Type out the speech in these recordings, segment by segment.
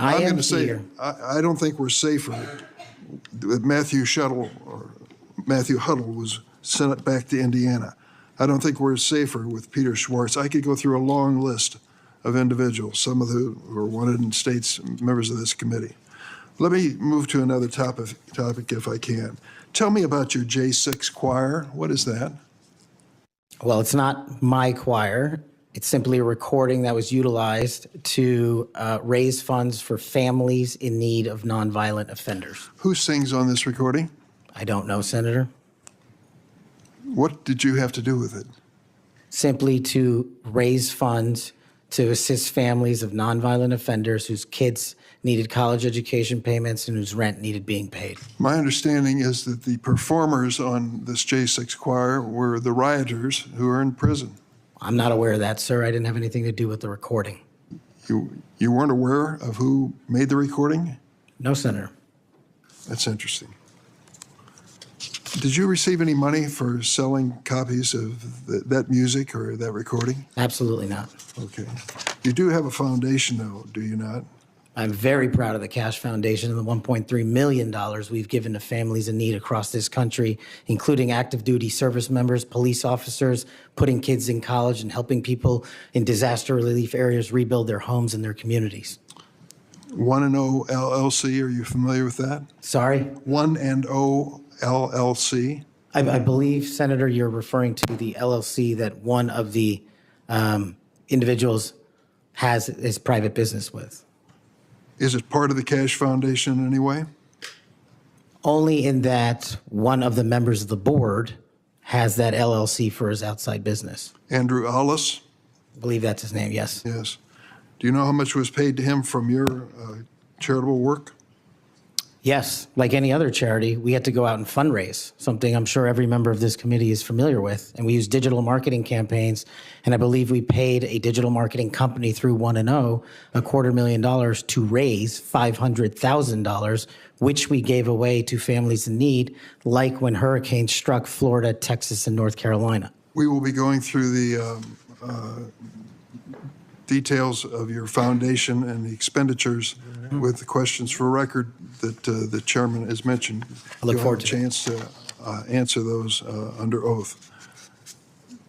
I'm going to say, I don't think we're safer. Matthew Huddle was sent back to Indiana. I don't think we're safer with Peter Schwartz. I could go through a long list of individuals, some of who are wanted in states, members of this committee. Let me move to another topic if I can. Tell me about your J6 choir. What is that? Well, it's not my choir. It's simply a recording that was utilized to raise funds for families in need of nonviolent offenders. Who sings on this recording? I don't know, Senator. What did you have to do with it? Simply to raise funds to assist families of nonviolent offenders whose kids needed college education payments and whose rent needed being paid. My understanding is that the performers on this J6 choir were the rioters who are in prison. I'm not aware of that, sir. I didn't have anything to do with the recording. You weren't aware of who made the recording? No, Senator. That's interesting. Did you receive any money for selling copies of that music or that recording? Absolutely not. Okay. You do have a foundation, though, do you not? I'm very proud of the Kash Foundation and the $1.3 million we've given to families in need across this country, including active duty service members, police officers, putting kids in college, and helping people in disaster relief areas rebuild their homes and their communities. 1&0 LLC, are you familiar with that? Sorry? 1&0 LLC? I believe, Senator, you're referring to the LLC that one of the individuals has his private business with. Is it part of the Kash Foundation in any way? Only in that one of the members of the board has that LLC for his outside business. Andrew Allis? I believe that's his name, yes. Yes. Do you know how much was paid to him from your charitable work? Yes, like any other charity, we had to go out and fundraise, something I'm sure every member of this committee is familiar with. And we used digital marketing campaigns, and I believe we paid a digital marketing company through 1&0 $250,000 to raise $500,000, which we gave away to families in need, like when hurricanes struck Florida, Texas, and North Carolina. We will be going through the details of your foundation and the expenditures with the questions for record that the chairman has mentioned. I look forward to a chance to answer those under oath.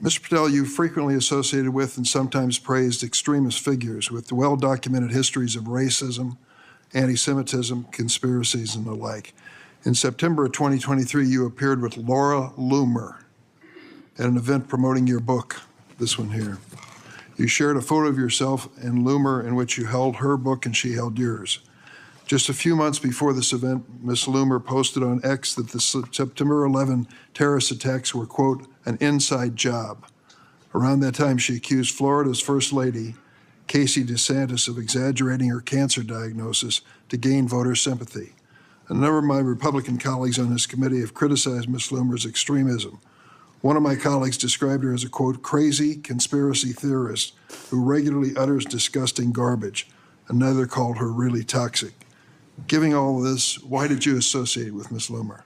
Mr. Patel, you frequently associated with and sometimes praised extremist figures with well-documented histories of racism, anti-Semitism, conspiracies, and the like. In September of 2023, you appeared with Laura Loomer at an event promoting your book, this one here. You shared a photo of yourself and Loomer in which you held her book and she held yours. Just a few months before this event, Ms. Loomer posted on X that the September 11 terrorist attacks were, quote, an inside job. Around that time, she accused Florida's First Lady, Casey DeSantis, of exaggerating her cancer diagnosis to gain voter sympathy. A number of my Republican colleagues on this committee have criticized Ms. Loomer's extremism. One of my colleagues described her as a, quote, crazy conspiracy theorist who regularly utters disgusting garbage. Another called her really toxic. Given all of this, why did you associate with Ms. Loomer?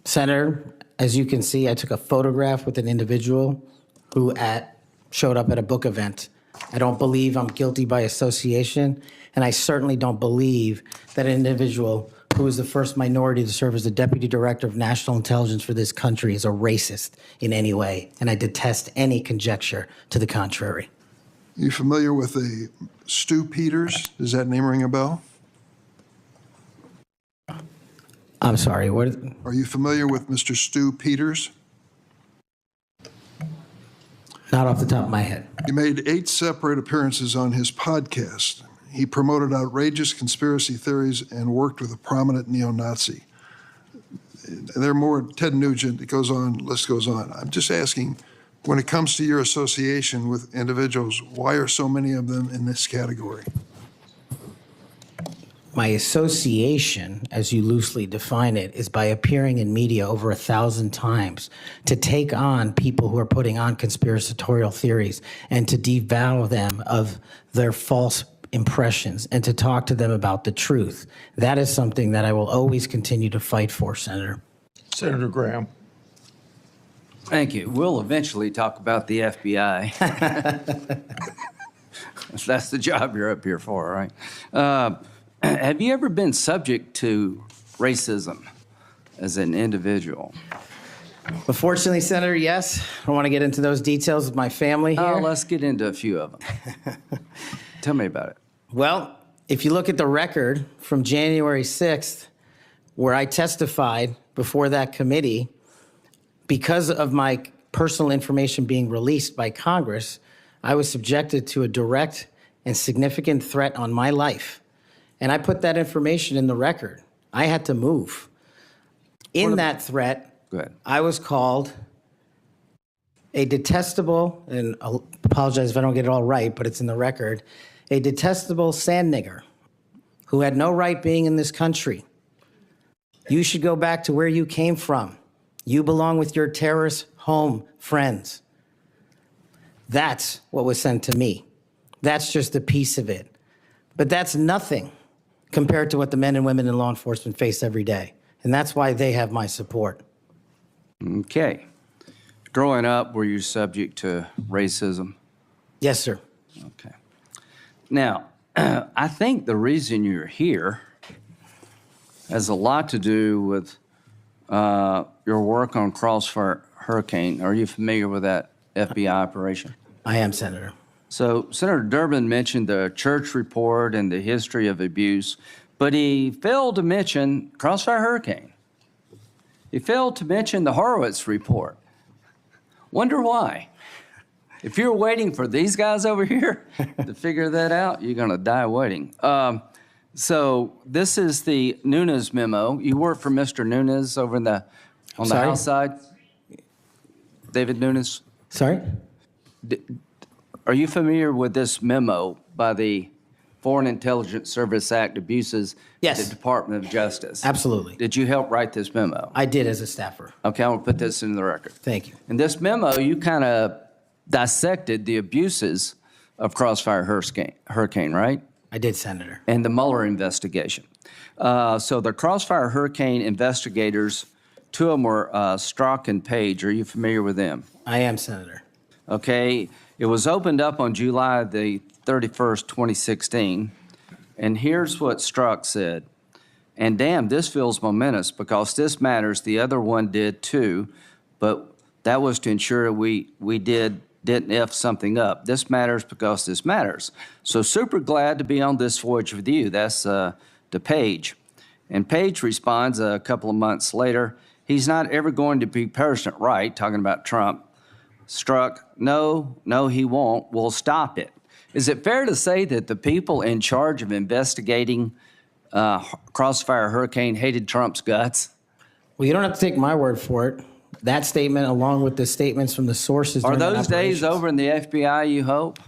Senator, as you can see, I took a photograph with an individual who showed up at a book event. I don't believe I'm guilty by association, and I certainly don't believe that an individual who is the first minority to serve as the Deputy Director of National Intelligence for this country is a racist in any way, and I detest any conjecture to the contrary. You familiar with a Stu Peters? Does that name ring a bell? I'm sorry, what? Are you familiar with Mr. Stu Peters? Not off the top of my head. He made 8 separate appearances on his podcast. He promoted outrageous conspiracy theories and worked with a prominent neo-Nazi. There are more, Ted Nugent, it goes on, list goes on. I'm just asking, when it comes to your association with individuals, why are so many of them in this category? My association, as you loosely define it, is by appearing in media over 1,000 times to take on people who are putting on conspiratorial theories and to devour them of their false impressions and to talk to them about the truth. That is something that I will always continue to fight for, Senator. Senator Graham. Thank you. We'll eventually talk about the FBI. That's the job you're up here for, right? Have you ever been subject to racism as an individual? But fortunately, Senator, yes. I don't want to get into those details with my family here. Oh, let's get into a few of them. Tell me about it. Well, if you look at the record from January 6th, where I testified before that committee, because of my personal information being released by Congress, I was subjected to a direct and significant threat on my life. And I put that information in the record. I had to move. In that threat, Go ahead. I was called a detestable, and I'll apologize if I don't get it all right, but it's in the record, a detestable sand nigger who had no right being in this country. You should go back to where you came from. You belong with your terrorist home friends. That's what was sent to me. That's just a piece of it. But that's nothing compared to what the men and women in law enforcement face every day. And that's why they have my support. Okay. Growing up, were you subject to racism? Yes, sir. Okay. Now, I think the reason you're here has a lot to do with your work on Crossfire Hurricane. Are you familiar with that FBI operation? I am, Senator. So Senator Durbin mentioned the church report and the history of abuse, but he failed to mention Crossfire Hurricane. He failed to mention the Horowitz report. Wonder why? If you're waiting for these guys over here to figure that out, you're going to die waiting. So this is the Nunez memo. You work for Mr. Nunez over on the House side? David Nunez? Sorry? Are you familiar with this memo by the Foreign Intelligence Service Act abuses Yes. the Department of Justice? Absolutely. Did you help write this memo? I did as a staffer. Okay, I'm going to put this in the record. Thank you. In this memo, you kind of dissected the abuses of Crossfire Hurricane, right? I did, Senator. And the Mueller investigation. So the Crossfire Hurricane investigators, two of them were Strzok and Page. Are you familiar with them? I am, Senator. Okay. It was opened up on July the 31st, 2016. And here's what Strzok said. And damn, this feels momentous because this matters. The other one did too, but that was to ensure we didn't F something up. This matters because this matters. So super glad to be on this voyage with you. That's to Page. And Page responds a couple of months later, he's not ever going to be President right, talking about Trump. Strzok, no, he won't. We'll stop it. Is it fair to say that the people in charge of investigating Crossfire Hurricane hated Trump's guts? Well, you don't have to take my word for it. That statement, along with the statements from the sources. Are during that those days operations- over in the FBI, you hope?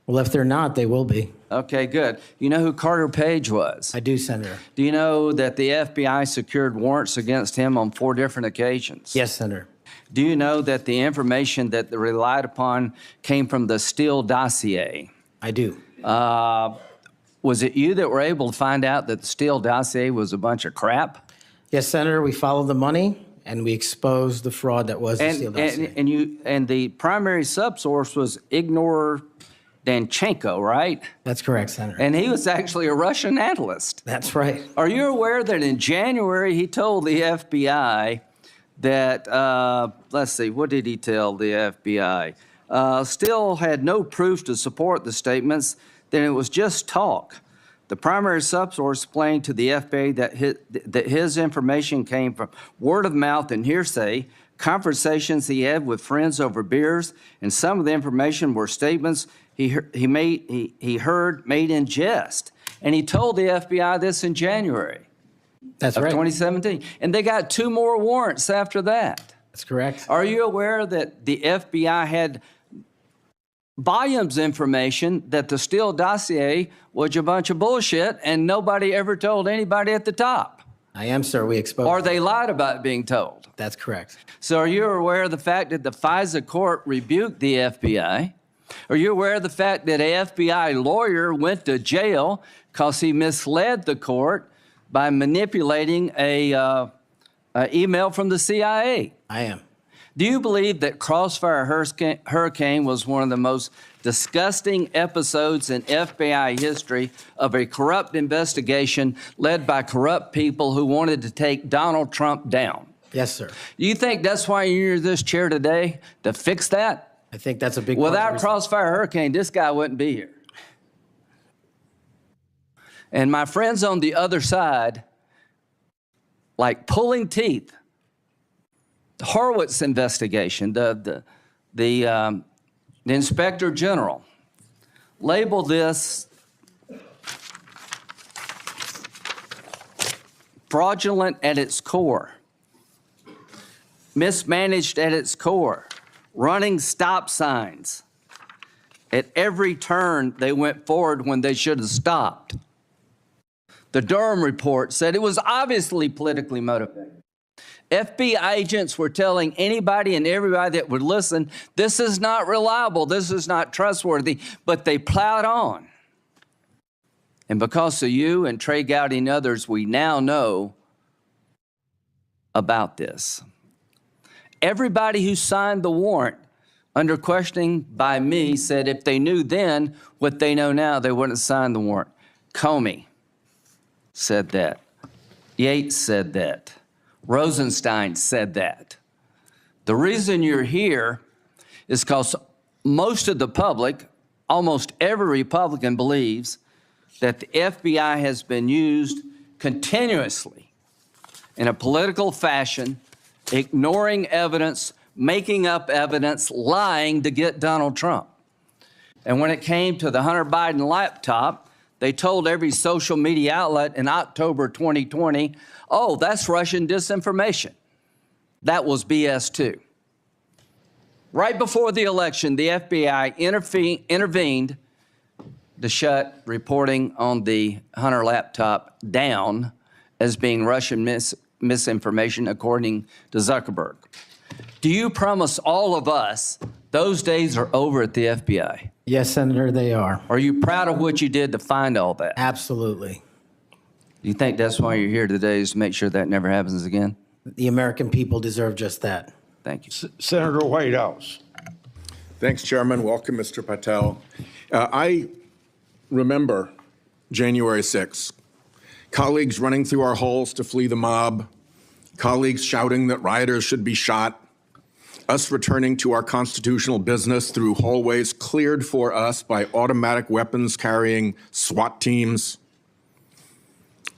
Well, if they're not, they will be. Okay, good. You know who Carter Page was? I do, Senator. Do you know that the FBI secured warrants against him on 4 different occasions? Yes, Senator. Do you know that the information that they relied upon came from the Steele dossier? I do. Was it you that were able to find out that the Steele dossier was a bunch of crap? Yes, Senator. We followed the money and we exposed the fraud that was the Steele dossier. And the primary subsource was Ignor Danchenko, right? That's correct, Senator. And he was actually a Russian analyst. That's right. Are you aware that in January he told the FBI that, let's see, what did he tell the FBI? Steele had no proof to support the statements, then it was just talk. The primary subsource explained to the FBI that his information came from word of mouth and hearsay, conversations he had with friends over beers, and some of the information were statements he heard made in jest. And he told the FBI this in January That's of right. 2017. And they got 2 more warrants after that. That's correct. Are you aware that the FBI had volumes of information that the Steele dossier was a bunch of bullshit and nobody ever told anybody at the top? I am, sir. We exposed. Or they lied about being told. That's correct. So are you aware of the fact that the FISA court rebuked the FBI? Are you aware of the fact that an FBI lawyer went to jail because he misled the court by manipulating a email from the CIA? I am. Do you believe that Crossfire Hurricane was one of the most disgusting episodes in FBI history of a corrupt investigation led by corrupt people who wanted to take Donald Trump down. Yes, sir. You think that's why you're in this chair today, to fix that? I think that's a big part of the Without reason. Crossfire Hurricane, this guy wouldn't be here. And my friends on the other side, like pulling teeth, the Horowitz investigation, the Inspector General, label this fraudulent at its core, mismanaged at its core, running stop signs. At every turn, they went forward when they should have stopped. The Durham report said it was obviously politically motivated. FBI agents were telling anybody and everybody that would listen, this is not reliable, this is not trustworthy, but they plowed on. And because of you and Trey Gowdy and others, we now know about this. Everybody who signed the warrant under questioning by me said if they knew then what they know now, they wouldn't have signed the warrant. Comey said that. Yates said that. Rosenstein said that. The reason you're here is because most of the public, almost every Republican believes that the FBI has been used continuously in a political fashion, ignoring evidence, making up evidence, lying to get Donald Trump. And when it came to the Hunter Biden laptop, they told every social media outlet in October 2020, oh, that's Russian disinformation. That was BS too. Right before the election, the FBI intervened to shut reporting on the Hunter laptop down as being Russian misinformation, according to Zuckerberg. Do you promise all of us those days are over at the FBI? Yes, Senator, they are. Are you proud of what you did to find all that? Absolutely. You think that's why you're here today, is to make sure that never happens again? The American people deserve just that. Thank you. Senator Whitehouse. Thanks, Chairman. Welcome, Mr. Patel. I remember January 6th. Colleagues running through our halls to flee the mob, colleagues shouting that rioters should be shot, us returning to our constitutional business through hallways cleared for us by automatic weapons carrying SWAT teams.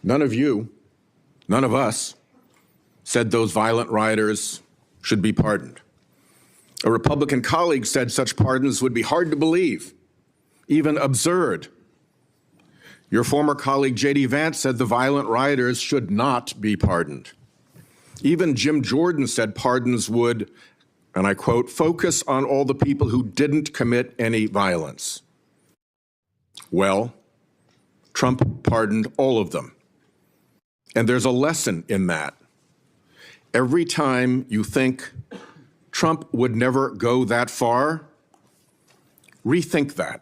None of you, none of us, said those violent rioters should be pardoned. A Republican colleague said such pardons would be hard to believe, even absurd. Your former colleague, J.D. Vance, said the violent rioters should not be pardoned. Even Jim Jordan said pardons would, and I quote, focus on all the people who didn't commit any violence. Well, Trump pardoned all of them. And there's a lesson in that. Every time you think Trump would never go that far, rethink that.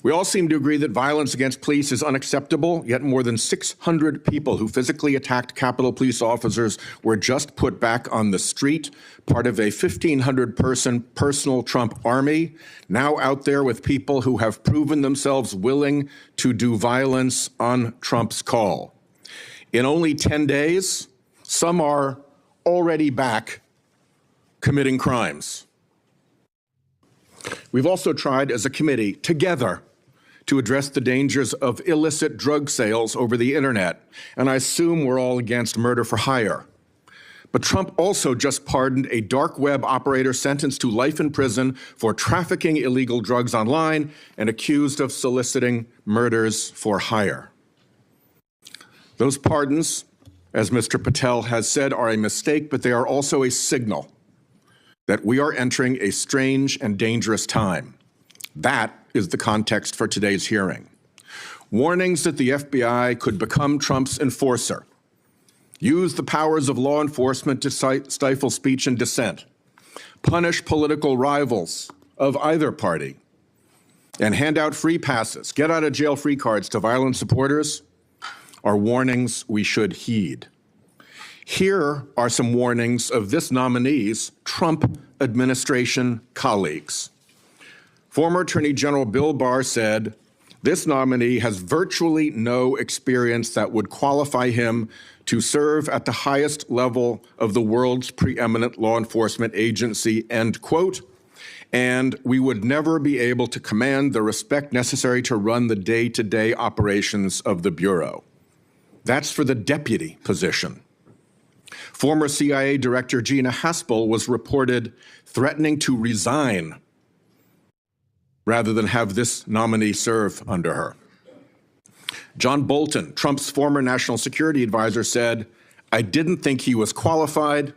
We all seem to agree that violence against police is unacceptable, yet more than 600 people who physically attacked Capitol Police officers were just put back on the street, part of a 1,500-person personal Trump army, now out there with people who have proven themselves willing to do violence on Trump's call. In only 10 days, some are already back committing crimes. We've also tried as a committee together to address the dangers of illicit drug sales over the internet, and I assume we're all against murder for hire. But Trump also just pardoned a dark web operator sentenced to life in prison for trafficking illegal drugs online and accused of soliciting murders for hire. Those pardons, as Mr. Patel has said, are a mistake, but they are also a signal that we are entering a strange and dangerous time. That is the context for today's hearing. Warnings that the FBI could become Trump's enforcer, use the powers of law enforcement to stifle speech and dissent, punish political rivals of either party, and hand out free passes, get out of jail free cards to violent supporters are warnings we should heed. Here are some warnings of this nominee's Trump administration colleagues. Former Attorney General Bill Barr said, "This nominee has virtually no experience that would qualify him to serve at the highest level of the world's preeminent law enforcement agency," end quote, "and we would never be able to command the respect necessary to run the day-to-day operations of the Bureau." That's for the deputy position. Former CIA Director Gina Haspel was reported threatening to resign rather than have this nominee serve under her. John Bolton, Trump's former national security advisor, said, "I didn't think he was qualified.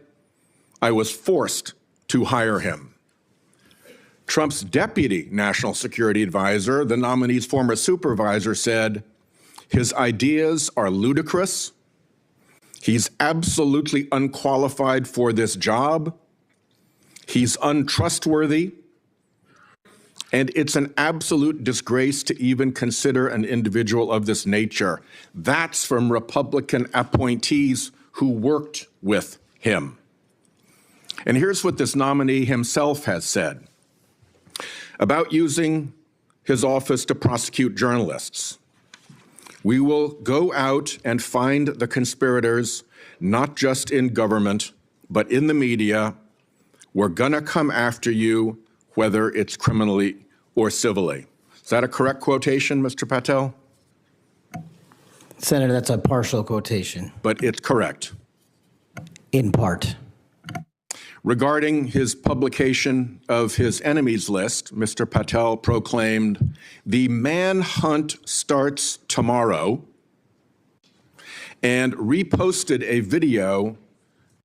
I was forced to hire him." Trump's deputy national security advisor, the nominee's former supervisor, said, "His ideas are ludicrous. He's absolutely unqualified for this job. He's untrustworthy. And it's an absolute disgrace to even consider an individual of this nature." That's from Republican appointees who worked with him. And here's what this nominee himself has said about using his office to prosecute journalists. "We will go out and find the conspirators, not just in government, but in the media. We're gonna come after you, whether it's criminally or civilly." Is that a correct quotation, Mr. Patel? Senator, that's a partial quotation, But it's correct. in part. Regarding his publication of his enemies list, Mr. Patel proclaimed, "The manhunt starts tomorrow," and reposted a video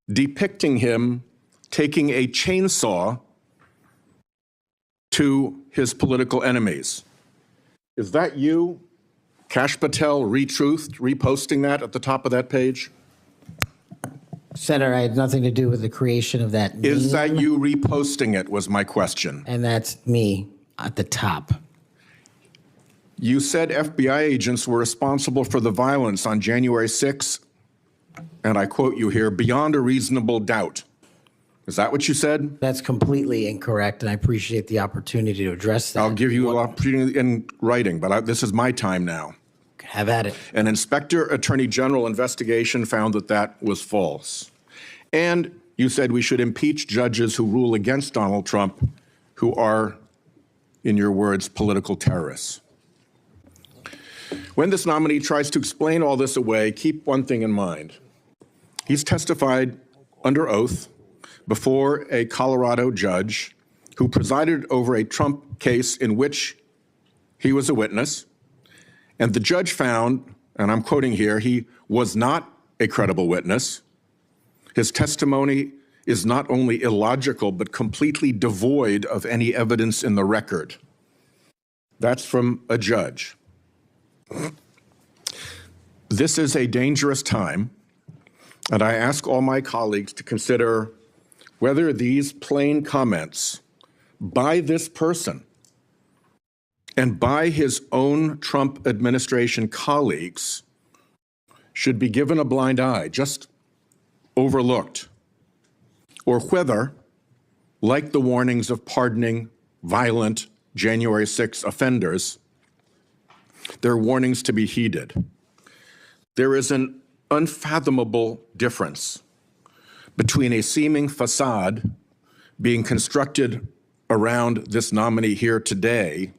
depicting him taking a chainsaw to his political enemies. Is that you, Kash Patel, reposting that at the top of that page? Senator, I had nothing to do with the creation of that meme. Is that you reposting it, was my question. And that's me at the top. You said FBI agents were responsible for the violence on January 6th, and I quote you here, "beyond a reasonable doubt." Is that what you said? That's completely incorrect, and I appreciate the opportunity to address that. I'll give you an opportunity in writing, but this is my time now. Have at it. An Inspector Attorney General investigation found that that was false. And you said we should impeach judges who rule against Donald Trump, who are, in your words, political terrorists. When this nominee tries to explain all this away, keep one thing in mind. He's testified under oath before a Colorado judge who presided over a Trump case in which he was a witness. And the judge found, and I'm quoting here, he was not a credible witness. His testimony is not only illogical, but completely devoid of any evidence in the record. That's from a judge. This is a dangerous time, and I ask all my colleagues to consider whether these plain comments by this person and by his own Trump administration colleagues should be given a blind eye, just overlooked, or whether, like the warnings of pardoning violent January 6 offenders, they're warnings to be heeded. There is an unfathomable difference between a seeming facade being constructed around this nominee here today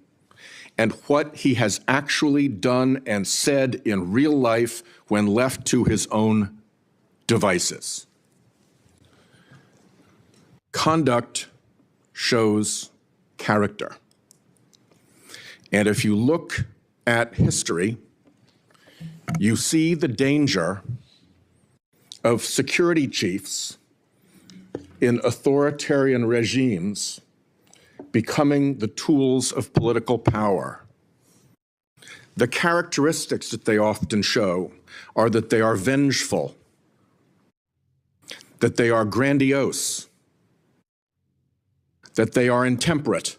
and what he has actually done and said in real life when left to his own devices. Conduct shows character. And if you look at history, you see the danger of security chiefs in authoritarian regimes becoming the tools of political power. The characteristics that they often show are that they are vengeful, that they are grandiose, that they are intemperate,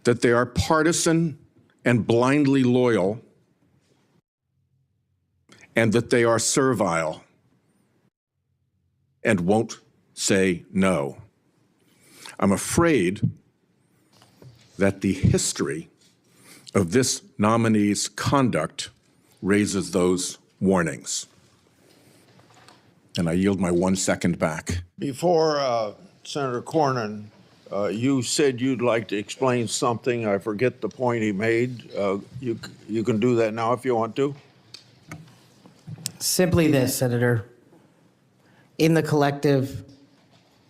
that they are partisan and blindly loyal, and that they are servile and won't say no. I'm afraid that the history of this nominee's conduct raises those warnings. And I yield my 1 second back. Before Senator Cornyn, you said you'd like to explain something. I forget the point he made. You can do that now if you want to. Simply this, Senator. In the collective,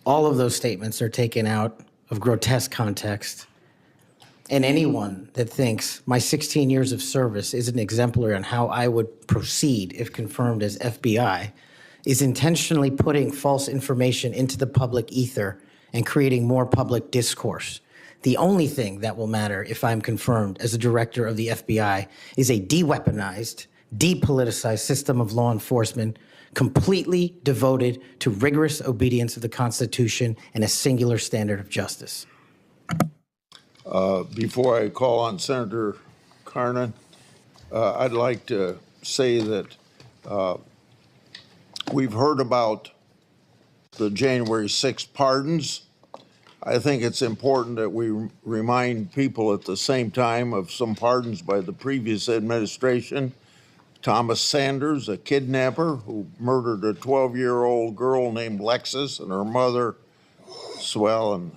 all of those statements are taken out of grotesque context. And anyone that thinks my 16 years of service is an exemplar on how I would proceed if confirmed as FBI is intentionally putting false information into the public ether and creating more public discourse. The only thing that will matter if I'm confirmed as a director of the FBI is a de-weaponized, depoliticized system of law enforcement completely devoted to rigorous obedience of the Constitution and a singular standard of justice. Before I call on Senator Cornyn, I'd like to say that we've heard about the January 6th pardons. I think it's important that we remind people at the same time of some pardons by the previous administration. Thomas Sanders, a kidnapper who murdered a 12-year-old girl named Lexus and her mother, Swellen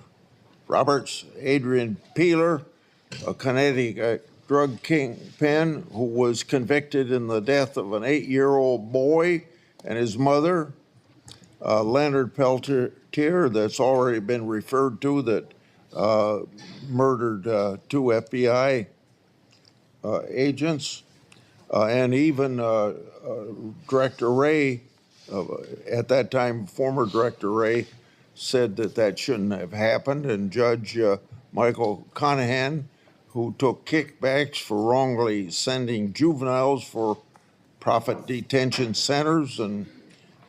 Roberts. Adrian Peeler, a Connecticut drug kingpin who was convicted in the death of an 8-year-old boy and his mother. Leonard Peltier, that's already been referred to, that murdered 2 FBI agents. And even Director Wray, at that time, former Director Wray, said that that shouldn't have happened. And Judge Michael Conahan, who took kickbacks for wrongly sending juveniles for profit detention centers, and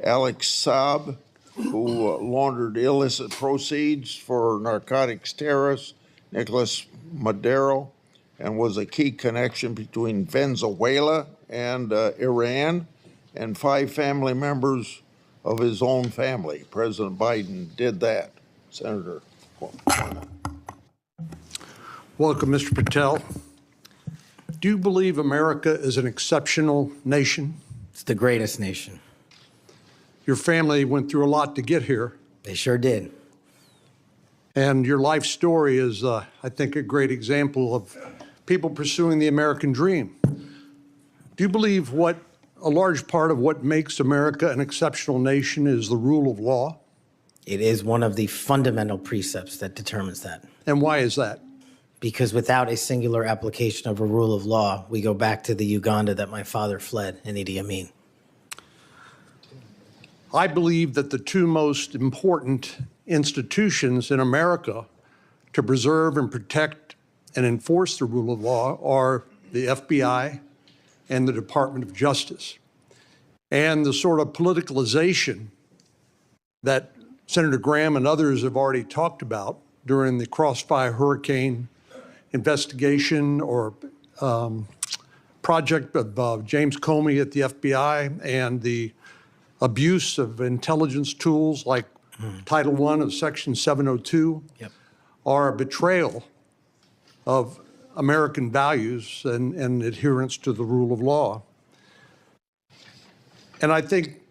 Alex Saab, who laundered illicit proceeds for narcotics terrorists, Nicolas Maduro, and was a key connection between Venezuela and Iran, and 5 family members of his own family. President Biden did that. Senator. Welcome, Mr. Patel. Do you believe America is an exceptional nation? It's the greatest nation. Your family went through a lot to get here, They sure did. and your life story is, I think, a great example of people pursuing the American dream. Do you believe a large part of what makes America an exceptional nation is the rule of law? It is one of the fundamental precepts that determines that. And why is that? Because without a singular application of a rule of law, we go back to the Uganda that my father fled in Idi Amin. I believe that the 2 most important institutions in America to preserve and protect and enforce the rule of law are the FBI and the Department of Justice. And the sort of politicalization that Senator Graham and others have already talked about during the Crossfire Hurricane investigation or project of James Comey at the FBI, and the abuse of intelligence tools like Title I of Section 702 are a betrayal of American values and adherence to the rule of law. And I think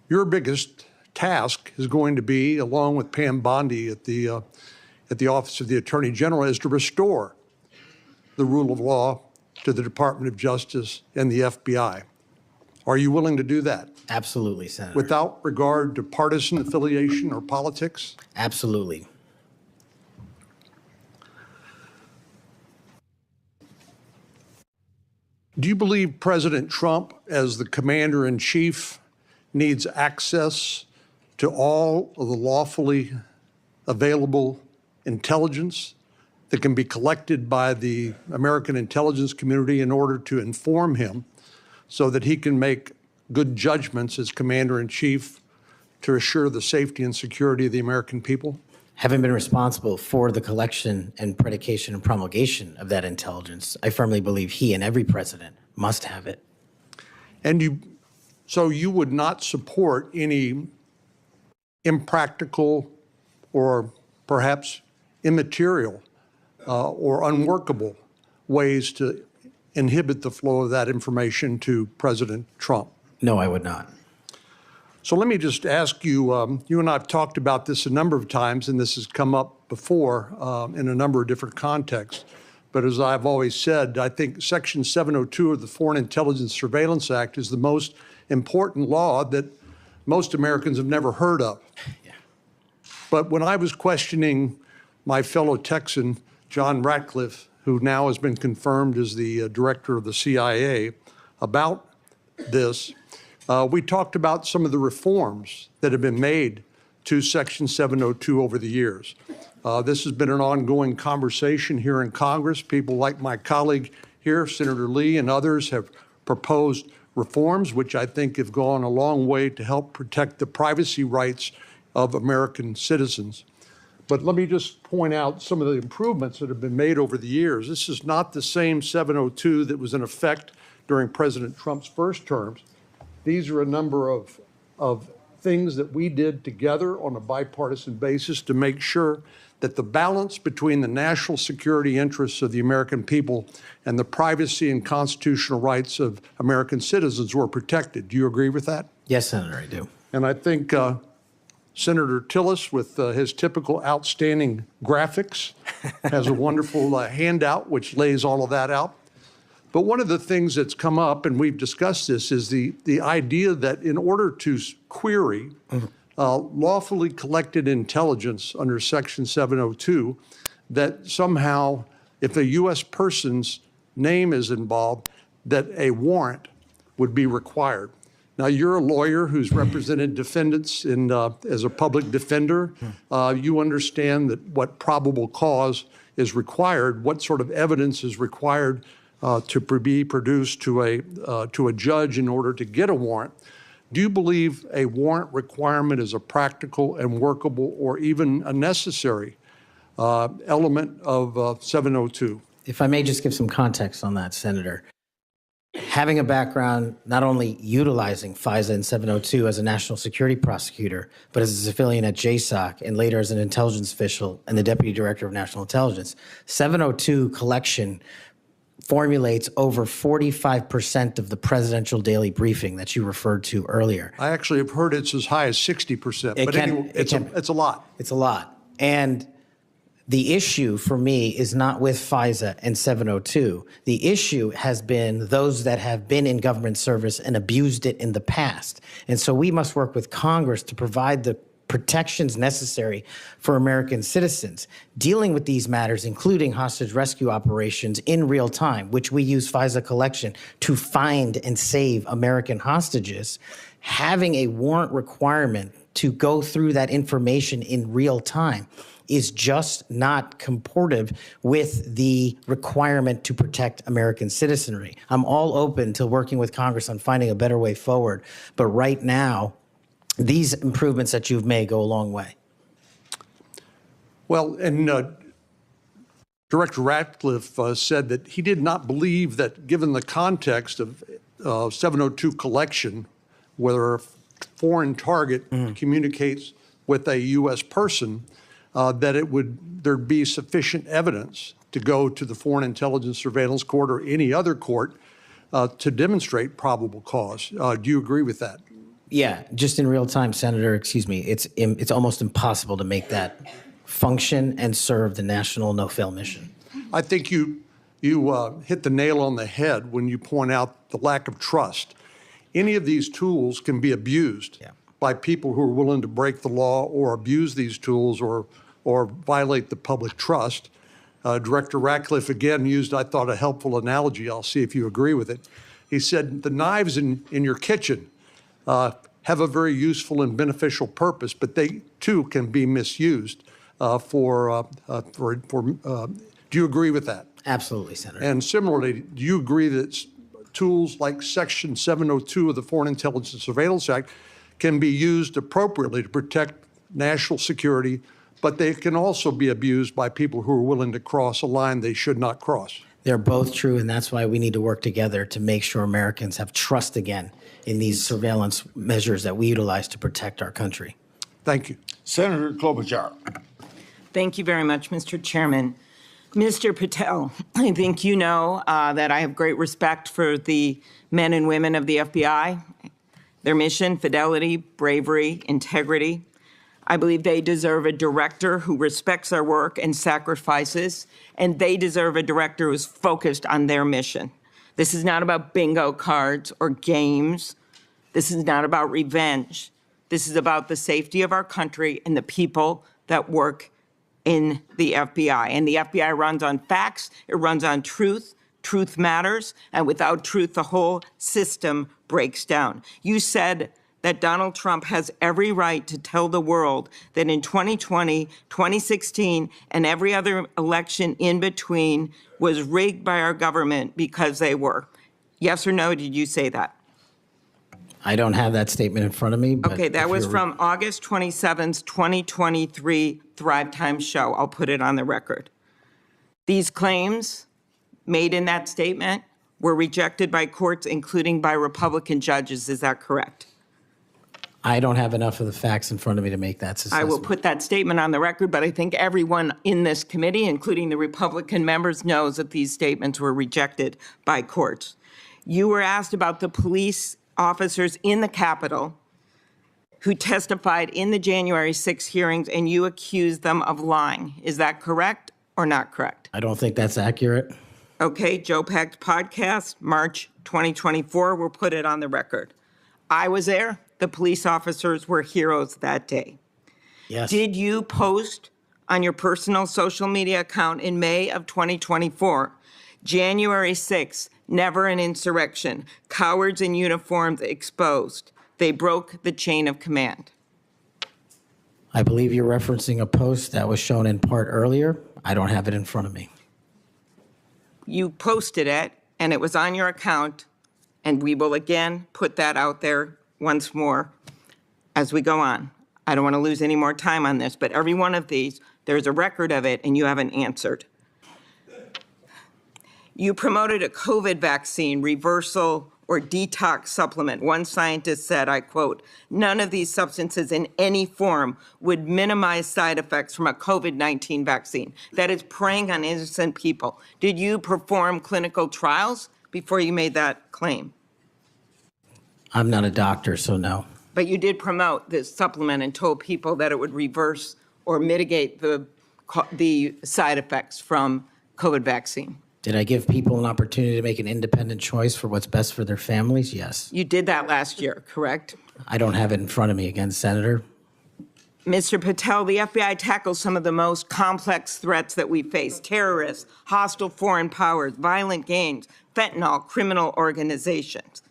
your biggest task is going to be, along with Pam Bondi at the Office of the Attorney General, is to restore the rule of law to the Department of Justice and the FBI. Are you willing to do that? Absolutely, Senator. Without regard to partisan affiliation or politics? Absolutely. Do you believe President Trump, as the commander-in-chief, needs access to all of the lawfully available intelligence that can be collected by the American intelligence community in order to inform him so that he can make good judgments as commander-in-chief to assure the safety and security of the American people? Having been responsible for the collection and predication and promulgation of that intelligence, I firmly believe he and every president must have it. And so you would not support any impractical or perhaps immaterial or unworkable ways to inhibit the flow of that information to President Trump? No, I would not. So let me just ask you, you and I have talked about this a number of times, and this has come up before in a number of different contexts. But as I've always said, I think Section 702 of the Foreign Intelligence Surveillance Act is the most important law that most Americans have never heard of. Yeah. But when I was questioning my fellow Texan, John Ratcliffe, who now has been confirmed as the director of the CIA, about this, we talked about some of the reforms that have been made to Section 702 over the years. This has been an ongoing conversation here in Congress. People like my colleague here, Senator Lee, and others have proposed reforms, which I think have gone a long way to help protect the privacy rights of American citizens. But let me just point out some of the improvements that have been made over the years. This is not the same 702 that was in effect during President Trump's first terms. These are a number of things that we did together on a bipartisan basis to make sure that the balance between the national security interests of the American people and the privacy and constitutional rights of American citizens were protected. Do you agree with that? Yes, Senator, I do. And I think Senator Tillis, with his typical outstanding graphics, has a wonderful handout which lays all of that out. But one of the things that's come up, and we've discussed this, is the idea that in order to query lawfully collected intelligence under Section 702, that somehow if a U.S. person's name is involved, that a warrant would be required. Now, you're a lawyer who's represented defendants as a public defender. You understand that what probable cause is required, what sort of evidence is required to be produced to a judge in order to get a warrant. Do you believe a warrant requirement is a practical and workable or even a necessary element of 702? If I may just give some context on that, Senator. Having a background not only utilizing FISA and 702 as a national security prosecutor, but as a civilian at JSOC and later as an intelligence official and the Deputy Director of National Intelligence, 702 collection formulates over 45% of the presidential daily briefing that you referred to earlier. I actually have heard it's as high as 60%, but anyway, it's a lot. It's a lot. And the issue for me is not with FISA and 702. The issue has been those that have been in government service and abused it in the past. And so we must work with Congress to provide the protections necessary for American citizens. Dealing with these matters, including hostage rescue operations in real time, which we use FISA collection to find and save American hostages, having a warrant requirement to go through that information in real time is just not comportive with the requirement to protect American citizenry. I'm all open to working with Congress on finding a better way forward, but right now, these improvements that you've made go a long way. Well, and Director Ratcliffe said that he did not believe that, given the context of 702 collection, whether a foreign target communicates with a U.S. person, that there'd be sufficient evidence to go to the Foreign Intelligence Surveillance Court or any other court to demonstrate probable cause. Do you agree with that? Yeah, just in real time, Senator, excuse me, it's almost impossible to make that function and serve the national no-fail mission. I think you hit the nail on the head when you point out the lack of trust. Any of these tools can be abused by people who are willing to break the law or abuse these tools or violate the public trust. Director Ratcliffe again used, I thought, a helpful analogy. I'll see if you agree with it. He said the knives in your kitchen have a very useful and beneficial purpose, but they too can be misused do you agree with that? Absolutely, Senator. And similarly, do you agree that tools like Section 702 of the Foreign Intelligence Surveillance Act can be used appropriately to protect national security, but they can also be abused by people who are willing to cross a line they should not cross? They're both true, and that's why we need to work together to make sure Americans have trust again in these surveillance measures that we utilize to protect our country. Thank you. Senator Klobuchar. Thank you very much, Mr. Chairman. Mr. Patel, I think you know that I have great respect for the men and women of the FBI, their mission, fidelity, bravery, integrity. I believe they deserve a director who respects their work and sacrifices, and they deserve a director who's focused on their mission. This is not about bingo cards or games. This is not about revenge. This is about the safety of our country and the people that work in the FBI. And the FBI runs on facts, it runs on truth. Truth matters, and without truth, the whole system breaks down. You said that Donald Trump has every right to tell the world that in 2020, 2016, and every other election in between was rigged by our government because they were. Yes or no, did you say that? I don't have that statement in front of me. But Okay, that if was you're- from August 27th, 2023 Thrive Time show. I'll put it on the record. These claims made in that statement were rejected by courts, including by Republican judges. Is that correct? I don't have enough of the facts in front of me to make that assessment. I will put that statement on the record, but I think everyone in this committee, including the Republican members, knows that these statements were rejected by courts. You were asked about the police officers in the Capitol who testified in the January 6 hearings, and you accused them of lying. Is that correct or not correct? I don't think that's accurate. Okay, Joe Packed podcast, March 2024, we'll put it on the record. I was there. The police officers were heroes that day. Yes. Did you post on your personal social media account in May of 2024, January 6th, never an insurrection, cowards in uniforms exposed. They broke the chain of command. I believe you're referencing a post that was shown in part earlier. I don't have it in front of me. You posted it, and it was on your account, and we will again put that out there once more as we go on. I don't want to lose any more time on this, but every one of these, there's a record of it, and you haven't answered. You promoted a COVID vaccine reversal or detox supplement. One scientist said, I quote, "None of these substances in any form would minimize side effects from a COVID-19 vaccine." That is preying on innocent people. Did you perform clinical trials before you made that claim? I'm not a doctor, so no. But you did promote this supplement and told people that it would reverse or mitigate the side effects from COVID vaccine. Did I give people an opportunity to make an independent choice for what's best for their families? Yes. You did that last year, correct? I don't have it in front of me again, Senator. Mr. Patel, the FBI tackles some of the most complex threats that we face: terrorists, hostile foreign powers, violent gangs, fentanyl, criminal organizations.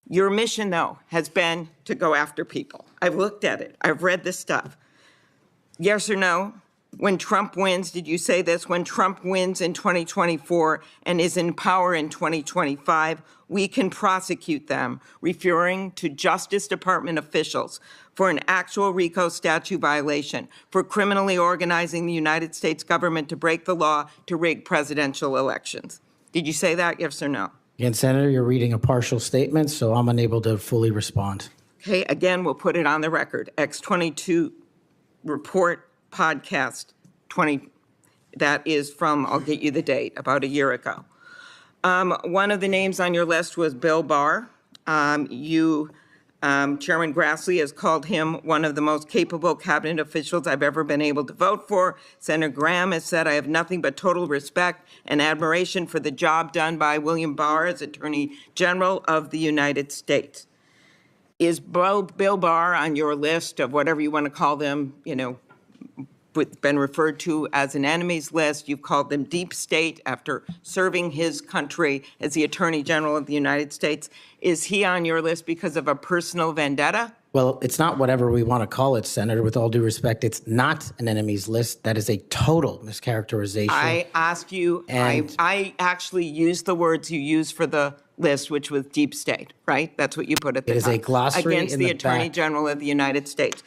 Your mission, though, has been to go after people. I've looked at it. I've read this stuff. Yes or no? When Trump wins, did you say this? When Trump wins in 2024 and is in power in 2025, we can prosecute them, referring to Justice Department officials for an actual RICO statute violation, for criminally organizing the United States government to break the law to rig presidential elections. Did you say that, yes or no? Again, Senator, you're reading a partial statement, so I'm unable to fully respond. Okay, again, we'll put it on the record. X22 report podcast 20, that is from, I'll get you the date, about a year ago. One of the names on your list was Bill Barr. Chairman Grassley has called him one of the most capable cabinet officials I've ever been able to vote for. Senator Graham has said, I have nothing but total respect and admiration for the job done by William Barr as Attorney General of the United States. Is Bill Barr on your list of whatever you want to call them, been referred to as an enemies list? You've called them deep state after serving his country as the Attorney General of the United States. Is he on your list because of a personal vendetta? Well, it's not whatever we want to call it, Senator. With all due respect, it's not an enemies list. That is a total mischaracterization. I asked you, I actually used the words you used for the list, which was deep state, right? That's what you put at the top. It is a glossary against in the the Attorney back. General of the United States.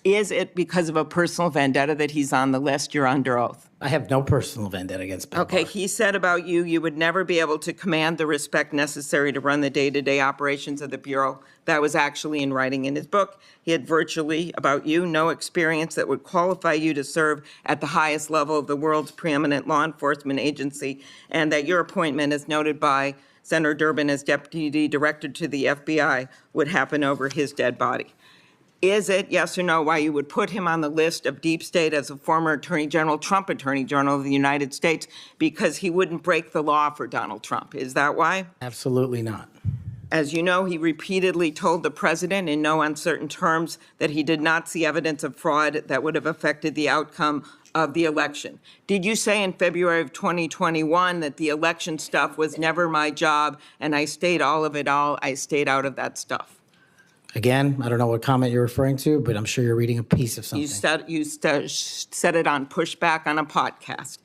Is it because of a personal vendetta that he's on the list? You're under oath. I have no personal vendetta against Bill Okay, Barr. he said about you, you would never be able to command the respect necessary to run the day-to-day operations of the Bureau. That was actually in writing in his book. He had virtually, about you, no experience that would qualify you to serve at the highest level of the world's preeminent law enforcement agency, and that your appointment, as noted by Senator Durbin as Deputy Director to the FBI, would happen over his dead body. Is it, yes or no, why you would put him on the list of deep state as a former Attorney General, Trump Attorney General of the United States, because he wouldn't break the law for Donald Trump? Is that why? Absolutely not. As you know, he repeatedly told the president in no uncertain terms that he did not see evidence of fraud that would have affected the outcome of the election. Did you say in February of 2021 that the election stuff was never my job and I stayed I stayed out of that stuff? Again, I don't know what comment you're referring to, but I'm sure you're reading a piece of something. You said it on Pushback on a podcast.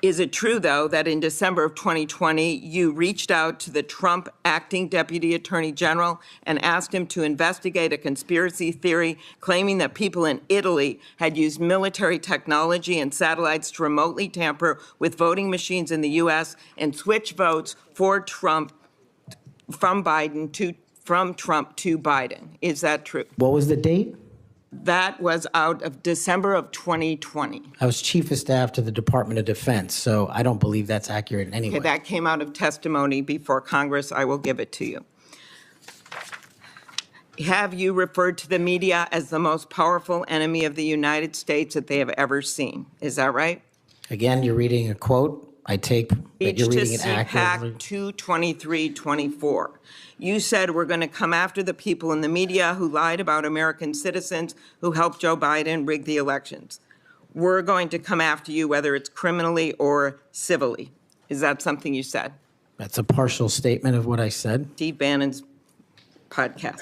Is it true, though, that in December of 2020, you reached out to the Trump acting Deputy Attorney General and asked him to investigate a conspiracy theory claiming that people in Italy had used military technology and satellites to remotely tamper with voting machines in the U.S. and switch votes for Trump from Trump to Biden? Is that true? What was the date? That was out of December of 2020. I was Chief of Staff to the Department of Defense, so I don't believe that's accurate in any way. Okay, that came out of testimony before Congress. I will give it to you. Have you referred to the media as the most powerful enemy of the United States that they have ever seen? Is that right? Again, you're reading a quote. I take that you're reading it accurately. CPAC 223-24. You said we're going to come after the people in the media who lied about American citizens who helped Joe Biden rig the elections. We're going to come after you whether it's criminally or civilly. Is that something you said? That's a partial statement of what I said. Steve Bannon's podcast.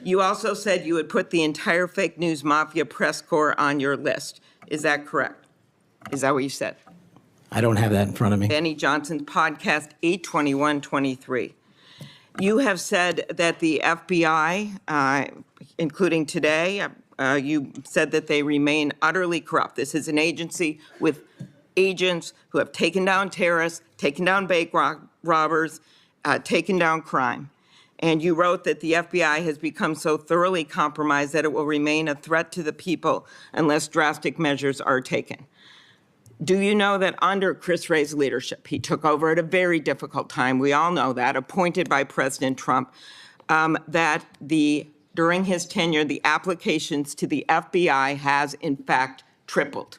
You also said you would put the entire fake news mafia press corps on your list. Is that correct? Is that what you said? I don't have that in front of me. Benny Johnson's podcast, 8/21/23. You have said that the FBI, including today, you said that they remain utterly corrupt. This is an agency with agents who have taken down terrorists, taken down bank robbers, taken down crime. And you wrote that the FBI has become so thoroughly compromised that it will remain a threat to the people unless drastic measures are taken. Do you know that under Chris Wray's leadership, he took over at a very difficult time, we all know that, appointed by President Trump, that during his tenure, the applications to the FBI has in fact tripled?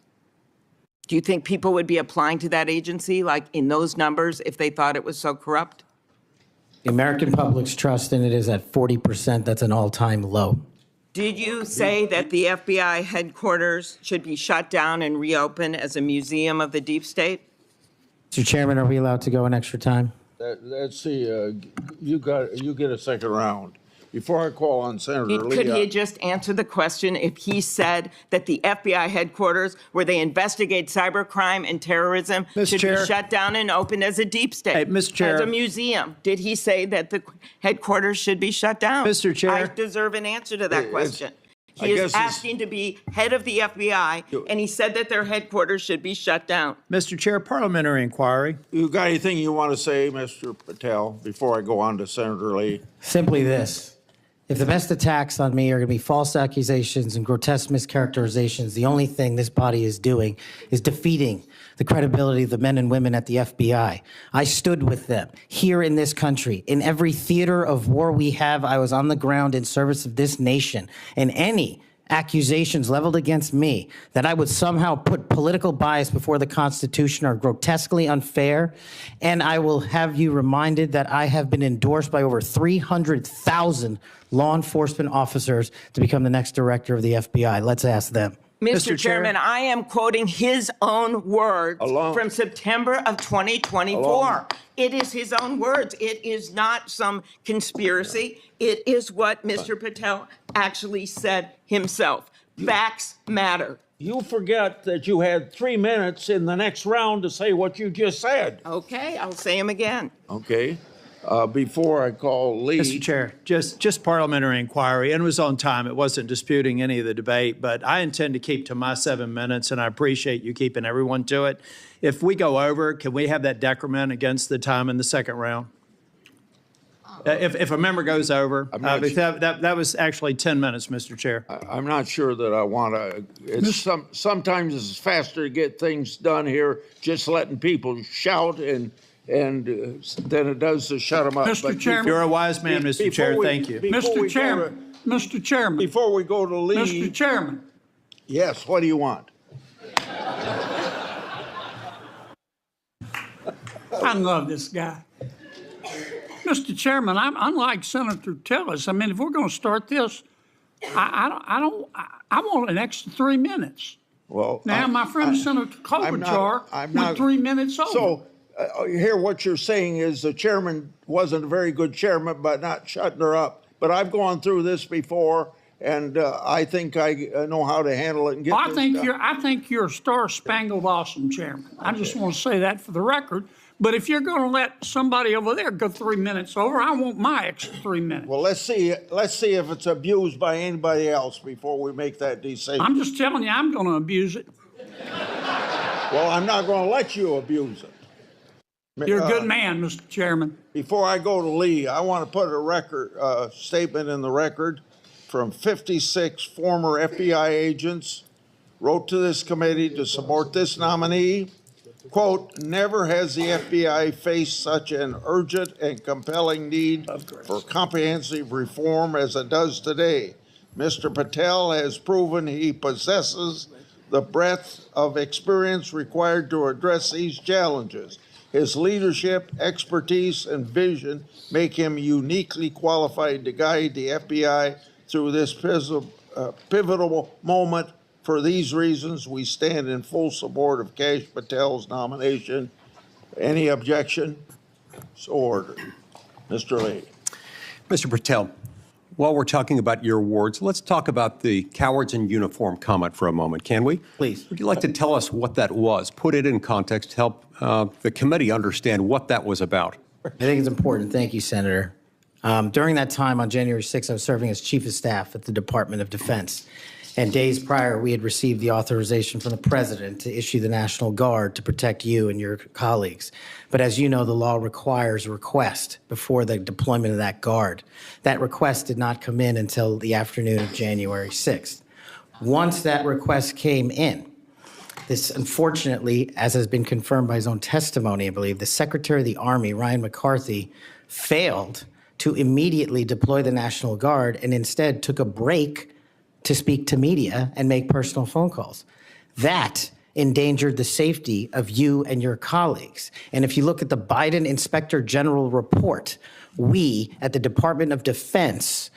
Do you think people would be applying to that agency like in those numbers if they thought it was so corrupt? The American public's trust in it is at 40%. That's an all-time low. Did you say that the FBI headquarters should be shut down and reopened as a museum of the deep state? Mr. Chairman, are we allowed to go an extra time? Let's see, you get a second round. Before I call on Senator Lee. Could he just answer the question if he said that the FBI headquarters, where they investigate cybercrime and terrorism, should be shut down and opened as a deep state? Hey, Mr. Chair. As a museum. Did he say that the headquarters should be shut down? Mr. Chair. I deserve an answer to that question. He is asking to be head of the FBI, and he said that their headquarters should be shut down. Mr. Chair, parliamentary inquiry. You got anything you want to say, Mr. Patel, before I go on to Senator Lee? Simply this. If the best attacks on me are going to be false accusations and grotesque mischaracterizations, the only thing this body is doing is defeating the credibility of the men and women at the FBI. I stood with them here in this country. In every theater of war we have, I was on the ground in service of this nation. And any accusations leveled against me that I would somehow put political bias before the Constitution are grotesquely unfair. And I will have you reminded that I have been endorsed by over 300,000 law enforcement officers to become the next director of the FBI. Let's ask them. Mr. Chairman, I am quoting his own words from September of 2024. It is his own words. It is not some conspiracy. It is what Mr. Patel actually said himself. Facts matter. You forget that you had 3 minutes in the next round to say what you just said. Okay, I'll say them again. Okay. Before I call Lee. Mr. Chair, just parliamentary inquiry, and it was on time. It wasn't disputing any of the debate, but I intend to keep to my 7 minutes, and I appreciate you keeping everyone to it. If we go over, can we have that decrement against the time in the second round? If a member goes over, that was actually 10 minutes, Mr. Chair. I'm not sure that I want to. Sometimes it's faster to get things done here, just letting people shout and than it does to shut them up. Mr. Chairman. You're a wise man, Mr. Chair. Thank you. Mr. Chairman. Mr. Chairman. Before we go to Lee. Mr. Chairman. Yes, what do you want? I love this guy. Mr. Chairman, I'm unlike Senator Tillis. I mean, if we're going to start this, I want an extra 3 minutes. Well, now, my friend Senator Klobuchar went 3 minutes over. So, here what you're saying is the chairman wasn't a very good chairman by not shutting her up. But I've gone through this before, and I think I know how to handle it and get this done. I think you're a star-spangled awesome chairman. I just want to say that for the record. But if you're going to let somebody over there go 3 minutes over, I want my extra 3 minutes. Well, let's see if it's abused by anybody else before we make that decision. I'm just telling you, I'm going to abuse it. Well, I'm not going to let you abuse it. You're a good man, Mr. Chairman. Before I go to Lee, I want to put a record statement in the record from 56 former FBI agents wrote to this committee to support this nominee. Quote, never has the FBI faced such an urgent and compelling need for comprehensive reform as it does today. Mr. Patel has proven he possesses the breadth of experience required to address these challenges. His leadership, expertise, and vision make him uniquely qualified to guide the FBI through this pivotal moment. For these reasons, we stand in full support of Kash Patel's nomination. Any objection? So ordered. Mr. Lee. Mr. Patel, while we're talking about your awards, let's talk about the cowards in uniform comment for a moment, can we? Please. Would you like to tell us what that was? Put it in context, help the committee understand what that was about. I think it's important. Thank you, Senator. During that time on January 6th, I was serving as Chief of Staff at the Department of Defense. And days prior, we had received the authorization from the President to issue the National Guard to protect you and your colleagues. But as you know, the law requires a request before the deployment of that Guard. That request did not come in until the afternoon of January 6th. Once that request came in, this, unfortunately, as has been confirmed by his own testimony, I believe, the Secretary of the Army, Ryan McCarthy, failed to immediately deploy the National Guard and instead took a break to speak to media and make personal phone calls. That endangered the safety of you and your colleagues. And if you look at the Biden Inspector General report, we at the Department of Defense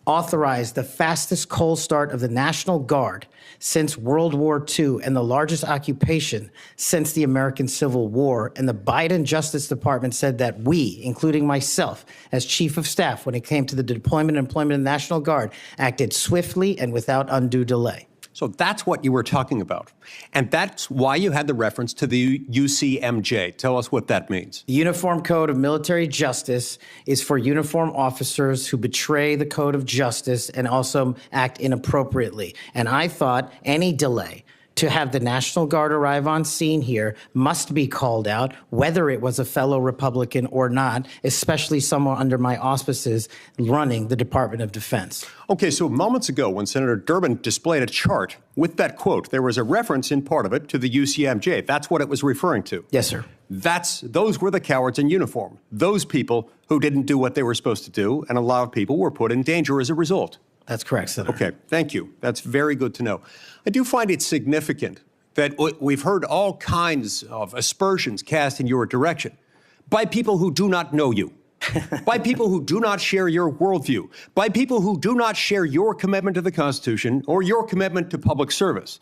authorized the fastest cold start of the National Guard since World War II and the largest occupation since the American Civil War. And the Biden Justice Department said that we, including myself as Chief of Staff when it came to the deployment and employment of the National Guard, acted swiftly and without undue delay. So that's what you were talking about. And that's why you had the reference to the UCMJ. Tell us what that means. The Uniform Code of Military Justice is for uniform officers who betray the code of justice and also act inappropriately. And I thought any delay to have the National Guard arrive on scene here must be called out, whether it was a fellow Republican or not, especially someone under my auspices running the Department of Defense. Okay, so moments ago when Senator Durbin displayed a chart with that quote, there was a reference in part of it to the UCMJ. That's what it was referring to. Yes, sir. Those were the cowards in uniform. Those people who didn't do what they were supposed to do, and a lot of people were put in danger as a result. That's correct, Senator. Okay, thank you. That's very good to know. I do find it significant that we've heard all kinds of aspersions cast in your direction by people who do not know you, by people who do not share your worldview, by people who do not share your commitment to the Constitution or your commitment to public service.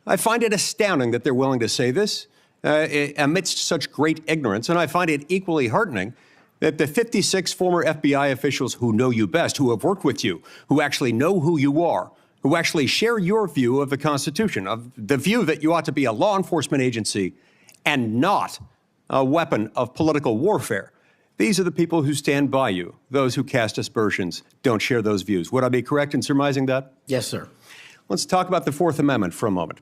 I find it astounding that they're willing to say this amidst such great ignorance, and I find it equally heartening that the 56 former FBI officials who know you best, who have worked with you, who actually know who you are, who actually share your view of the Constitution, of the view that you ought to be a law enforcement agency and not a weapon of political warfare, These are the people who stand by you. Those who cast aspersions don't share those views. Would I be correct in surmising that? Yes, sir. Let's talk about the Fourth Amendment for a moment.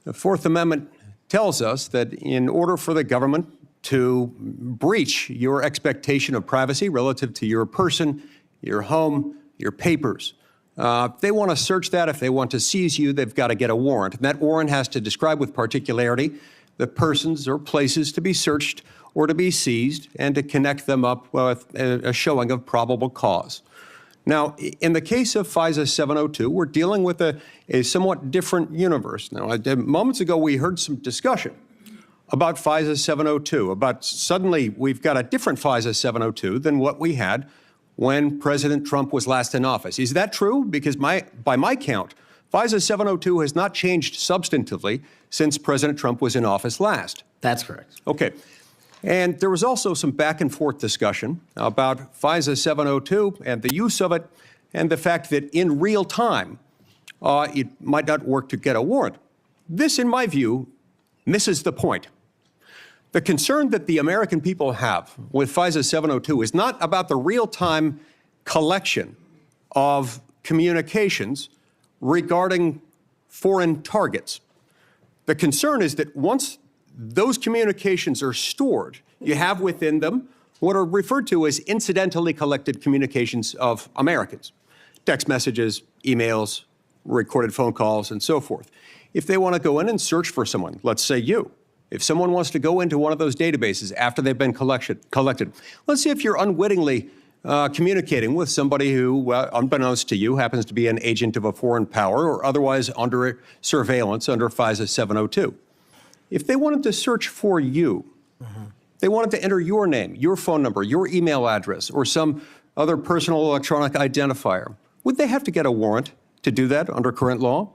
The Fourth Amendment tells us that in order for the government to breach your expectation of privacy relative to your person, your home, your papers, if they want to search that, if they want to seize you, they've got to get a warrant. And that warrant has to describe with particularity the persons or places to be searched or to be seized and to connect them up with a showing of probable cause. Now, in the case of FISA 702, we're dealing with a somewhat different universe. Now, moments ago, we heard some discussion about FISA 702, about suddenly we've got a different FISA 702 than what we had when President Trump was last in office. Is that true? Because by my count, FISA 702 has not changed substantively since President Trump was in office last. That's correct. Okay. And there was also some back and forth discussion about FISA 702 and the use of it and the fact that in real time, it might not work to get a warrant. This, in my view, misses the point. The concern that the American people have with FISA 702 is not about the real-time collection of communications regarding foreign targets. The concern is that once those communications are stored, you have within them what are referred to as incidentally collected communications of Americans, text messages, emails, recorded phone calls, and so forth. If they want to go in and search for someone, let's say you, if someone wants to go into one of those databases after they've been collected, let's see if you're unwittingly communicating with somebody who, unbeknownst to you, happens to be an agent of a foreign power or otherwise under surveillance under FISA 702. If they wanted to search for you, they wanted to enter your name, your phone number, your email address, or some other personal electronic identifier, would they have to get a warrant to do that under current law?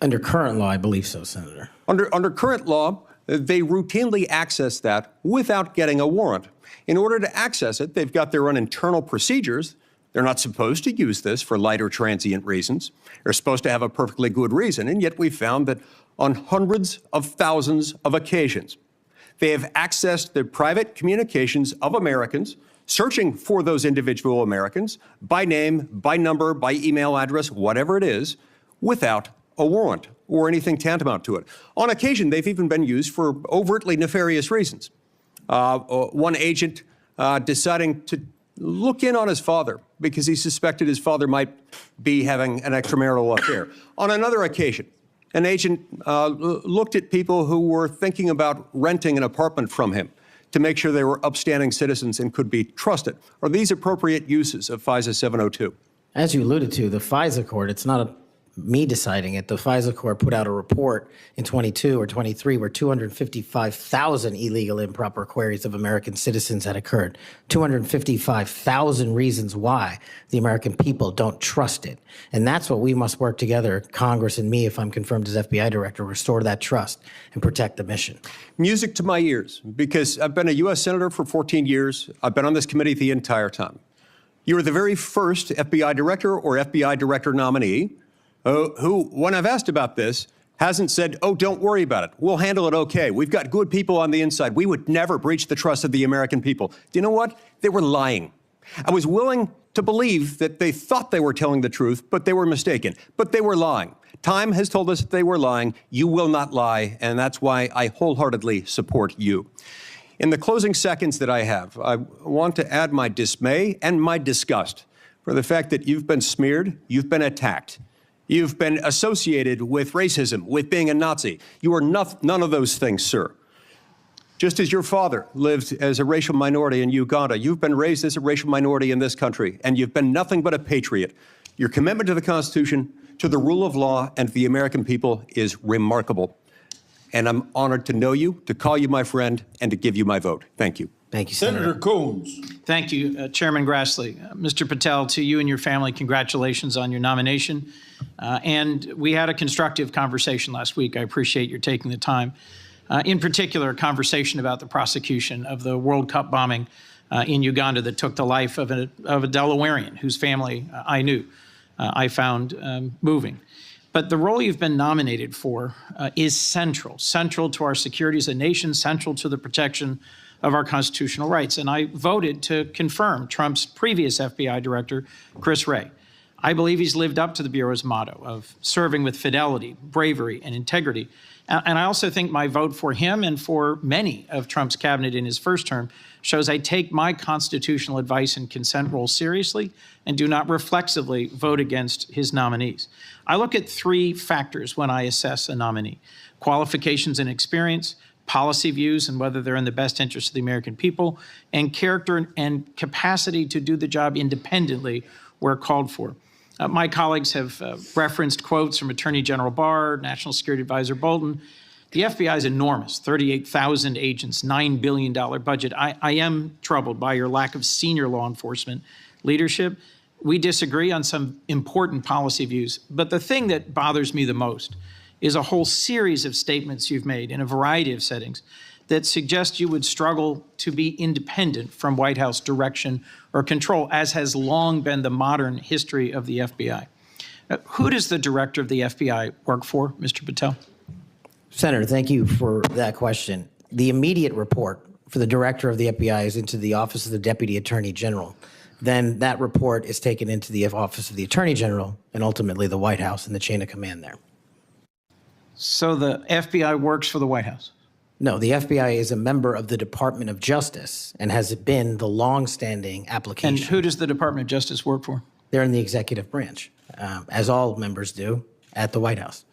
Under current law, I believe so, Senator. Under current law, they routinely access that without getting a warrant. In order to access it, they've got their own internal procedures. They're not supposed to use this for light or transient reasons. They're supposed to have a perfectly good reason, and yet we found that on hundreds of thousands of occasions, they have accessed the private communications of Americans, searching for those individual Americans by name, by number, by email address, whatever it is, without a warrant or anything tantamount to it. On occasion, they've even been used for overtly nefarious reasons. One agent deciding to look in on his father because he suspected his father might be having an extramarital affair. On another occasion, an agent looked at people who were thinking about renting an apartment from him to make sure they were upstanding citizens and could be trusted. Are these appropriate uses of FISA 702? As you alluded to, the FISA court, it's not me deciding it. The FISA court put out a report in 22 or 23 where 255,000 illegal improper queries of American citizens had occurred. 255,000 reasons why the American people don't trust it. And that's what we must work together, Congress and me, if I'm confirmed as FBI director, restore that trust and protect the mission. Music to my ears, because I've been a U.S. Senator for 14 years. I've been on this committee the entire time. You were the very first FBI director or FBI director nominee who, when I've asked about this, hasn't said, oh, don't worry about it. We'll handle it okay. We've got good people on the inside. We would never breach the trust of the American people. Do you know what? They were lying. I was willing to believe that they thought they were telling the truth, but they were mistaken. But they were lying. Time has told us that they were lying. You will not lie, and that's why I wholeheartedly support you. In the closing seconds that I have, I want to add my dismay and my disgust for the fact that you've been smeared, you've been attacked. You've been associated with racism, with being a Nazi. You are none of those things, sir. Just as your father lived as a racial minority in Uganda, you've been raised as a racial minority in this country, and you've been nothing but a patriot. Your commitment to the Constitution, to the rule of law, and to the American people is remarkable. And I'm honored to know you, to call you my friend, and to give you my vote. Thank you. Thank you, Senator. Senator Coons. Thank you, Chairman Grassley. Mr. Patel, to you and your family, congratulations on your nomination. And we had a constructive conversation last week. I appreciate your taking the time. In particular, a conversation about the prosecution of the World Cup bombing in Uganda that took the life of a Delawarean whose family I knew, I found moving. But the role you've been nominated for is central to our security as a nation, central to the protection of our constitutional rights. And I voted to confirm Trump's previous FBI director, Chris Wray. I believe he's lived up to the Bureau's motto of serving with fidelity, bravery, and integrity. And I also think my vote for him and for many of Trump's cabinet in his first term shows I take my constitutional advice and consent role seriously and do not reflexively vote against his nominees. I look at three factors when I assess a nominee: qualifications and experience, policy views and whether they're in the best interest of the American people, and character and capacity to do the job independently where called for. My colleagues have referenced quotes from Attorney General Barr, National Security Advisor Bolton. The FBI is enormous, 38,000 agents, $9 billion budget. I am troubled by your lack of senior law enforcement leadership. We disagree on some important policy views, but the thing that bothers me the most is a whole series of statements you've made in a variety of settings that suggest you would struggle to be independent from White House direction or control, as has long been the modern history of the FBI. Who does the director of the FBI work for, Mr. Patel? Senator, thank you for that question. The immediate report for the director of the FBI is into the Office of the Deputy Attorney General. Then that report is taken into the Office of the Attorney General and ultimately the White House and the chain of command there. So the FBI works for the White House? No, the FBI is a member of the Department of Justice and has been the longstanding application. And who does the Department of Justice work for? They're in the executive branch, as all members do at the White House.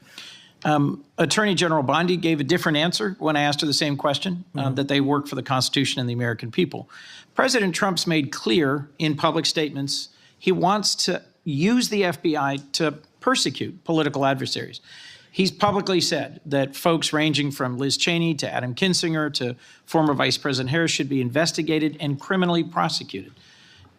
Attorney General Bondi gave a different answer when I asked her the same question, that they work for the Constitution and the American people. President Trump's made clear in public statements he wants to use the FBI to persecute political adversaries. He's publicly said that folks ranging from Liz Cheney to Adam Kinzinger to former Vice President Harris should be investigated and criminally prosecuted.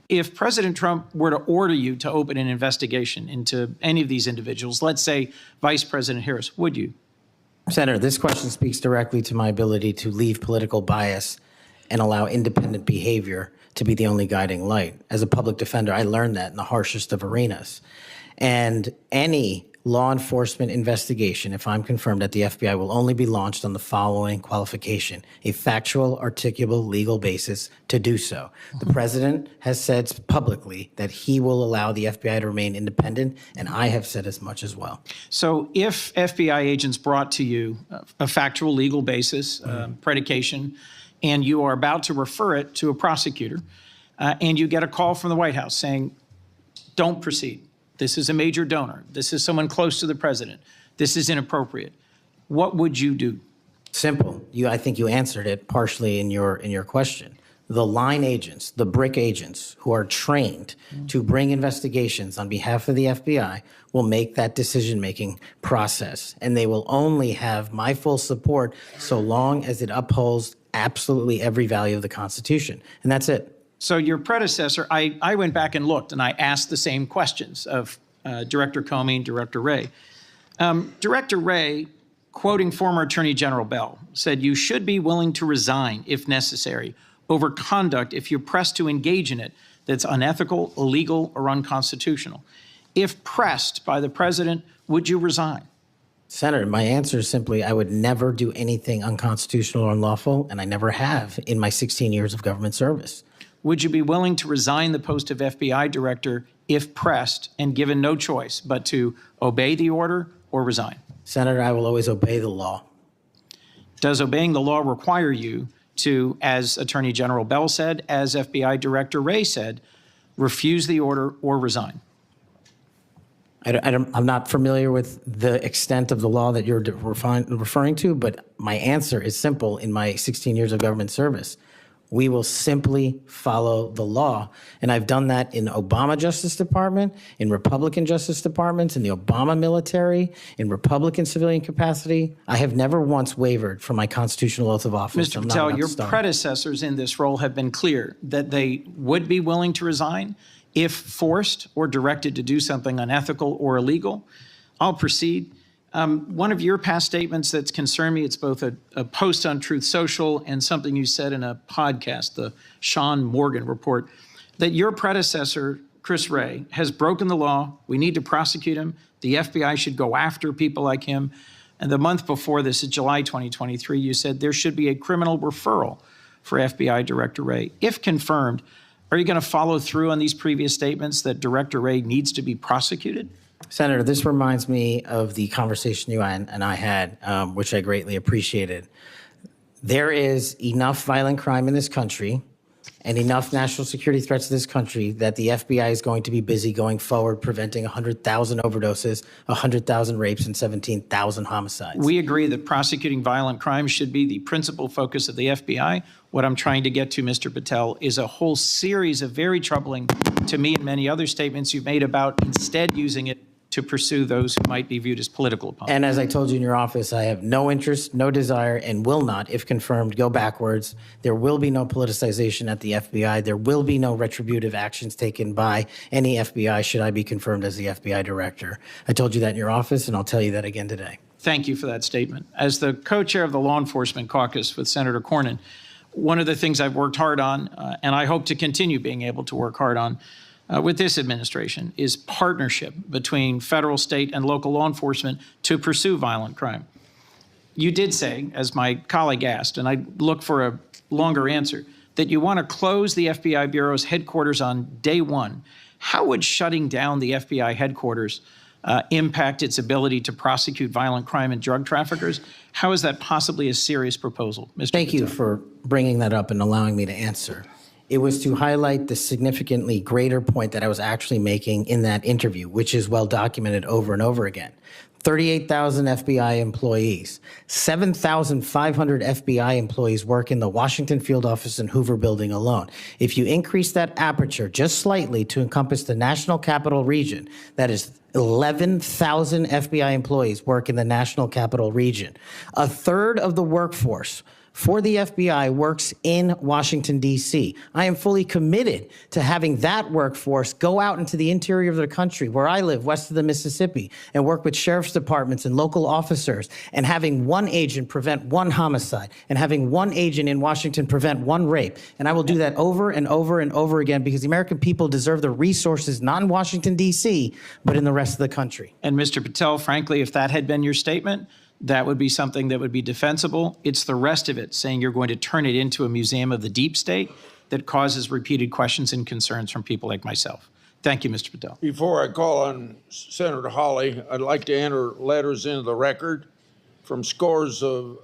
If President Trump were to order you to open an investigation into any of these individuals, let's say Vice President Harris, would you? Senator, this question speaks directly to my ability to leave political bias and allow independent behavior to be the only guiding light. As a public defender, I learned that in the harshest of arenas. And any law enforcement investigation, if I'm confirmed at the FBI, will only be launched on the following qualification: a factual, articulable, legal basis to do so. The president has said publicly that he will allow the FBI to remain independent, and I have said as much as well. So if FBI agents brought to you a factual legal basis, predication, and you are about to refer it to a prosecutor, and you get a call from the White House saying, don't proceed. This is a major donor. This is someone close to the president. This is inappropriate. What would you do? Simple. I think you answered it partially in your question. The line agents, the brick agents who are trained to bring investigations on behalf of the FBI will make that decision-making process, and they will only have my full support so long as it upholds absolutely every value of the Constitution, and that's it. So your predecessor, I went back and looked, and I asked the same questions of Director Comey and Director Wray. Director Wray, quoting former Attorney General Bell, said, "You should be willing to resign if necessary over conduct if you're pressed to engage in it that's unethical, illegal, or unconstitutional. If pressed by the president, would you resign?" Senator, my answer is simply, I would never do anything unconstitutional or unlawful, and I never have in my 16 years of government service. Would you be willing to resign the post of FBI director if pressed and given no choice but to obey the order or resign? Senator, I will always obey the law. Does obeying the law require you to, as Attorney General Bell said, as FBI Director Wray said, refuse the order or resign? I'm not familiar with the extent of the law that you're referring to, but my answer is simple in my 16 years of government service. We will simply follow the law. And I've done that in Obama Justice Department, in Republican Justice Departments, in the Obama military, in Republican civilian capacity. I have never once wavered from my constitutional oath of office. Mr. Patel, your predecessors in this role have been clear that they would be willing to resign if forced or directed to do something unethical or illegal. I'll proceed. One of your past statements that's concerned me, it's both a post on Truth Social and something you said in a podcast, the Sean Morgan report, that your predecessor, Chris Wray, has broken the law. We need to prosecute him. The FBI should go after people like him. And the month before this, in July 2023, you said there should be a criminal referral for FBI Director Wray. If confirmed, are you going to follow through on these previous statements that Director Wray needs to be prosecuted? Senator, this reminds me of the conversation you and I had, which I greatly appreciated. There is enough violent crime in this country and enough national security threats to this country that the FBI is going to be busy going forward preventing 100,000 overdoses, 100,000 rapes, and 17,000 homicides. We agree that prosecuting violent crime should be the principal focus of the FBI. What I'm trying to get to, Mr. Patel, is a whole series of very troubling, to me and many other statements you've made about instead using it to pursue those who might be viewed as political opponents. And as I told you in your office, I have no interest, no desire, and will not, if confirmed, go backwards. There will be no politicization at the FBI. There will be no retributive actions taken by any FBI should I be confirmed as the FBI director. I told you that in your office, and I'll tell you that again today. Thank you for that statement. As the co-chair of the Law Enforcement Caucus with Senator Cornyn, one of the things I've worked hard on, and I hope to continue being able to work hard on, with this administration is partnership between federal, state, and local law enforcement to pursue violent crime. You did say, as my colleague asked, and I look for a longer answer, that you want to close the FBI Bureau's headquarters on day one. How would shutting down the FBI headquarters impact its ability to prosecute violent crime and drug traffickers? How is that possibly a serious proposal, Mr. Thank you Patel? for bringing that up and allowing me to answer. It was to highlight the significantly greater point that I was actually making in that interview, which is well documented over and over again. 38,000 FBI employees, 7,500 FBI employees work in the Washington field office and Hoover building alone. If you increase that aperture just slightly to encompass the National Capital Region, that is 11,000 FBI employees work in the National Capital Region. A third of the workforce for the FBI works in Washington, D.C. I am fully committed to having that workforce go out into the interior of the country, where I live, west of the Mississippi, and work with sheriff's departments and local officers, and having one agent prevent one homicide, and having one agent in Washington prevent one rape. And I will do that over and over and over again because the American people deserve the resources, not in Washington, D.C., but in the rest of the country. And Mr. Patel, frankly, if that had been your statement, that would be something that would be defensible. It's the rest of it, saying you're going to turn it into a museum of the deep state, that causes repeated questions and concerns from people like myself. Thank you, Mr. Patel. Before I call on Senator Hawley, I'd like to enter letters into the record from scores of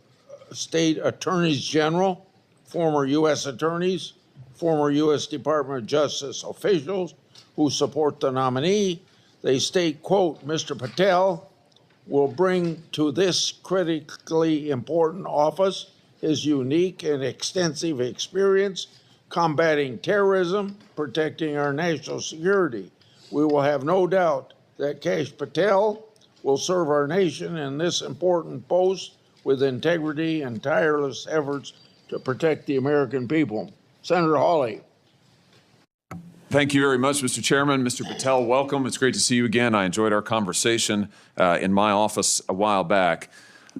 state attorneys general, former U.S. attorneys, former U.S. Department of Justice officials who support the nominee. They state, quote, Mr. Patel will bring to this critically important office his unique and extensive experience combating terrorism, protecting our national security. We will have no doubt that Kash Patel will serve our nation in this important post with integrity and tireless efforts to protect the American people. Senator Hawley. Thank you very much, Mr. Chairman. Mr. Patel, welcome. It's great to see you again. I enjoyed our conversation in my office a while back.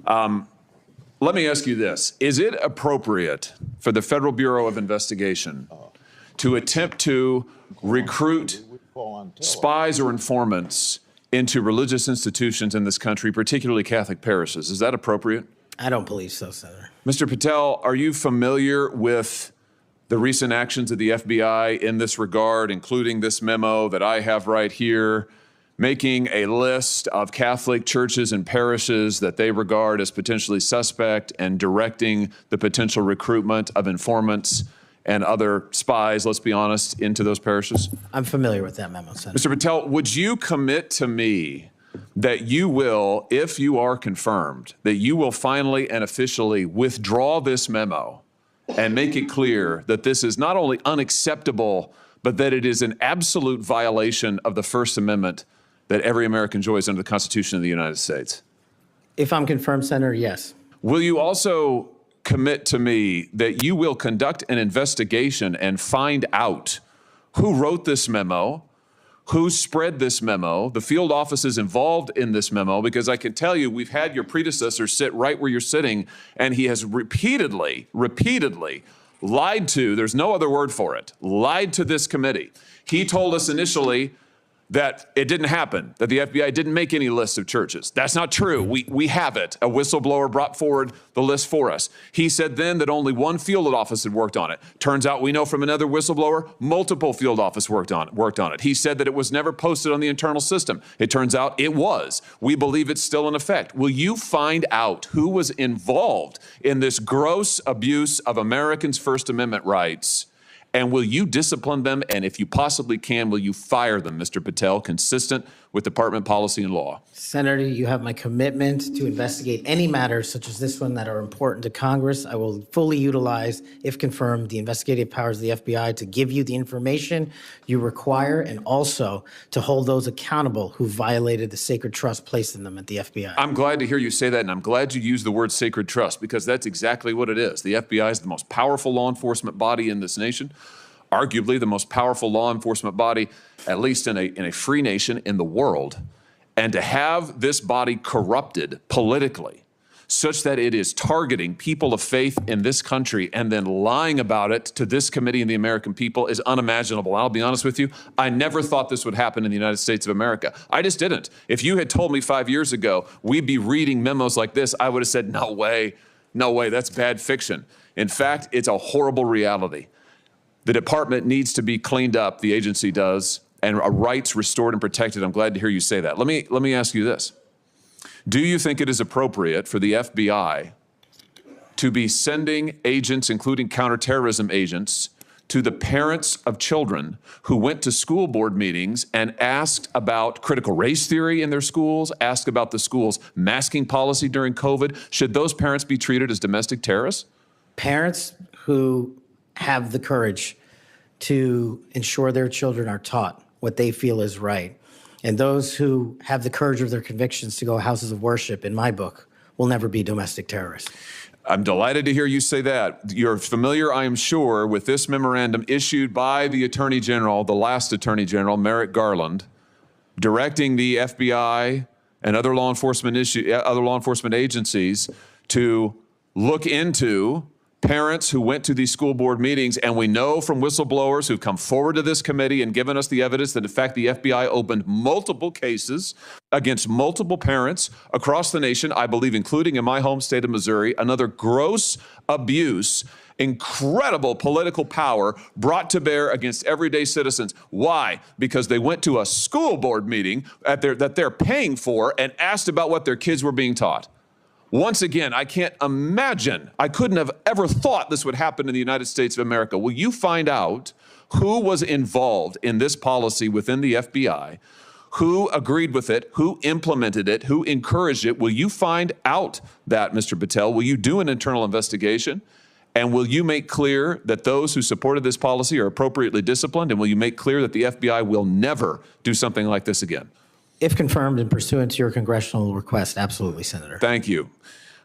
Let me ask you this. Is it appropriate for the Federal Bureau of Investigation to attempt to recruit spies or informants into religious institutions in this country, particularly Catholic parishes? Is that appropriate? I don't believe so, Senator. Mr. Patel, are you familiar with the recent actions of the FBI in this regard, including this memo that I have right here, making a list of Catholic churches and parishes that they regard as potentially suspect and directing the potential recruitment of informants and other spies, let's be honest, into those parishes? I'm familiar with that memo, Senator. Mr. Patel, would you commit to me that you will, if you are confirmed, that you will finally and officially withdraw this memo and make it clear that this is not only unacceptable, but that it is an absolute violation of the First Amendment that every American enjoys under the Constitution of the United States? If I'm confirmed, Senator, yes. Will you also commit to me that you will conduct an investigation and find out who wrote this memo, who spread this memo, the field offices involved in this memo? Because I can tell you, we've had your predecessor sit right where you're sitting, and he has repeatedly lied to, there's no other word for it, lied to this committee. He told us initially that it didn't happen, that the FBI didn't make any lists of churches. That's not true. We have it. A whistleblower brought forward the list for us. He said then that only one field office had worked on it. Turns out we know from another whistleblower, multiple field offices worked on it. He said that it was never posted on the internal system. It turns out it was. We believe it's still in effect. Will you find out who was involved in this gross abuse of Americans' First Amendment rights? And will you discipline them? And if you possibly can, will you fire them, Mr. Patel, consistent with department policy and law? Senator, you have my commitment to investigate any matters such as this one that are important to Congress. I will fully utilize, if confirmed, the investigative powers of the FBI to give you the information you require and also to hold those accountable who violated the sacred trust placed in them at the FBI. I'm glad to hear you say that, and I'm glad you used the word sacred trust, because that's exactly what it is. The FBI is the most powerful law enforcement body in this nation, arguably the most powerful law enforcement body, at least in a free nation in the world. And to have this body corrupted politically such that it is targeting people of faith in this country and then lying about it to this committee and the American people is unimaginable. I'll be honest with you, I never thought this would happen in the United States of America. I just didn't. If you had told me 5 years ago we'd be reading memos like this, I would have said, no way, that's bad fiction. In fact, it's a horrible reality. The department needs to be cleaned up, the agency does, and rights restored and protected. I'm glad to hear you say that. Let me ask you this. Do you think it is appropriate for the FBI to be sending agents, including counterterrorism agents, to the parents of children who went to school board meetings and asked about critical race theory in their schools, asked about the school's masking policy during COVID? Should those parents be treated as domestic terrorists? Parents who have the courage to ensure their children are taught what they feel is right, and those who have the courage of their convictions to go houses of worship, in my book, will never be domestic terrorists. I'm delighted to hear you say that. You're familiar, I am sure, with this memorandum issued by the Attorney General, the last Attorney General, Merrick Garland, directing the FBI and other law enforcement agencies to look into parents who went to these school board meetings. And we know from whistleblowers who've come forward to this committee and given us the evidence that, in fact, the FBI opened multiple cases against multiple parents across the nation, I believe, including in my home state of Missouri. Another gross abuse, incredible political power brought to bear against everyday citizens. Why? Because they went to a school board meeting that they're paying for and asked about what their kids were being taught. Once again, I can't imagine, I couldn't have ever thought this would happen in the United States of America. Will you find out who was involved in this policy within the FBI, who agreed with it, who implemented it, who encouraged it? Will you find out that, Mr. Patel? Will you do an internal investigation? And will you make clear that those who supported this policy are appropriately disciplined? And will you make clear that the FBI will never do something like this again? If confirmed and pursuant to your congressional request, absolutely, Senator. Thank you.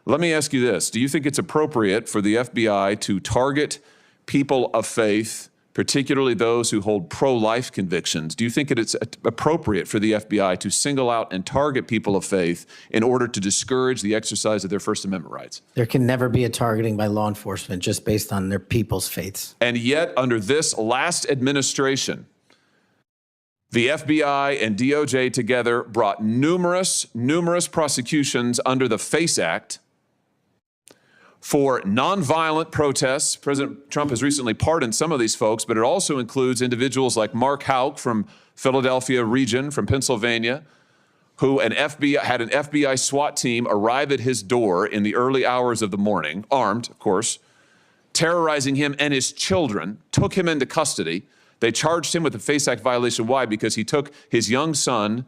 Let me ask you this. Do you think it's appropriate for the FBI to target people of faith, particularly those who hold pro-life convictions? Do you think it's appropriate for the FBI to single out and target people of faith in order to discourage the exercise of their First Amendment rights? There can never be a targeting by law enforcement just based on their people's faiths. And yet, under this last administration, the FBI and DOJ together brought numerous prosecutions under the FACE Act for nonviolent protests. President Trump has recently pardoned some of these folks, but it also includes individuals like Mark Houck from Philadelphia region, from Pennsylvania, who had an FBI SWAT team arrive at his door in the early hours of the morning, armed, of course, terrorizing him and his children, took him into custody. They charged him with a FACE Act violation. Why? Because he took his young son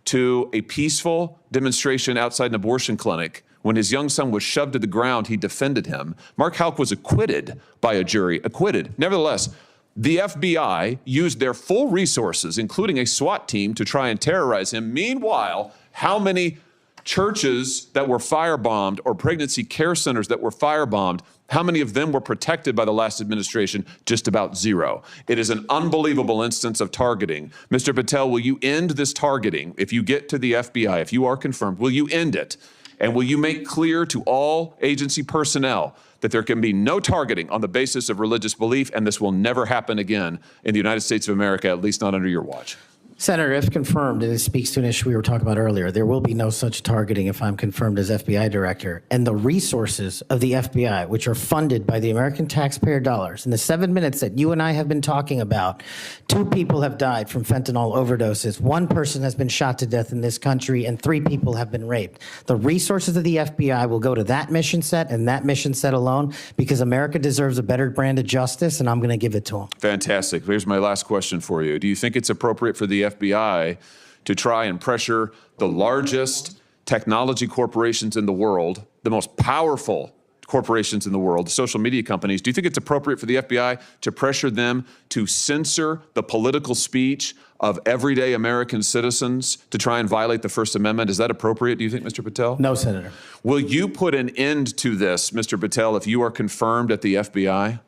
to a peaceful demonstration outside an abortion clinic. When his young son was shoved to the ground, he defended him. Mark Houck was acquitted by a jury, acquitted. Nevertheless, the FBI used their full resources, including a SWAT team, to try and terrorize him. Meanwhile, how many churches that were firebombed or pregnancy care centers that were firebombed, how many of them were protected by the last administration? Just about zero. It is an unbelievable instance of targeting. Mr. Patel, will you end this targeting? If you get to the FBI, if you are confirmed, will you end it? And will you make clear to all agency personnel that there can be no targeting on the basis of religious belief, and this will never happen again in the United States of America, at least not under your watch? Senator, if confirmed, and it speaks to an issue we were talking about earlier, there will be no such targeting if I'm confirmed as FBI director. And the resources of the FBI, which are funded by the American taxpayer dollars, in the 7 minutes that you and I have been talking about, 2 people have died from fentanyl overdoses, 1 person has been shot to death in this country, and 3 people have been raped. The resources of the FBI will go to that mission set and that mission set alone, because America deserves a better brand of justice, and I'm going to give it to them. Fantastic. Here's my last question for you. Do you think it's appropriate for the FBI to try and pressure the largest technology corporations in the world, the most powerful corporations in the world, the social media companies? Do you think it's appropriate for the FBI to pressure them to censor the political speech of everyday American citizens to try and violate the First Amendment? Is that appropriate, do you think, Mr. Patel? No, Senator. Will you put an end to this, Mr. Patel, if you are confirmed at the FBI?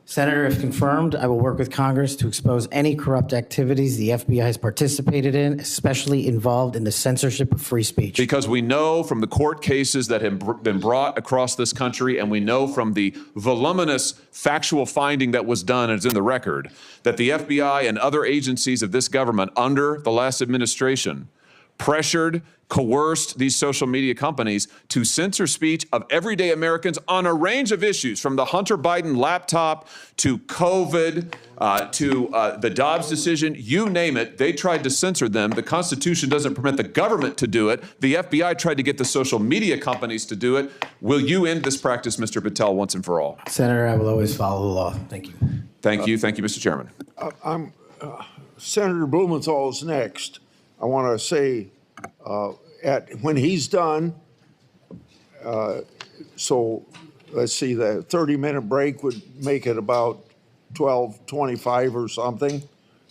Senator, if confirmed, I will work with Congress to expose any corrupt activities the FBI has participated in, especially involved in the censorship of free speech. Because we know from the court cases that have been brought across this country, and we know from the voluminous factual finding that was done, and it's in the record, that the FBI and other agencies of this government under the last administration pressured, coerced these social media companies to censor speech of everyday Americans on a range of issues, from the Hunter Biden laptop to COVID to the Dobbs decision, you name it, they tried to censor them. The Constitution doesn't permit the government to do it. The FBI tried to get the social media companies to do it. Will you end this practice, Mr. Patel, once and for all? Senator, I will always follow the law. Thank you. Thank you. Thank you, Mr. Chairman. Senator Blumenthal's next. I want to say, when he's done, so let's see, the 30-minute break would make it about 12:25 or something.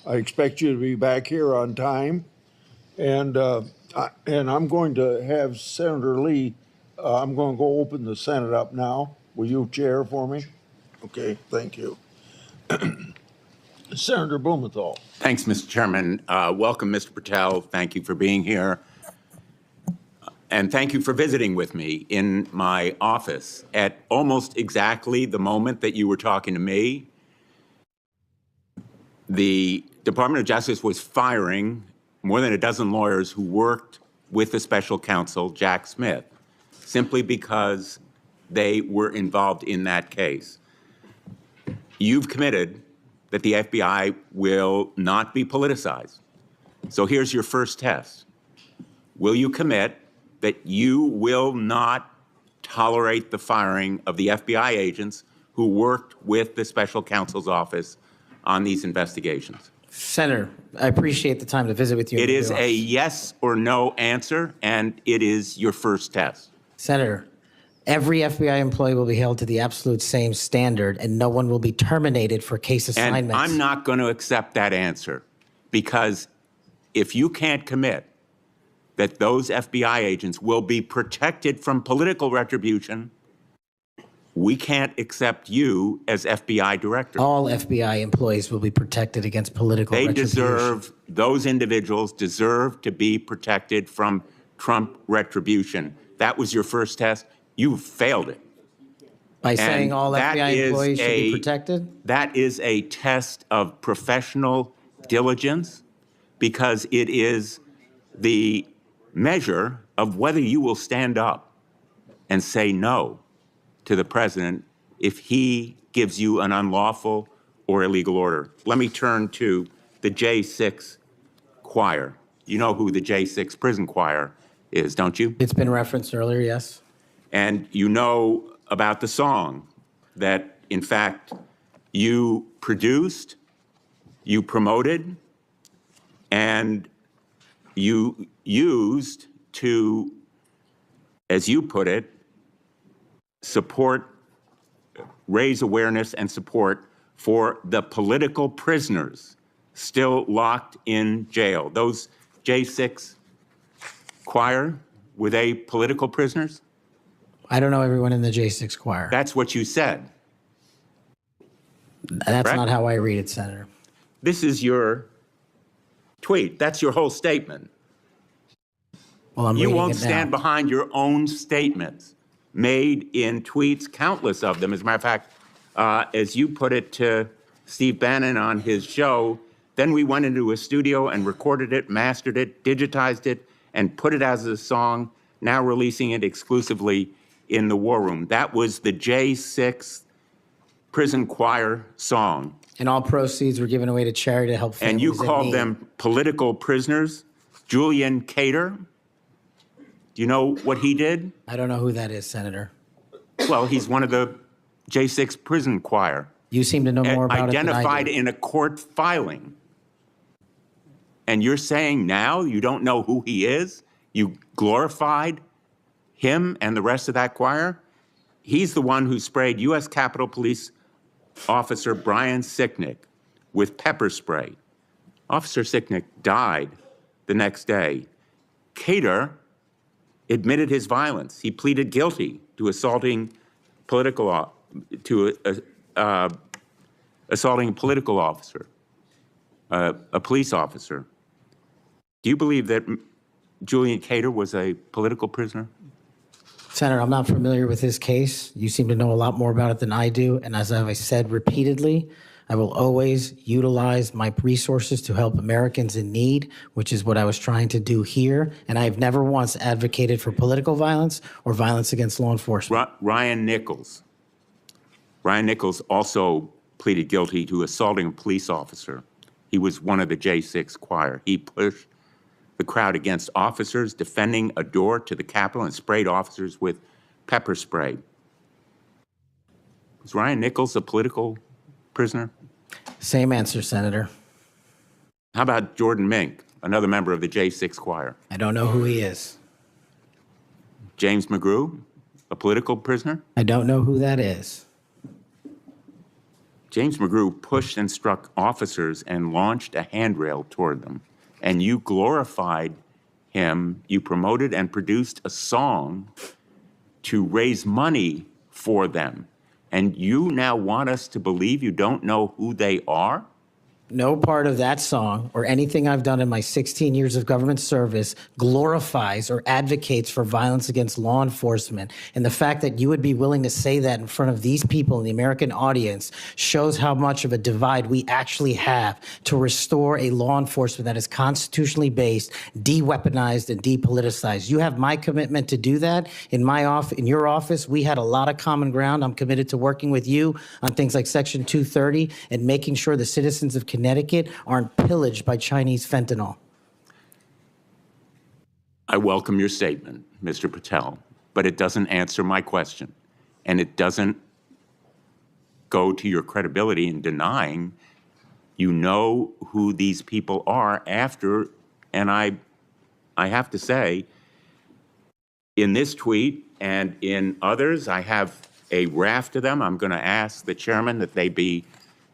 I expect you to be back here on time. And I'm going to have Senator Lee, I'm going to go open the Senate up now. Will you chair for me? Okay, thank you. Senator Blumenthal. Thanks, Mr. Chairman. Welcome, Mr. Patel. Thank you for being here. And thank you for visiting with me in my office at almost exactly the moment that you were talking to me. The Department of Justice was firing more than a dozen lawyers who worked with the special counsel, Jack Smith, simply because they were involved in that case. You've committed that the FBI will not be politicized. So here's your first test. Will you commit that you will not tolerate the firing of the FBI agents who worked with the special counsel's office on these investigations? Senator, I appreciate the time to visit with you. It is a yes or no answer, and it is your first test. Senator, every FBI employee will be held to the absolute same standard, and no one will be terminated for case assignments. And I'm not going to accept that answer, because if you can't commit that those FBI agents will be protected from political retribution, we can't accept you as FBI director. All FBI employees will be protected against political retribution. Those individuals deserve to be protected from Trump retribution. That was your first test. You failed it. By saying all FBI employees should be protected? That is a test of professional diligence, because it is the measure of whether you will stand up and say no to the president if he gives you an unlawful or illegal order. Let me turn to the J6 choir. You know who the J6 prison choir is, don't you? It's been referenced earlier, yes. And you know about the song that, in fact, you produced, you promoted, and you used to, as you put it, support, raise awareness and support for the political prisoners still locked in jail. Those J6 choir, were they political prisoners? I don't know everyone in the J6 choir. That's what you said. That's correct? not how I read it, Senator. This is your tweet. That's your whole statement. Well, I'm You reading won't it stand now. behind your own statements made in tweets, countless of them. As a matter of fact, as you put it to Steve Bannon on his show, Then we went into a studio and recorded it, mastered it, digitized it, and put it as a song, now releasing it exclusively in the War Room. That was the J6 prison choir song. And all proceeds were given away to charity to help families And you in called need. them political prisoners. Julian Cater, do you know what he did? I don't know who that is, Senator. Well, he's one of the J6 prison choir. You seem to know more about it than I Identified do. in a court filing. And you're saying now you don't know who he is? You glorified him and the rest of that choir? He's the one who sprayed U.S. Capitol Police Officer Brian Sicknick with pepper spray. Officer Sicknick died the next day. Cater admitted his violence. He pleaded guilty to assaulting assaulting a political officer, a police officer. Do you believe that Julian Cater was a political prisoner? Senator, I'm not familiar with his case. You seem to know a lot more about it than I do. And as I've said repeatedly, I will always utilize my resources to help Americans in need, which is what I was trying to do here. And I've never once advocated for political violence or violence against law enforcement. Ryan Nichols. Ryan Nichols also pleaded guilty to assaulting a police officer. He was one of the J6 choir. He pushed the crowd against officers, defending a door to the Capitol, and sprayed officers with pepper spray. Was Ryan Nichols a political prisoner? Same answer, Senator. How about Jordan Mink, another member of the J6 choir? I don't know who he is. James McGrew, a political prisoner? I don't know who that is. James McGrew pushed and struck officers and launched a handrail toward them. And you glorified him. You promoted and produced a song to raise money for them. And you now want us to believe you don't know who they are? No part of that song or anything I've done in my 16 years of government service glorifies or advocates for violence against law enforcement. And the fact that you would be willing to say that in front of these people in the American audience shows how much of a divide we actually have to restore a law enforcement that is constitutionally based, de-weaponized, and depoliticized. You have my commitment to do that. In your office, we had a lot of common ground. I'm committed to working with you on things like Section 230 and making sure the citizens of Connecticut aren't pillaged by Chinese fentanyl. I welcome your statement, Mr. Patel, but it doesn't answer my question. And it doesn't go to your credibility in denying you know who these people are after, and I have to say, in this tweet and in others, I have a raft of them. I'm going to ask the chairman that they be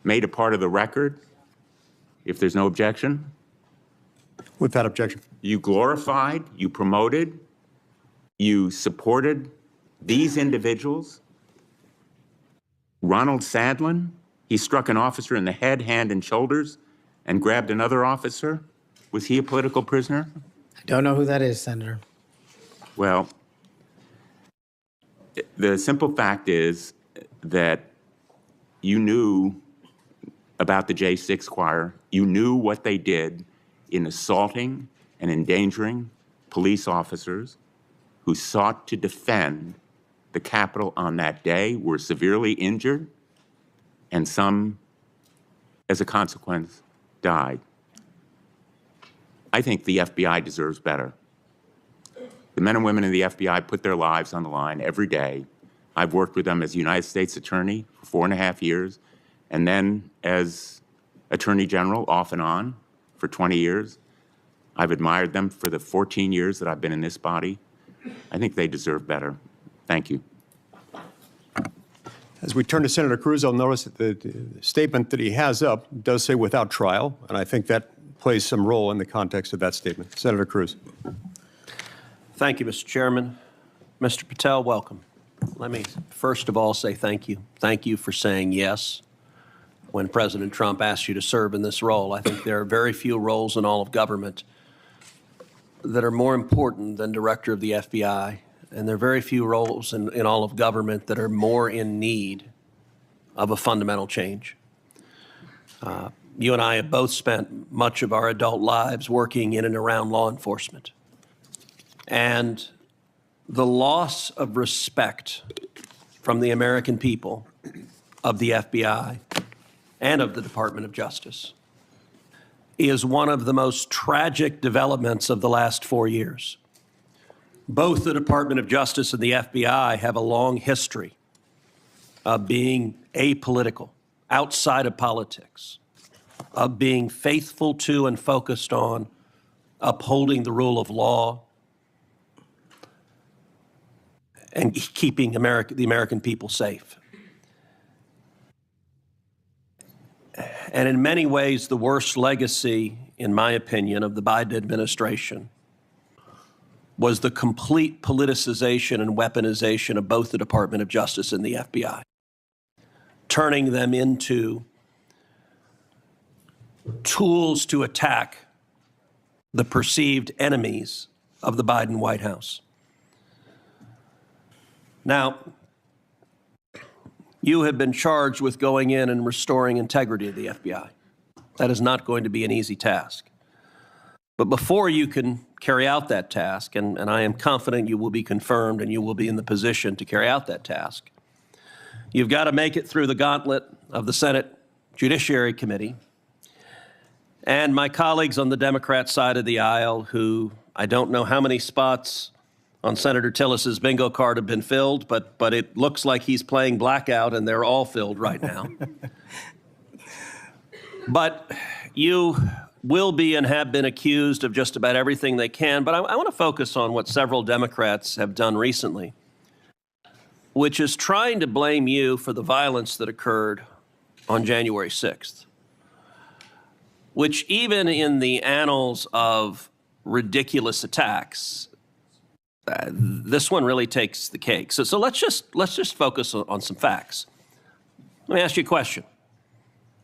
made a part of the record. If there's no objection. Without objection. You glorified, you promoted, you supported these individuals. Ronald Sadlin, he struck an officer in the head, hand, and shoulders and grabbed another officer. Was he a political prisoner? I don't know who that is, Senator. Well, the simple fact is that you knew about the J6 choir. You knew what they did in assaulting and endangering police officers who sought to defend the Capitol on that day, were severely injured, and some, as a consequence, died. I think the FBI deserves better. The men and women in the FBI put their lives on the line every day. I've worked with them as United States Attorney for 4.5 years, and then as Attorney General off and on for 20 years. I've admired them for the 14 years that I've been in this body. I think they deserve better. Thank you. As we turn to Senator Cruz, I'll notice that the statement that he has up does say without trial, and I think that plays some role in the context of that statement. Senator Cruz. Thank you, Mr. Chairman. Mr. Patel, welcome. Let me first of all say thank you. Thank you for saying yes when President Trump asked you to serve in this role. I think there are very few roles in all of government that are more important than Director of the FBI, and there are very few roles in all of government that are more in need of a fundamental change. you and I have both spent much of our adult lives working in and around law enforcement. And the loss of respect from the American people of the FBI and of the Department of Justice is one of the most tragic developments of the last 4 years. Both the Department of Justice and the FBI have a long history of being apolitical, outside of politics, of being faithful to and focused on upholding the rule of law and keeping the American people safe. And in many ways, the worst legacy, in my opinion, of the Biden administration was the complete politicization and weaponization of both the Department of Justice and the FBI, turning them into tools to attack the perceived enemies of the Biden White House. Now, you have been charged with going in and restoring integrity of the FBI. That is not going to be an easy task. But before you can carry out that task, and I am confident you will be confirmed and you will be in the position to carry out that task, you've got to make it through the gauntlet of the Senate Judiciary Committee and my colleagues on the Democrat side of the aisle, who I don't know how many spots on Senator Tillis's bingo card have been filled, but it looks like he's playing blackout and they're all filled right now. But you will be and have been accused of just about everything they can. But I want to focus on what several Democrats have done recently, which is trying to blame you for the violence that occurred on January 6th, which even in the annals of ridiculous attacks, this one really takes the cake. So let's just focus on some facts. Let me ask you a question.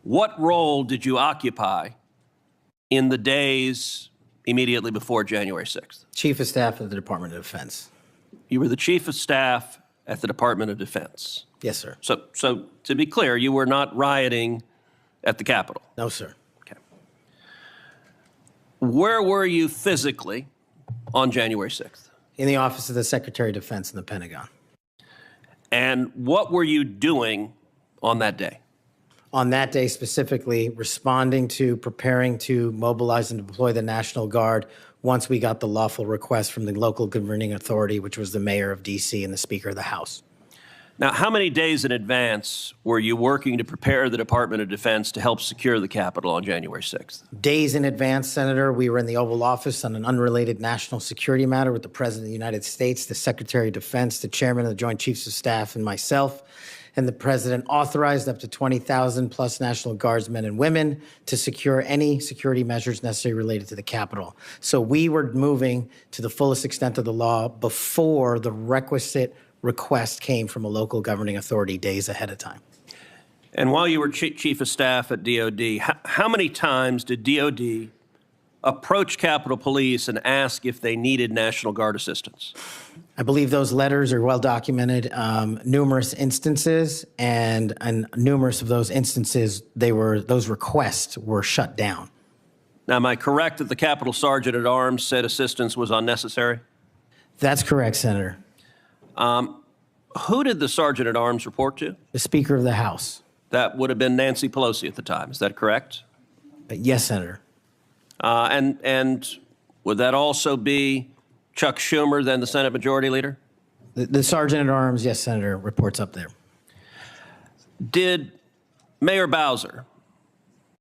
What role did you occupy in the days immediately before January 6th? Chief of Staff of the Department of Defense. You were the Chief of Staff at the Department of Defense. Yes, sir. So to be clear, you were not rioting at the Capitol. No, sir. Okay. Where were you physically on January 6th? In the Office of the Secretary of Defense in the Pentagon. And what were you doing on that day? On that day specifically, responding to preparing to mobilize and deploy the National Guard once we got the lawful request from the local governing authority, which was the mayor of D.C. and the Speaker of the House. Now, how many days in advance were you working to prepare the Department of Defense to help secure the Capitol on January 6th? Days in advance, Senator, we were in the Oval Office on an unrelated national security matter with the President of the United States, the Secretary of Defense, the Chairman of the Joint Chiefs of Staff, and myself. And the President authorized up to 20,000 plus National Guardsmen and women to secure any security measures necessary related to the Capitol. So we were moving to the fullest extent of the law before the requisite request came from a local governing authority days ahead of time. And while you were Chief of Staff at DOD, how many times did DOD approach Capitol Police and ask if they needed National Guard assistance? I believe those letters are well documented, numerous instances, and in numerous of those instances, those requests were shut down. Now, am I correct that the Capitol Sergeant at Arms said assistance was unnecessary? That's correct, Senator. Who did the Sergeant at Arms report to? The Speaker of the House. That would have been Nancy Pelosi at the time. Is that correct? Yes, Senator. And would that also be Chuck Schumer, then the Senate Majority Leader? The Sergeant at Arms, yes, Senator, reports up there. Did Mayor Bowser,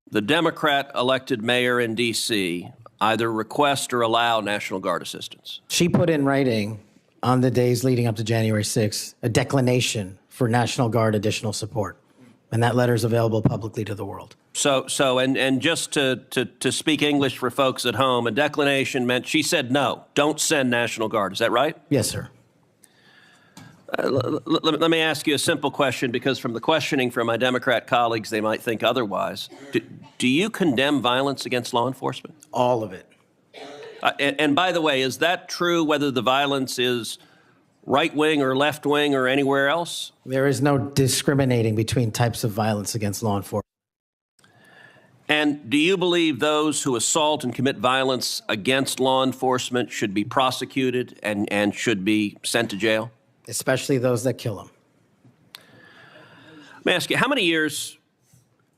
the Democrat-elected mayor in D.C., either request or allow National Guard assistance? She put in writing on the days leading up to January 6th a declination for National Guard additional support. And that letter is available publicly to the world. So just to speak English for folks at home, a declination meant she said no, don't send National Guard. Is that right? Yes, sir. Let me ask you a simple question, because from the questioning from my Democrat colleagues, they might think otherwise. Do you condemn violence against law enforcement? All of it. And by the way, is that true whether the violence is right-wing or left-wing or anywhere else? There is no discriminating between types of violence against law enforcement. And do you believe those who assault and commit violence against law enforcement should be prosecuted and should be sent to jail? Especially those that kill them. Let me ask you, how many years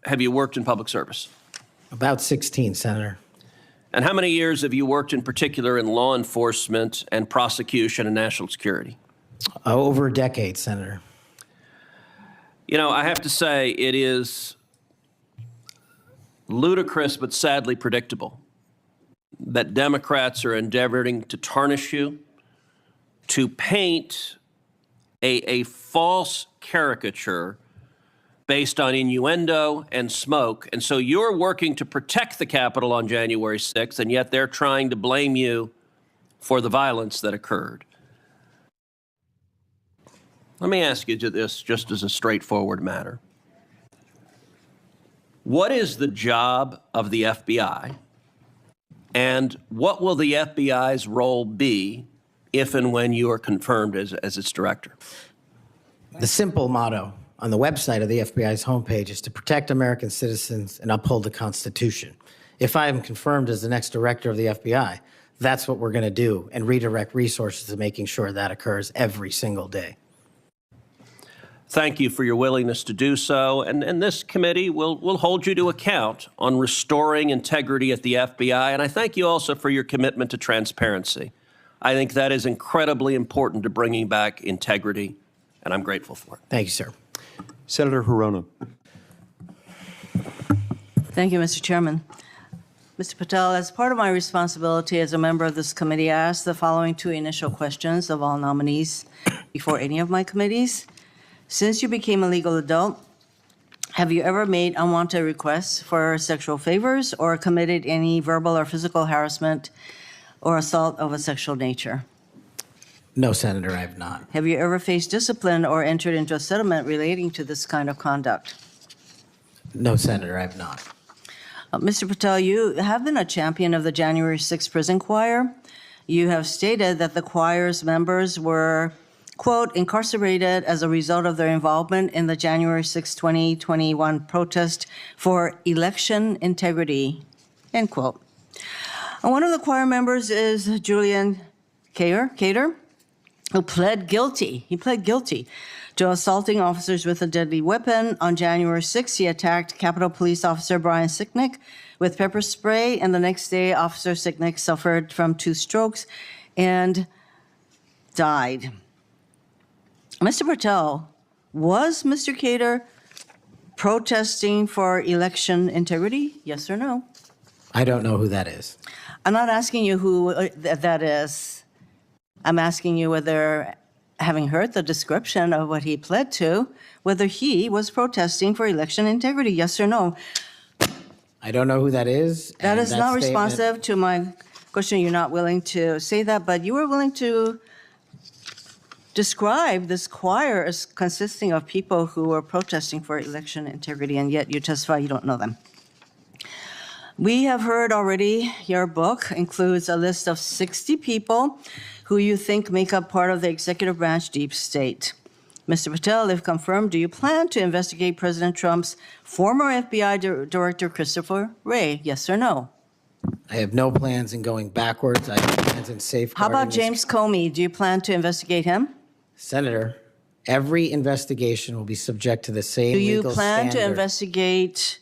have you worked in public service? About 16, Senator. And how many years have you worked in particular in law enforcement and prosecution and national security? Over a decade, Senator. You know, I have to say it is ludicrous but sadly predictable that Democrats are endeavoring to tarnish you, to paint a false caricature based on innuendo and smoke. And so you're working to protect the Capitol on January 6th, and yet they're trying to blame you for the violence that occurred. Let me ask you this just as a straightforward matter. What is the job of the FBI, and what will the FBI's role be if and when you are confirmed as its director? The simple motto on the website of the FBI's homepage is to protect American citizens and uphold the Constitution. If I am confirmed as the next director of the FBI, that's what we're going to do and redirect resources to making sure that occurs every single day. Thank you for your willingness to do so, and this committee will hold you to account on restoring integrity at the FBI, and I thank you also for your commitment to transparency. I think that is incredibly important to bringing back integrity, and I'm grateful for it. Thank you, sir. Senator Hirono. Thank you, Mr. Chairman. Mr. Patel, as part of my responsibility as a member of this committee, I asked the following two initial questions of all nominees before any of my committees. Since you became a legal adult, have you ever made unwanted requests for sexual favors or committed any verbal or physical harassment or assault of a sexual nature? No, Senator, I have not. Have you ever faced discipline or entered into a settlement relating to this kind of conduct? No, Senator, I have not. Mr. Patel, you have been a champion of the January 6th prison choir. You have stated that the choir's members were, quote, incarcerated as a result of their involvement in the January 6, 2021 protest for election integrity, end quote. And one of the choir members is Julian Cater, who pled guilty. He pled guilty to assaulting officers with a deadly weapon. On January 6th, he attacked Capitol Police Officer Brian Sicknick with pepper spray, and the next day, Officer Sicknick suffered from 2 strokes and died. Mr. Patel, was Mr. Cater protesting for election integrity? Yes or no? I don't know who that is. I'm not asking you who that is. I'm asking you whether, having heard the description of what he pled to, whether he was protesting for election integrity, yes or no? I don't know who that is. That and is not statement- responsive to my question. You're not willing to say that, but you were willing to describe this choir as consisting of people who were protesting for election integrity, and yet you testify you don't know them. We have heard already your book includes a list of 60 people who you think make up part of the executive branch deep state. Mr. Patel, if confirmed, do you plan to investigate President Trump's former FBI Director Christopher Wray? Yes or no? I have no plans in going backwards. I have plans in How safeguarding. about James Comey? Do you plan to investigate him? Senator, every investigation will be subject to the same Do you legal plan to standard. investigate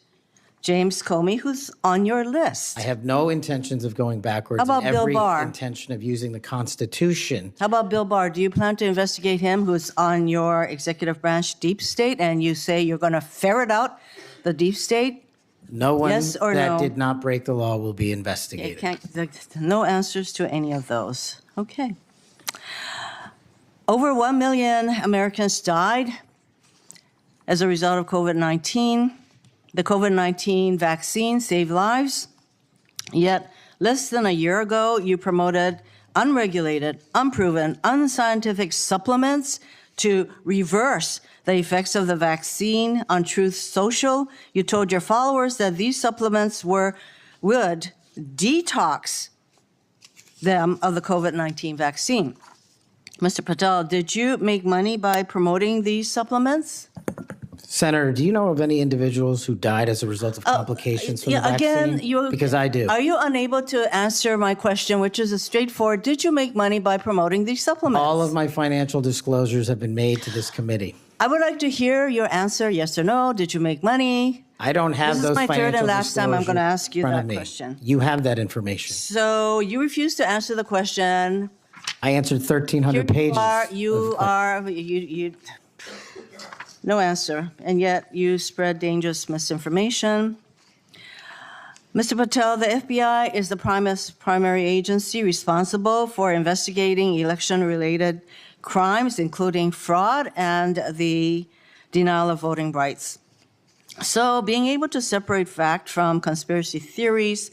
James Comey, who's on your list? I have no intentions of going backwards. How about and Bill every Barr? intention of using the Constitution. How about Bill Barr? Do you plan to investigate him, who's on your executive branch deep state, and you say you're going to ferret out the deep state? No one Yes or that no? did not break the law will be Okay, investigated. no answers to any of those. Okay. Over 1 million Americans died as a result of COVID-19. The COVID-19 vaccine saved lives. Yet, less than a year ago, you promoted unregulated, unproven, unscientific supplements to reverse the effects of the vaccine on Truth Social. You told your followers that these supplements would detox them of the COVID-19 vaccine. Mr. Patel, did you make money by promoting these supplements? Senator, do you know of any individuals who died as a result of complications from the vaccine? Because I do. Are you unable to answer my question, which is a straightforward, did you make money by promoting these supplements? All of my financial disclosures have been made to this committee. I would like to hear your answer, yes or no. Did you make money? I don't have those financial disclosures. This is my third and last time I'm going to ask you that me. question. You have that information. So you refuse to answer the question. I answered 1,300 pages. No answer, and yet you spread dangerous misinformation. Mr. Patel, the FBI is the primary agency responsible for investigating election-related crimes, including fraud and the denial of voting rights. So being able to separate fact from conspiracy theories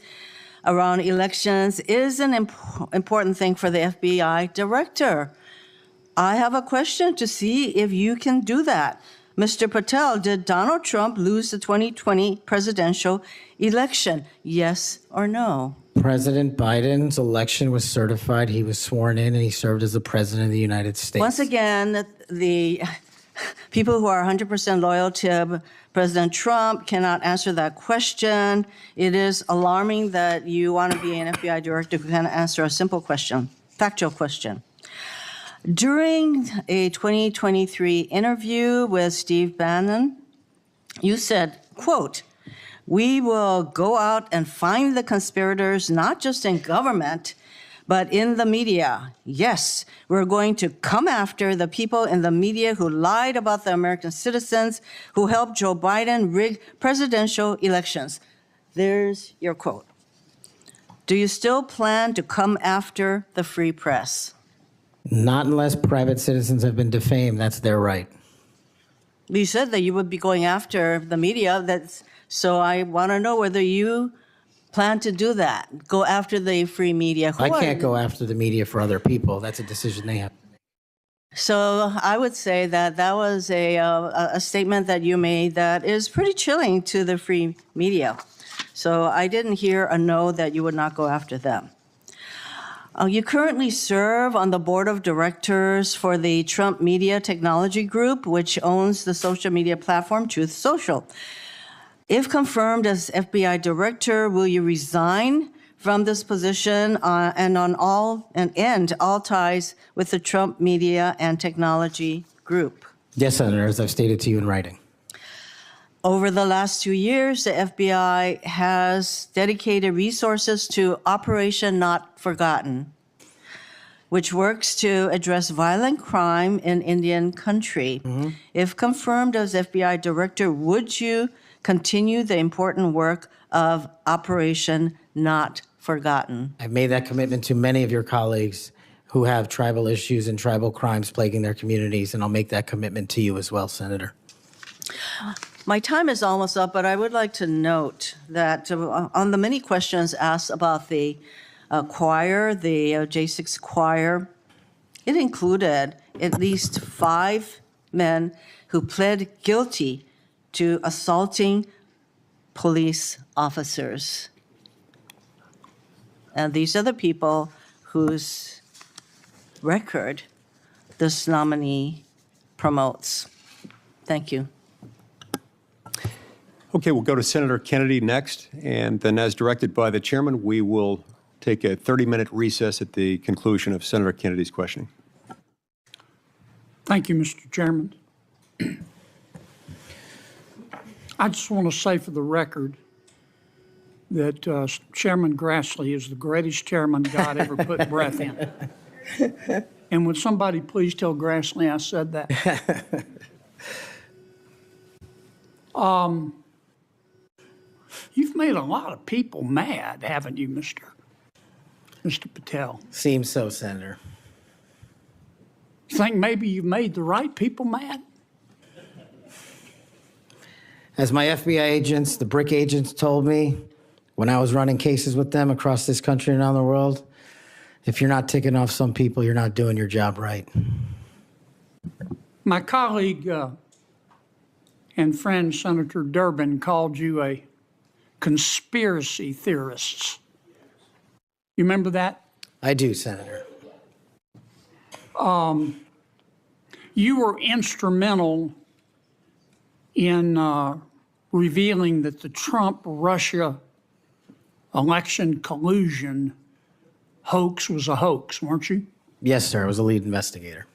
around elections is an important thing for the FBI director. I have a question to see if you can do that. Mr. Patel, did Donald Trump lose the 2020 presidential election? Yes or no? President Biden's election was certified. He was sworn in, and he served as the president of the United States. Once again, the people who are 100% loyal to President Trump cannot answer that question. It is alarming that you want to be an FBI director who can answer a simple question, factual question. During a 2023 interview with Steve Bannon, you said, quote, "We will go out and find the conspirators, not just in government, but in the media. Yes, we're going to come after the people in the media who lied about the American citizens, who helped Joe Biden rig presidential elections." There's your quote. Do you still plan to come after the free press? Not unless private citizens have been defamed. That's their right. You said that you would be going after the media. So I want to know whether you plan to do that, go after the free media. I can't go after the media for other people. That's a decision they have to make. So I would say that that was a statement that you made that is pretty chilling to the free media. So I didn't hear a no that you would not go after them. You currently serve on the board of directors for the Trump Media Technology Group, which owns the social media platform Truth Social. If confirmed as FBI director, will you resign from this position and end all ties with the Trump Media and Technology Group? Yes, Senator, as I've stated to you in writing. Over the last 2 years, the FBI has dedicated resources to Operation Not Forgotten, which works to address violent crime in Indian country. Mm-hmm. If confirmed as FBI director, would you continue the important work of Operation Not Forgotten? I've made that commitment to many of your colleagues who have tribal issues and tribal crimes plaguing their communities, and I'll make that commitment to you as well, Senator. My time is almost up, but I would like to note that on the many questions asked about the choir, the J6 choir, it included at least 5 men who pled guilty to assaulting police officers. And these are the people whose record this nominee promotes. Thank you. Okay, we'll go to Senator Kennedy next, and then as directed by the chairman, we will take a 30-minute recess at the conclusion of Senator Kennedy's questioning. Thank you, Mr. Chairman. I just want to say for the record that Chairman Grassley is the greatest chairman God ever put breath in. And would somebody please tell Grassley I said that? You've made a lot of people mad, haven't you, Mr. Patel? Seems so, Senator. You think maybe you've made the right people mad? As my FBI agents, the BRIC agents told me when I was running cases with them across this country and around the world, if you're not ticking off some people, you're not doing your job right. My colleague and friend, Senator Durbin, called you a conspiracy theorist. You remember that? I do, Senator. You were instrumental in revealing that the Trump-Russia election collusion hoax was a hoax, weren't you? Yes, sir. I was a lead investigator.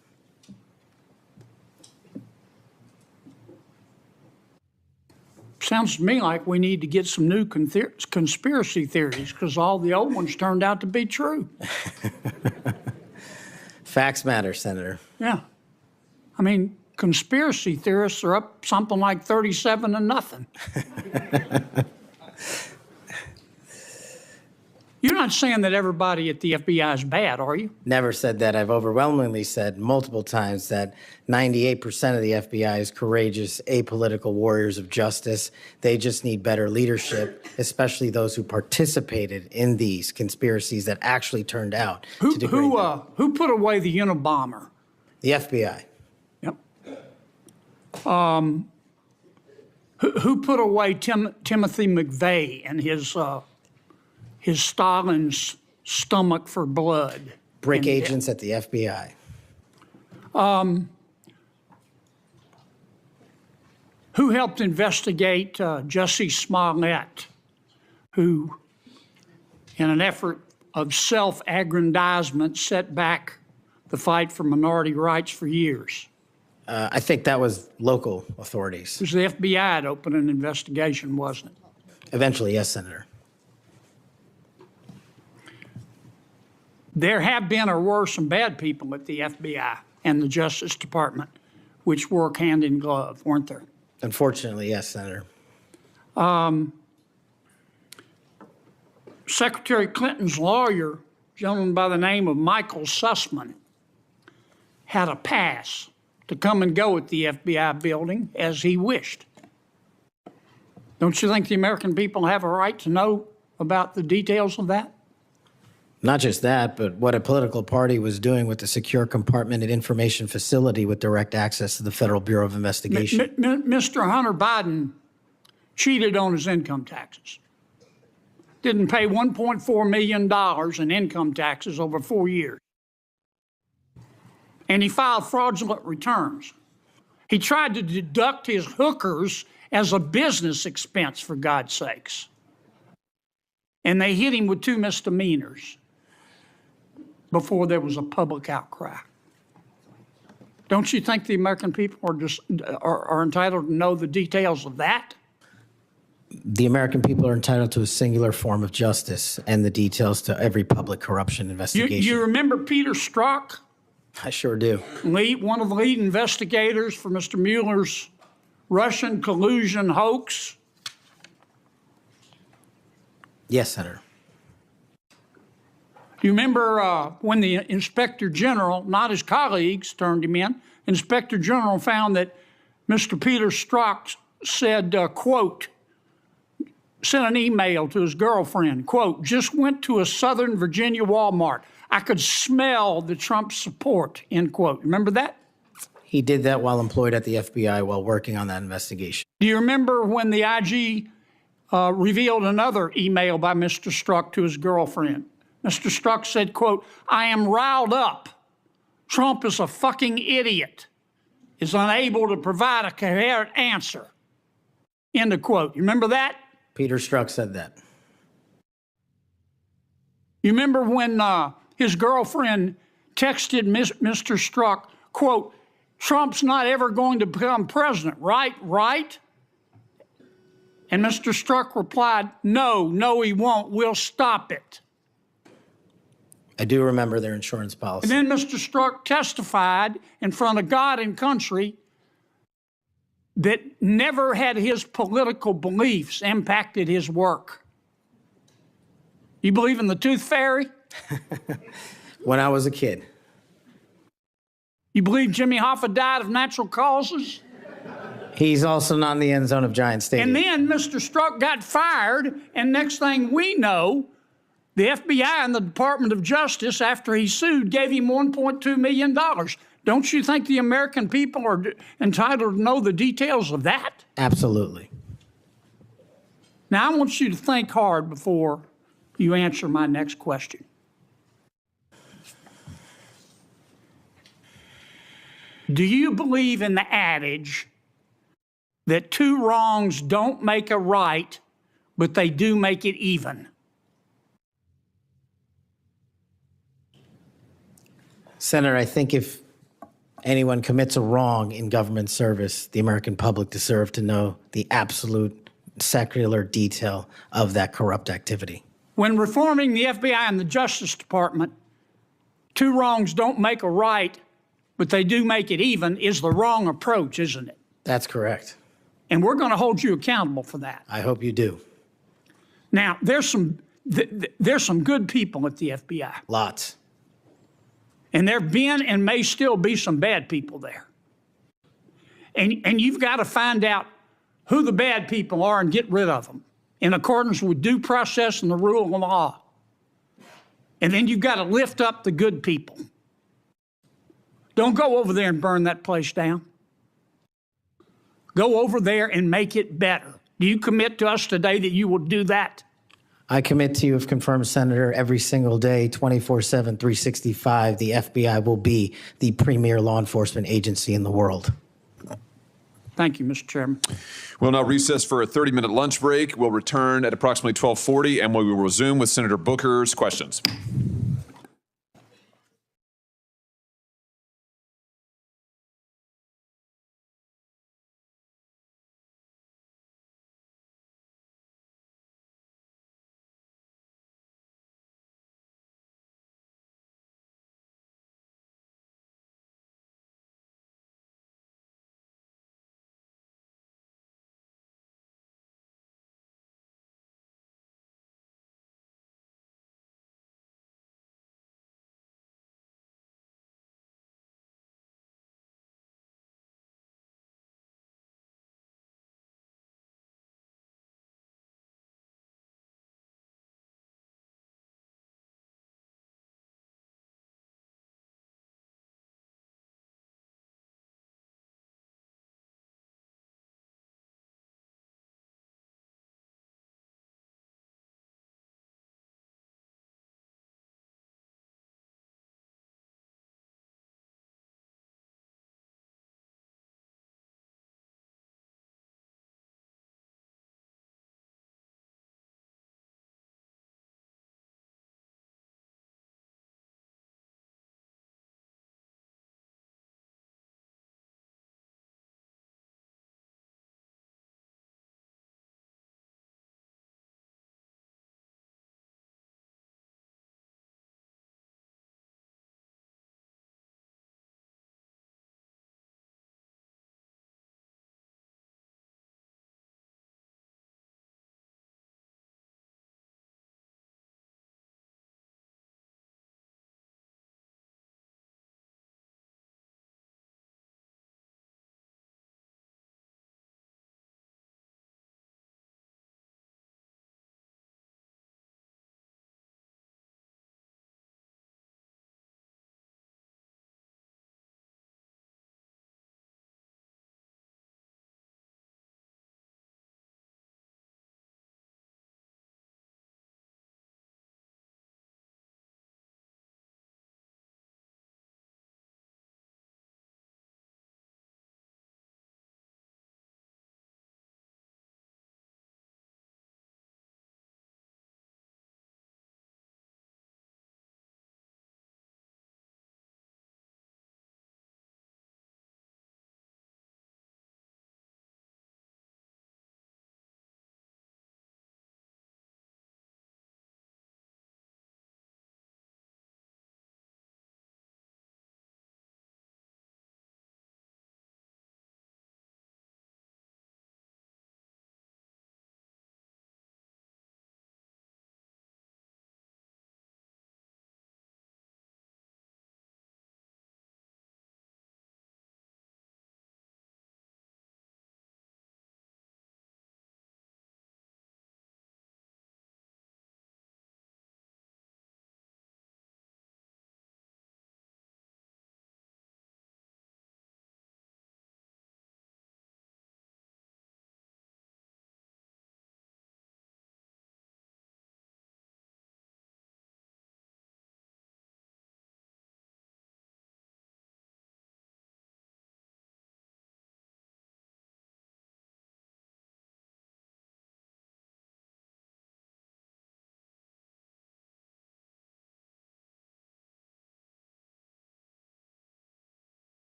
Sounds to me like we need to get some new conspiracy theories because all the old ones turned out to be true. Facts matter, Senator. Yeah. I mean, conspiracy theorists are up something like 37-0. You're not saying that everybody at the FBI is bad, are you? Never said that. I've overwhelmingly said multiple times that 98% of the FBI is courageous, apolitical warriors of justice. They just need better leadership, especially those who participated in these conspiracies that actually turned out to degrade them. Who put away the Unabomber? The FBI. Yep. Who put away Timothy McVeigh and his Stalin's stomach for blood? Brick agents at the FBI. Who helped investigate Jussie Smollett, who, in an effort of self-aggrandizement, set back the fight for minority rights for years? I think that was local authorities. It was the FBI that opened an investigation, wasn't it? Eventually, yes, Senator. There have been or were some bad people at the FBI and the Justice Department, which work hand in glove, weren't there? Unfortunately, yes, Senator. Secretary Clinton's lawyer, a gentleman by the name of Michael Sussman, had a pass to come and go at the FBI building as he wished. Don't you think the American people have a right to know about the details of that? Not just that, but what a political party was doing with the secure compartmented information facility with direct access to the Federal Bureau of Investigation. Mr. Hunter Biden cheated on his income taxes. Didn't pay $1.4 million in income taxes over 4 years. And he filed fraudulent returns. He tried to deduct his hookers as a business expense, for God's sakes. And they hit him with 2 misdemeanors before there was a public outcry. Don't you think the American people are entitled to know the details of that? The American people are entitled to a singular form of justice and the details to every public corruption investigation. You remember Peter Strzok? I sure do. One of the lead investigators for Mr. Mueller's Russian collusion hoax? Yes, Senator. Do you remember when the Inspector General, not his colleagues, turned him in? Inspector General found that Mr. Peter Strzok said, quote, sent an email to his girlfriend, quote, just went to a Southern Virginia Walmart. I could smell the Trump support, end quote. Remember that? He did that while employed at the FBI while working on that investigation. Do you remember when the IG revealed another email by Mr. Strzok to his girlfriend? Mr. Strzok said, quote, I am riled up. Trump is a fucking idiot, is unable to provide a coherent answer, end of quote. You remember that? Peter Strzok said that. You remember when his girlfriend texted Mr. Strzok, quote, Trump's not ever going to become president, right? Right? And Mr. Strzok replied, no, he won't. We'll stop it. I do remember their insurance policy. And then Mr. Strzok testified in front of God and country that never had his political beliefs impacted his work. You believe in the tooth fairy? When I was a kid. You believe Jimmy Hoffa died of natural causes? He's also not in the end zone of Giant Stadium. And then Mr. Strzok got fired, and next thing we know, the FBI and the Department of Justice, after he sued, gave him $1.2 million. Don't you think the American people are entitled to know the details of that? Absolutely. Now, I want you to think hard before you answer my next question. Do you believe in the adage that two wrongs don't make a right, but they do make it even. Senator, I think if anyone commits a wrong in government service, the American public deserve to know the absolute secular detail of that corrupt activity. When reforming the FBI and the Justice Department, two wrongs don't make a right, but they do make it even, is the wrong approach, isn't it? That's correct. And we're going to hold you accountable for that. I hope you do. Now, there's some good people at the FBI. Lots. And there have been and may still be some bad people there. And you've got to find out who the bad people are and get rid of them in accordance with due process and the rule of law. And then you've got to lift up the good people. Don't go over there and burn that place down. Go over there and make it better. Do you commit to us today that you will do that? I commit to you, if confirmed, Senator, every single day, 24/7, 365, the FBI will be the premier law enforcement agency in the world. Thank you, Mr. Chairman. We'll now recess for a 30-minute lunch break. We'll return at approximately 12:40, and we will resume with Senator Booker's questions.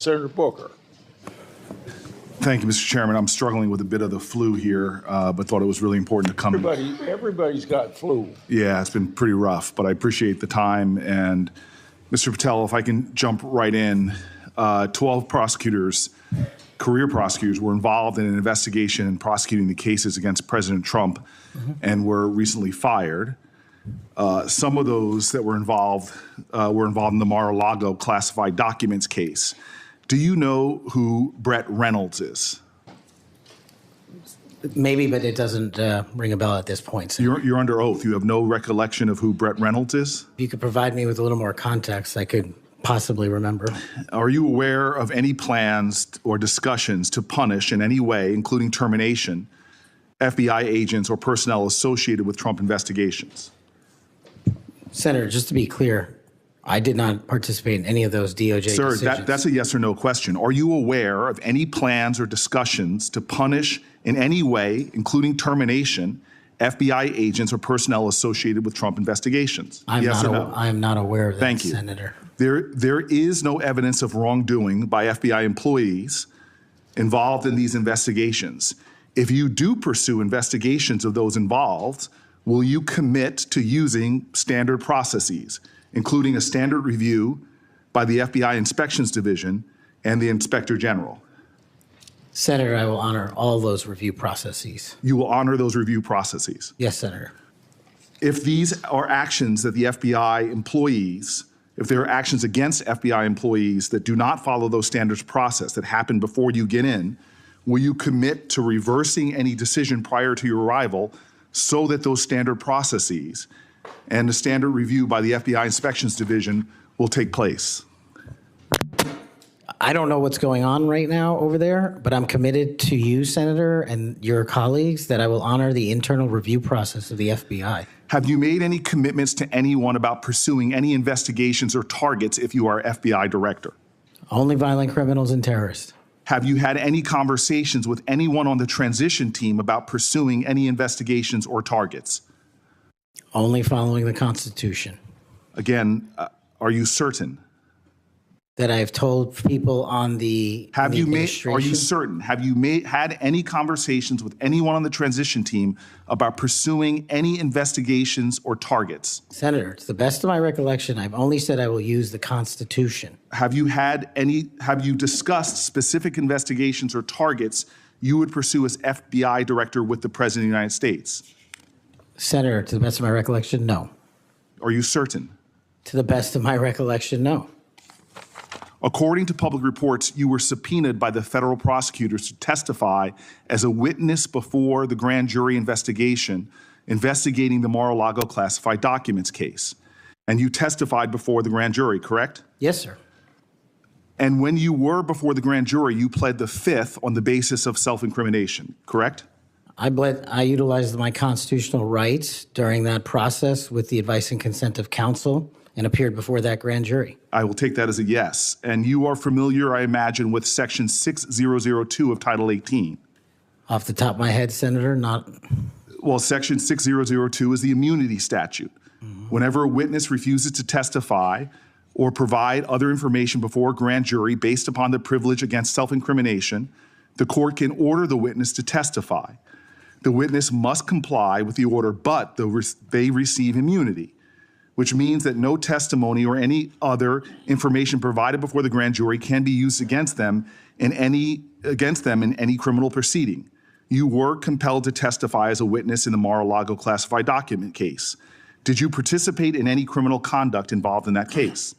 Senator Booker. Thank you, Mr. Chairman. I'm struggling with a bit of the flu here, but thought it was really important to come. Everybody's got flu. Yeah, it's been pretty rough, but I appreciate the time. And Mr. Patel, if I can jump right in, 12 prosecutors, career prosecutors, were involved in an investigation and prosecuting the cases against President Trump and were recently fired. Some of those that were involved in the Mar-a-Lago classified documents case. Do you know who Brett Reynolds is? Maybe, but it doesn't ring a bell at this point. So You're under oath. You have no recollection of who Brett Reynolds is? if you could provide me with a little more context, I could possibly remember. Are you aware of any plans or discussions to punish in any way, including termination, FBI agents or personnel associated with Trump investigations? Senator, just to be clear, I did not participate in any of those DOJ Sir, decisions. that's a yes or no question. Are you aware of any plans or discussions to punish in any way, including termination, FBI agents or personnel associated with Trump investigations? Yes or no? I am not aware of that, Thank you. Senator. There is no evidence of wrongdoing by FBI employees involved in these investigations. If you do pursue investigations of those involved, will you commit to using standard processes, including a standard review by the FBI Inspections Division and the Inspector General? Senator, I will honor all those review processes. You will honor those review processes. Yes, Senator. If these are actions that the FBI employees, if there are actions against FBI employees that do not follow those standards process that happen before you get in, will you commit to reversing any decision prior to your arrival so that those standard processes and the standard review by the FBI Inspections Division will take place? I don't know what's going on right now over there, but I'm committed to you, Senator, and your colleagues that I will honor the internal review process of the FBI. Have you made any commitments to anyone about pursuing any investigations or targets if you are FBI director? Only violent criminals and terrorists. Have you had any conversations with anyone on the transition team about pursuing any investigations or targets? Only following the Constitution. Again, are you certain? That I have told people on the Are you administration. certain? Have you had any conversations with anyone on the transition team about pursuing any investigations or targets? Senator, to the best of my recollection, I've only said I will use the Constitution. Have you discussed specific investigations or targets you would pursue as FBI director with the President of the United States? Senator, to the best of my recollection, no. Are you certain? To the best of my recollection, no. According to public reports, you were subpoenaed by the federal prosecutors to testify as a witness before the grand jury investigation investigating the Mar-a-Lago classified documents case. And you testified before the grand jury, correct? Yes, sir. And when you were before the grand jury, you pled the fifth on the basis of self-incrimination, correct? I utilized my constitutional rights during that process with the advice and consent of counsel and appeared before that grand jury. I will take that as a yes. And you are familiar, I imagine, with Section 6002 of Title 18. Off the top of my head, Senator, not. Well, Section 6002 is the immunity statute. Whenever a witness refuses to testify or provide other information before a grand jury based upon the privilege against self-incrimination, the court can order the witness to testify. The witness must comply with the order, but they receive immunity, which means that no testimony or any other information provided before the grand jury can be used against them in any criminal proceeding. You were compelled to testify as a witness in the Mar-a-Lago classified document case. Did you participate in any criminal conduct involved in that case?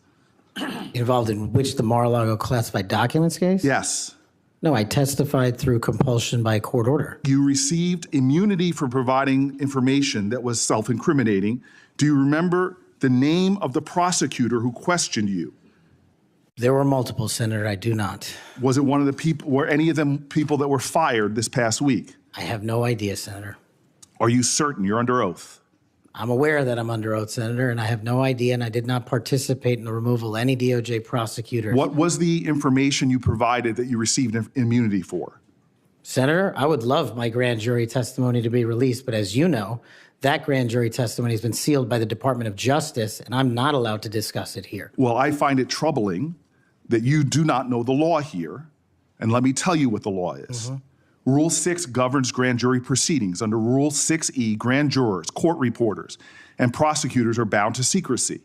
Involved in which, the Mar-a-Lago classified documents case? Yes. No, I testified through compulsion by court order. You received immunity for providing information that was self-incriminating. Do you remember the name of the prosecutor who questioned you? There were multiple, Senator. I do not. Was it one of the people, were any of them people that were fired this past week? I have no idea, Senator. Are you certain? You're under oath. I'm aware that I'm under oath, Senator, and I have no idea, and I did not participate in the removal of any DOJ prosecutors. What was the information you provided that you received immunity for? Senator, I would love my grand jury testimony to be released, but as you know, that grand jury testimony has been sealed by the Department of Justice, and I'm not allowed to discuss it here. Well, I find it troubling that you do not know the law here, and let me tell you what the law is. Rule 6 governs grand jury proceedings. Under Rule 6E, grand jurors, court reporters, and prosecutors are bound to secrecy.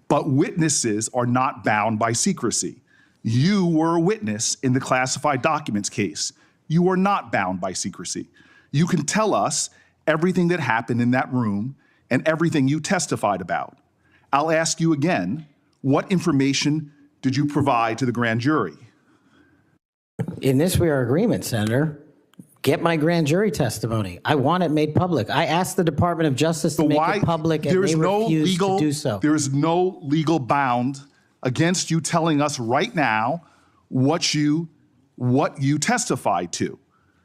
But witnesses are not bound by secrecy. You were a witness in the classified documents case. You are not bound by secrecy. You can tell us everything that happened in that room and everything you testified about. I'll ask you again, what information did you provide to the grand jury? In this, we are agreement, Senator. Get my grand jury testimony. I want it made public. I asked the Department of Justice to make it public, and they refused to do so. There is no legal bound against you telling us right now what you testified to.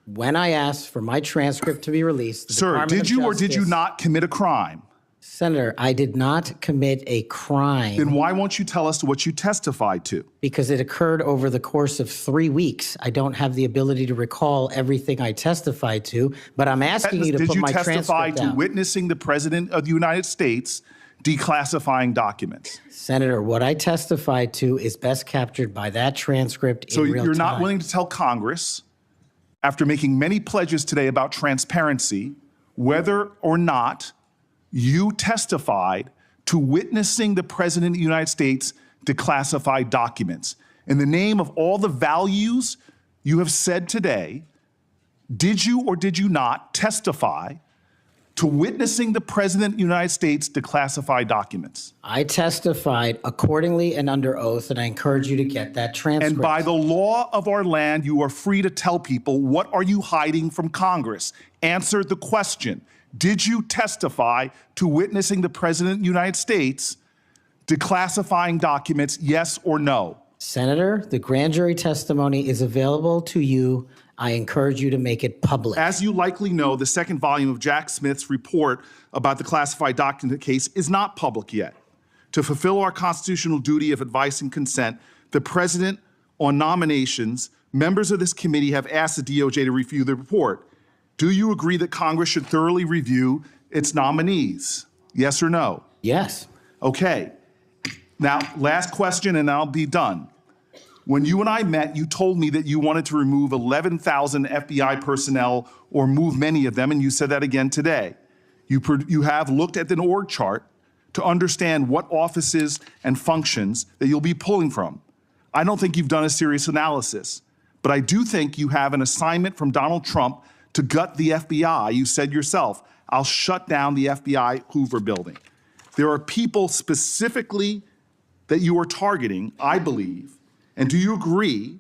When I asked for my transcript to be released, the Sir, Department did of you or did you Justice- not commit a crime? Senator, I did not commit a crime. Then why won't you tell us what you testified to? Because it occurred over the course of 3 weeks. I don't have the ability to recall everything I testified to, but I'm asking you to put my Did you testify transcript to out. witnessing the President of the United States declassifying documents? Senator, what I testified to is best captured by that transcript So in real you're time. not willing to tell Congress, after making many pledges today about transparency, whether or not you testified to witnessing the President of the United States declassify documents. In the name of all the values you have said today, did you or did you not testify to witnessing the President of the United States declassify documents? I testified accordingly and under oath, and I encourage you to get that transcript. And by the law of our land, you are free to tell people, what are you hiding from Congress? Answer the question. Did you testify to witnessing the President of the United States declassifying documents, yes or no? Senator, the grand jury testimony is available to you. I encourage you to make it public. As you likely know, the second volume of Jack Smith's report about the classified document case is not public yet. To fulfill our constitutional duty of advice and consent, the President, on nominations, members of this committee have asked the DOJ to review the report. Do you agree that Congress should thoroughly review its nominees? Yes or no? Yes. Okay. Now, last question and I'll be done. When you and I met, you told me that you wanted to remove 11,000 FBI personnel or move many of them, and you said that again today. You have looked at an org chart to understand what offices and functions that you'll be pulling from. I don't think you've done a serious analysis, but I do think you have an assignment from Donald Trump to gut the FBI. You said yourself, I'll shut down the FBI Hoover building. There are people specifically that you are targeting, I believe. And do you agree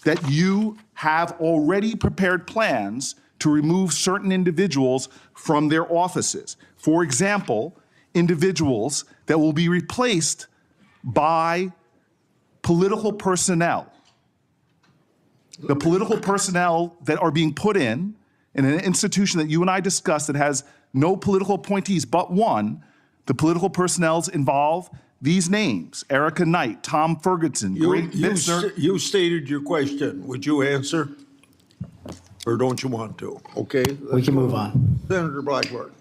that you have already prepared plans to remove certain individuals from their offices? For example, individuals that will be replaced by political personnel. The political personnel that are being put in an institution that you and I discussed that has no political appointees but one, the political personnel involve these names: Erica Knight, Tom Ferguson, Greg Bitzner. You stated your question. Would you answer? Or don't you want to? Okay. We can move on. Senator Blackburn.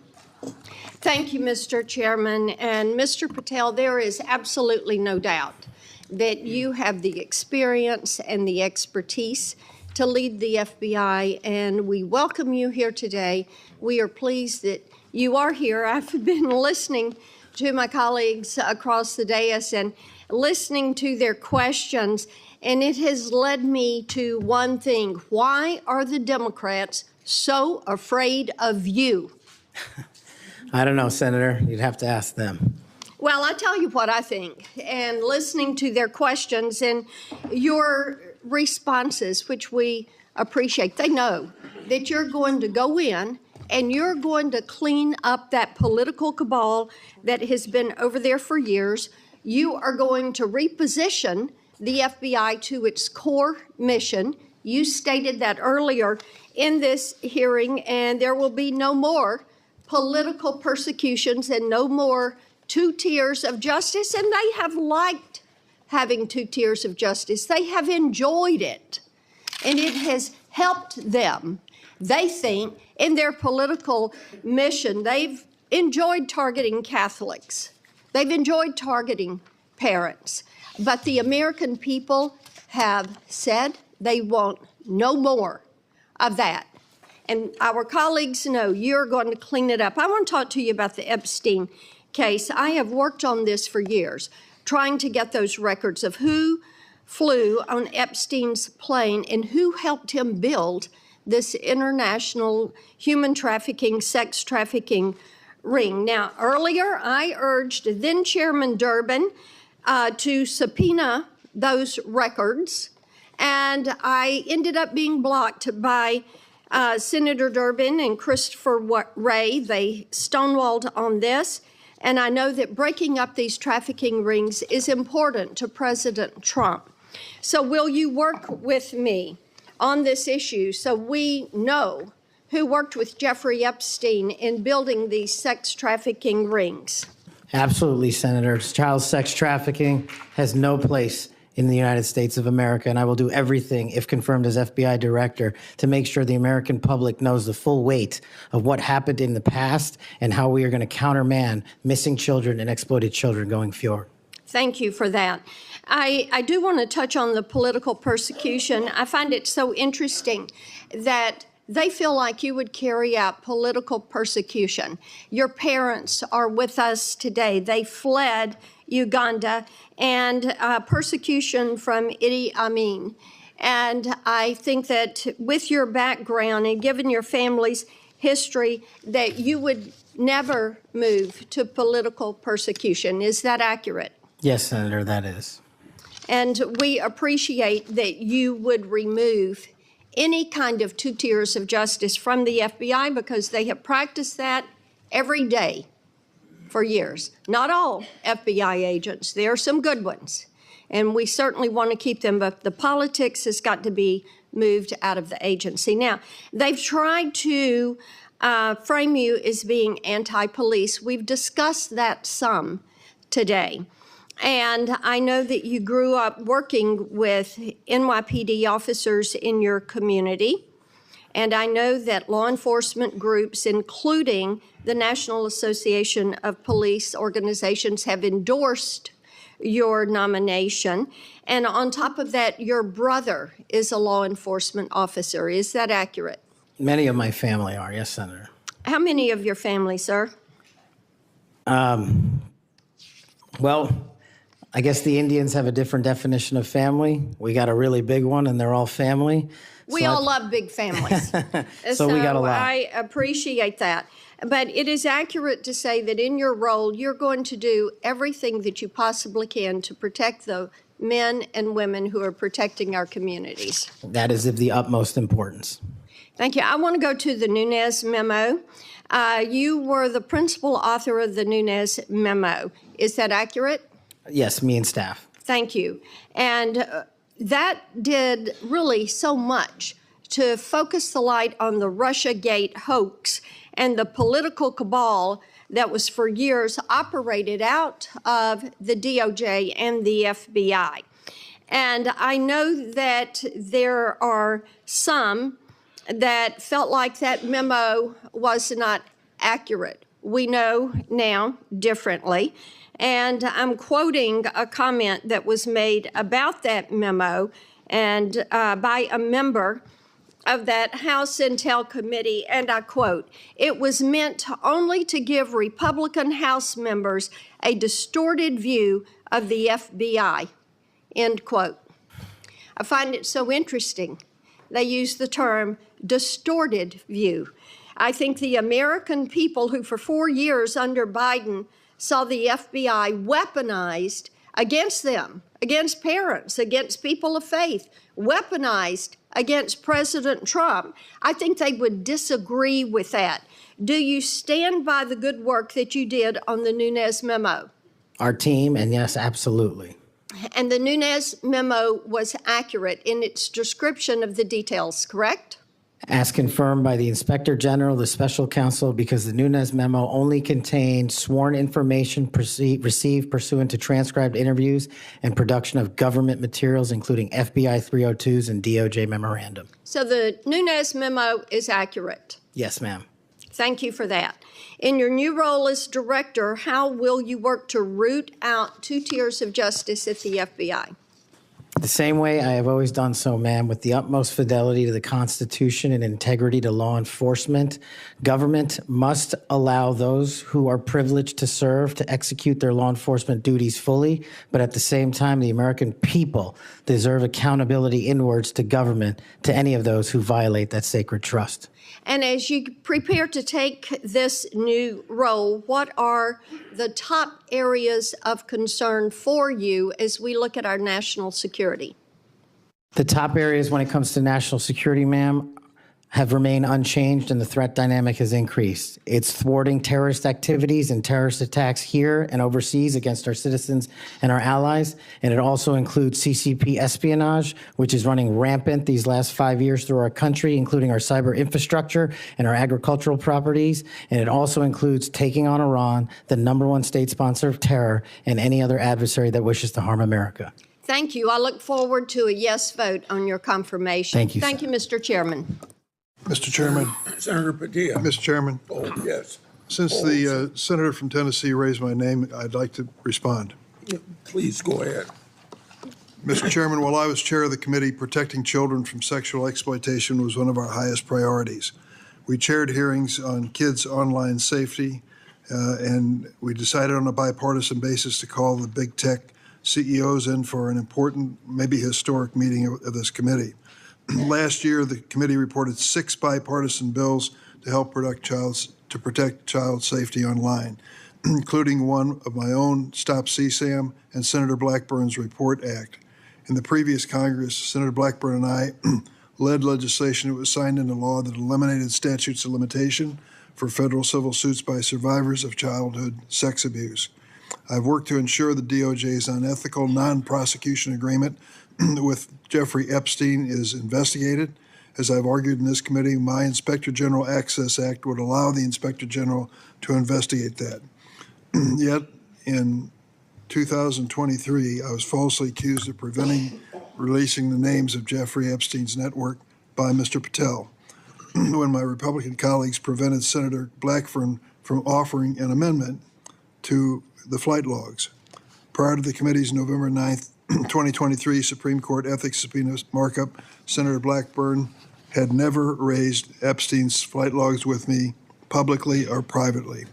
Thank you, Mr. Chairman. And Mr. Patel, there is absolutely no doubt that you have the experience and the expertise to lead the FBI, and we welcome you here today. We are pleased that you are here. I've been listening to my colleagues across the dais and listening to their questions, and it has led me to one thing. Why are the Democrats so afraid of you? I don't know, Senator. You'd have to ask them. Well, I tell you what I think, and listening to their questions and your responses, which we appreciate, they know that you're going to go in and you're going to clean up that political cabal that has been over there for years. You are going to reposition the FBI to its core mission. You stated that earlier in this hearing, and there will be no more political persecutions and no more 2 tiers of justice, and they have liked having 2 tiers of justice. They have enjoyed it, and it has helped them. They think in their political mission, they've enjoyed targeting Catholics. They've enjoyed targeting parents. But the American people have said they want no more of that. And our colleagues know you're going to clean it up. I want to talk to you about the Epstein case. I have worked on this for years, trying to get those records of who flew on Epstein's plane and who helped him build this international human trafficking, sex trafficking ring. Now, earlier I urged then Chairman Durbin to subpoena those records, and I ended up being blocked by Senator Durbin and Christopher Wray. They stonewalled on this, and I know that breaking up these trafficking rings is important to President Trump. So will you work with me on this issue so we know who worked with Jeffrey Epstein in building these sex trafficking rings? Absolutely, Senator. Child sex trafficking has no place in the United States of America, and I will do everything, if confirmed as FBI director, to make sure the American public knows the full weight of what happened in the past and how we are going to countermand missing children and exploited children going forward. Thank you for that. I do want to touch on the political persecution. I find it so interesting that they feel like you would carry out political persecution. Your parents are with us today. They fled Uganda and persecution from Idi Amin. And I think that with your background and given your family's history, that you would never move to political persecution. Is that accurate? Yes, Senator, that is. And we appreciate that you would remove any kind of two tiers of justice from the FBI because they have practiced that every day for years. Not all FBI agents. There are some good ones, and we certainly want to keep them, but the politics has got to be moved out of the agency. Now, they've tried to frame you as being anti-police. We've discussed that some today. And I know that you grew up working with NYPD officers in your community. And I know that law enforcement groups, including the National Association of Police Organizations, have endorsed your nomination. And on top of that, your brother is a law enforcement officer. Is that accurate? Many of my family are, yes, Senator. How many of your family, sir? Well, I guess the Indians have a different definition of family. We got a really big one, and they're all family. We all love big families. So we got a lot. I appreciate that. But it is accurate to say that in your role, you're going to do everything that you possibly can to protect the men and women who are protecting our communities. That is of the utmost importance. Thank you. I want to go to the Nunez memo. You were the principal author of the Nunez memo. Is that accurate? Yes, me and staff. Thank you. And that did really so much to focus the light on the Russiagate hoax and the political cabal that was for years operated out of the DOJ and the FBI. And I know that there are some that felt like that memo was not accurate. We know now differently. And I'm quoting a comment that was made about that memo and by a member of that House Intel Committee, and I quote, "It was meant only to give Republican House members a distorted view of the FBI," end quote. I find it so interesting. They use the term distorted view. I think the American people who for 4 years under Biden saw the FBI weaponized against them, against parents, against people of faith, weaponized against President Trump. I think they would disagree with that. Do you stand by the good work that you did on the Nunez memo? Our team, and yes, absolutely. And the Nunez memo was accurate in its description of the details, correct? As confirmed by the Inspector General, the Special Counsel, because the Nunez memo only contained sworn information received pursuant to transcribed interviews and production of government materials, including FBI 302s and DOJ memorandum. So the Nunez memo is accurate. Yes, ma'am. Thank you for that. In your new role as director, how will you work to root out two tiers of justice at the FBI? The same way I have always done so, ma'am, with the utmost fidelity to the Constitution and integrity to law enforcement. Government must allow those who are privileged to serve to execute their law enforcement duties fully, but at the same time, the American people deserve accountability inwards to government, to any of those who violate that sacred trust. And as you prepare to take this new role, what are the top areas of concern for you as we look at our national security? The top areas when it comes to national security, ma'am, have remained unchanged and the threat dynamic has increased. It's thwarting terrorist activities and terrorist attacks here and overseas against our citizens and our allies. And it also includes CCP espionage, which is running rampant these last 5 years through our country, including our cyber infrastructure and our agricultural properties. And it also includes taking on Iran, the #1 state sponsor of terror, and any other adversary that wishes to harm America. Thank you. I look forward to a yes vote on your confirmation. Thank you, Thank you, Mr. Chairman. Mr. Chairman. Senator Padilla. Mr. Chairman. Oh, yes. Since the senator from Tennessee raised my name, I'd like to respond. Please go ahead. Mr. Chairman, while I was chair of the committee, protecting children from sexual exploitation was one of our highest priorities. We chaired hearings on kids' online safety, and we decided on a bipartisan basis to call the big tech CEOs in for an important, maybe historic meeting of this committee. Last year, the committee reported 6 bipartisan bills to help protect child safety online, including one of my own, Stop CSAM, and Senator Blackburn's Report Act. In the previous Congress, Senator Blackburn and I led legislation that was signed into law that eliminated statutes of limitation for federal civil suits by survivors of childhood sex abuse. I've worked to ensure the DOJ's unethical non-prosecution agreement with Jeffrey Epstein is investigated. As I've argued in this committee, my Inspector General Access Act would allow the Inspector General to investigate that. Yet, in 2023, I was falsely accused of preventing releasing the names of Jeffrey Epstein's network by Mr. Patel, when my Republican colleagues prevented Senator Blackburn from offering an amendment to the flight logs. Prior to the committee's November 9th, 2023 Supreme Court ethics subpoena markup, Senator Blackburn had never raised Epstein's flight logs with me publicly or privately.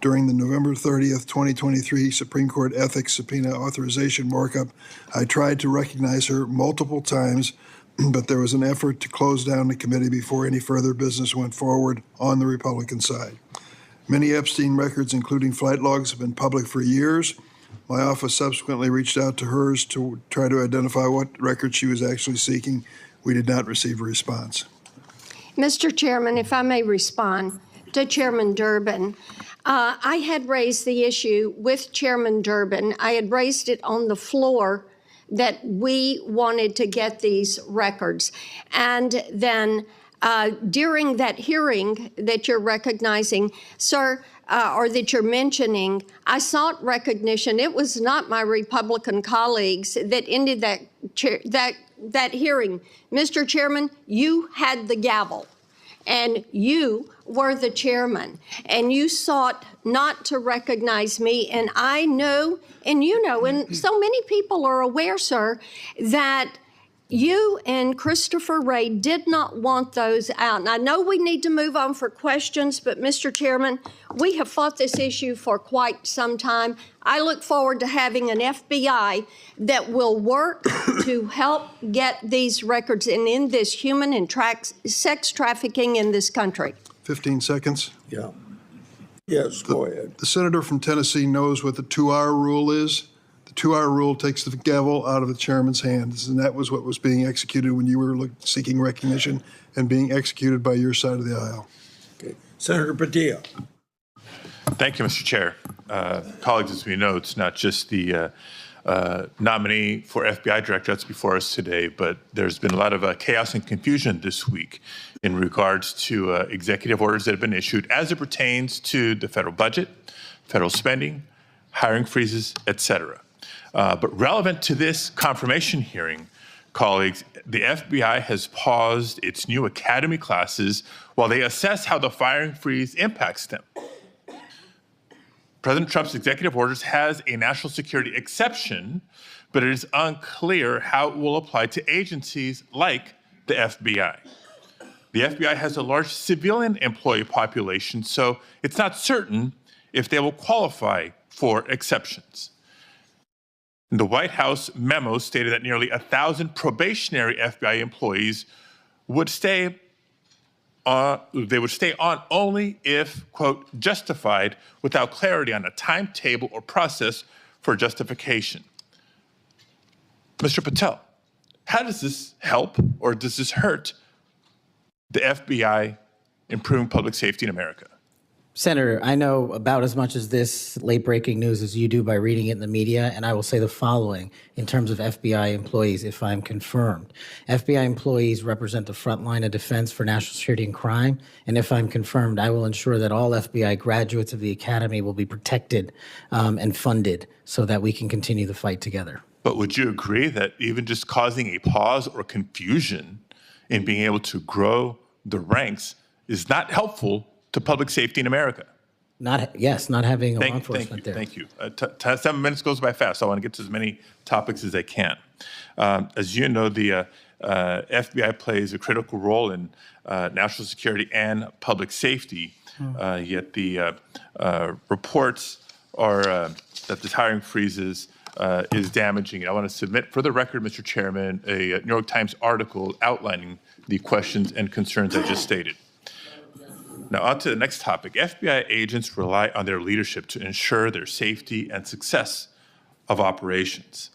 During the November 30th, 2023 Supreme Court ethics subpoena authorization markup, I tried to recognize her multiple times, but there was an effort to close down the committee before any further business went forward on the Republican side. Many Epstein records, including flight logs, have been public for years. My office subsequently reached out to hers to try to identify what records she was actually seeking. We did not receive a response. Mr. Chairman, if I may respond to Chairman Durbin. I had raised the issue with Chairman Durbin. I had raised it on the floor that we wanted to get these records. And then during that hearing that you're recognizing, sir, or that you're mentioning, I sought recognition. It was not my Republican colleagues that ended that hearing. Mr. Chairman, you had the gavel, and you were the chairman, and you sought not to recognize me. And I know, and you know, and so many people are aware, sir, that you and Christopher Wray did not want those out. And I know we need to move on for questions, but Mr. Chairman, we have fought this issue for quite some time. I look forward to having an FBI that will work to help get these records and end this human and sex trafficking in this country. 15 seconds. Yeah. Yes, go ahead. The senator from Tennessee knows what the 2-hour rule is. The 2-hour rule takes the gavel out of the chairman's hands, and that was what was being executed when you were seeking recognition and being executed by your side of the aisle. Okay. Senator Padilla. Thank you, Mr. Chair. Colleagues, as we know, it's not just the nominee for FBI director that's before us today, but there's been a lot of chaos and confusion this week in regards to executive orders that have been issued as it pertains to the federal budget, federal spending, hiring freezes, et cetera. But relevant to this confirmation hearing, colleagues, the FBI has paused its new academy classes while they assess how the firing freeze impacts them. President Trump's executive orders has a national security exception, but it is unclear how it will apply to agencies like the FBI. The FBI has a large civilian employee population, so it's not certain if they will qualify for exceptions. The White House memo stated that nearly 1,000 probationary FBI employees would stay on only if, quote, justified, without clarity on a timetable or process for justification. Mr. Patel, how does this help or does this hurt the FBI improving public safety in America? Senator, I know about as much as this late-breaking news as you do by reading it in the media, and I will say the following in terms of FBI employees, if I'm confirmed. FBI employees represent the front line of defense for national security and crime, and if I'm confirmed, I will ensure that all FBI graduates of the Academy will be protected and funded so that we can continue the fight together. But would you agree that even just causing a pause or confusion in being able to grow the ranks is not helpful to public safety in America? Not having a law enforcement there. Thank you. 7 minutes goes by fast, so I want to get to as many topics as I can. As you know, the FBI plays a critical role in national security and public safety, yet the reports are that the hiring freezes is damaging. And I want to submit for the record, Mr. Chairman, a New York Times article outlining the questions and concerns I just stated. Now, on to the next topic. FBI agents rely on their leadership to ensure their safety and success of operations.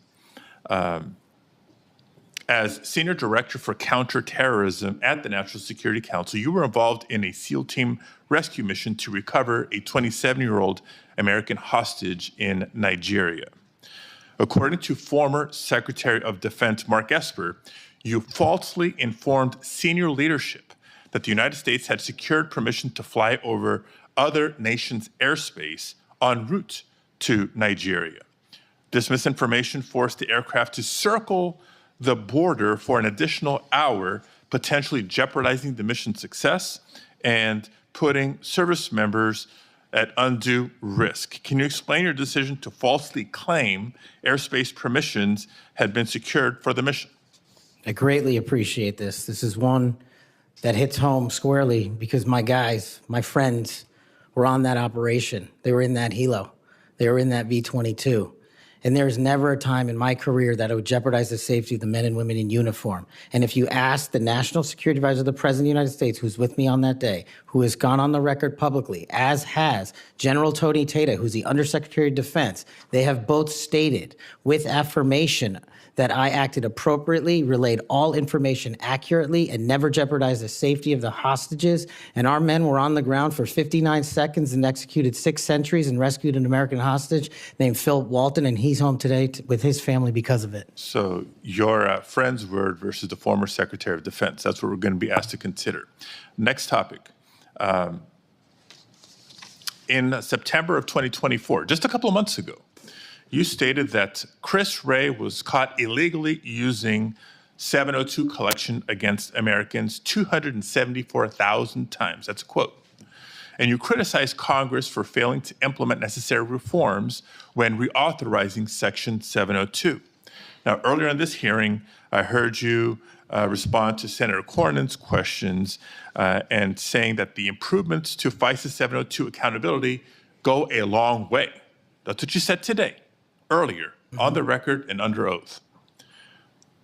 As Senior Director for Counterterrorism at the National Security Council, you were involved in a SEAL team rescue mission to recover a 27-year-old American hostage in Nigeria. According to former Secretary of Defense Mark Esper, you falsely informed senior leadership that the United States had secured permission to fly over other nations' airspace en route to Nigeria. This misinformation forced the aircraft to circle the border for an additional hour, potentially jeopardizing the mission's success and putting service members at undue risk. Can you explain your decision to falsely claim airspace permissions had been secured for the mission? I greatly appreciate this. This is one that hits home squarely because my guys, my friends, were on that operation. They were in that helo. They were in that V-22. And there's never a time in my career that it would jeopardize the safety of the men and women in uniform. And if you ask the National Security Advisor of the President of the United States, who's with me on that day, who has gone on the record publicly, as has General Tony Tata, who's the Undersecretary of Defense, they have both stated with affirmation that I acted appropriately, relayed all information accurately, and never jeopardized the safety of the hostages. And our men were on the ground for 59 seconds and executed 6 sentries and rescued an American hostage named Phil Walton, and he's home today with his family because of it. So your friend's word versus the former Secretary of Defense, that's what we're going to be asked to consider. Next topic. In September of 2024, just a couple of months ago, you stated that Chris Wray was caught illegally using 702 collection against Americans 274,000 times. That's a quote. And you criticized Congress for failing to implement necessary reforms when reauthorizing Section 702. Now, earlier in this hearing, I heard you respond to Senator Cornyn's questions and saying that the improvements to FISA 702 accountability go a long way. That's what you said today, earlier, on the record and under oath.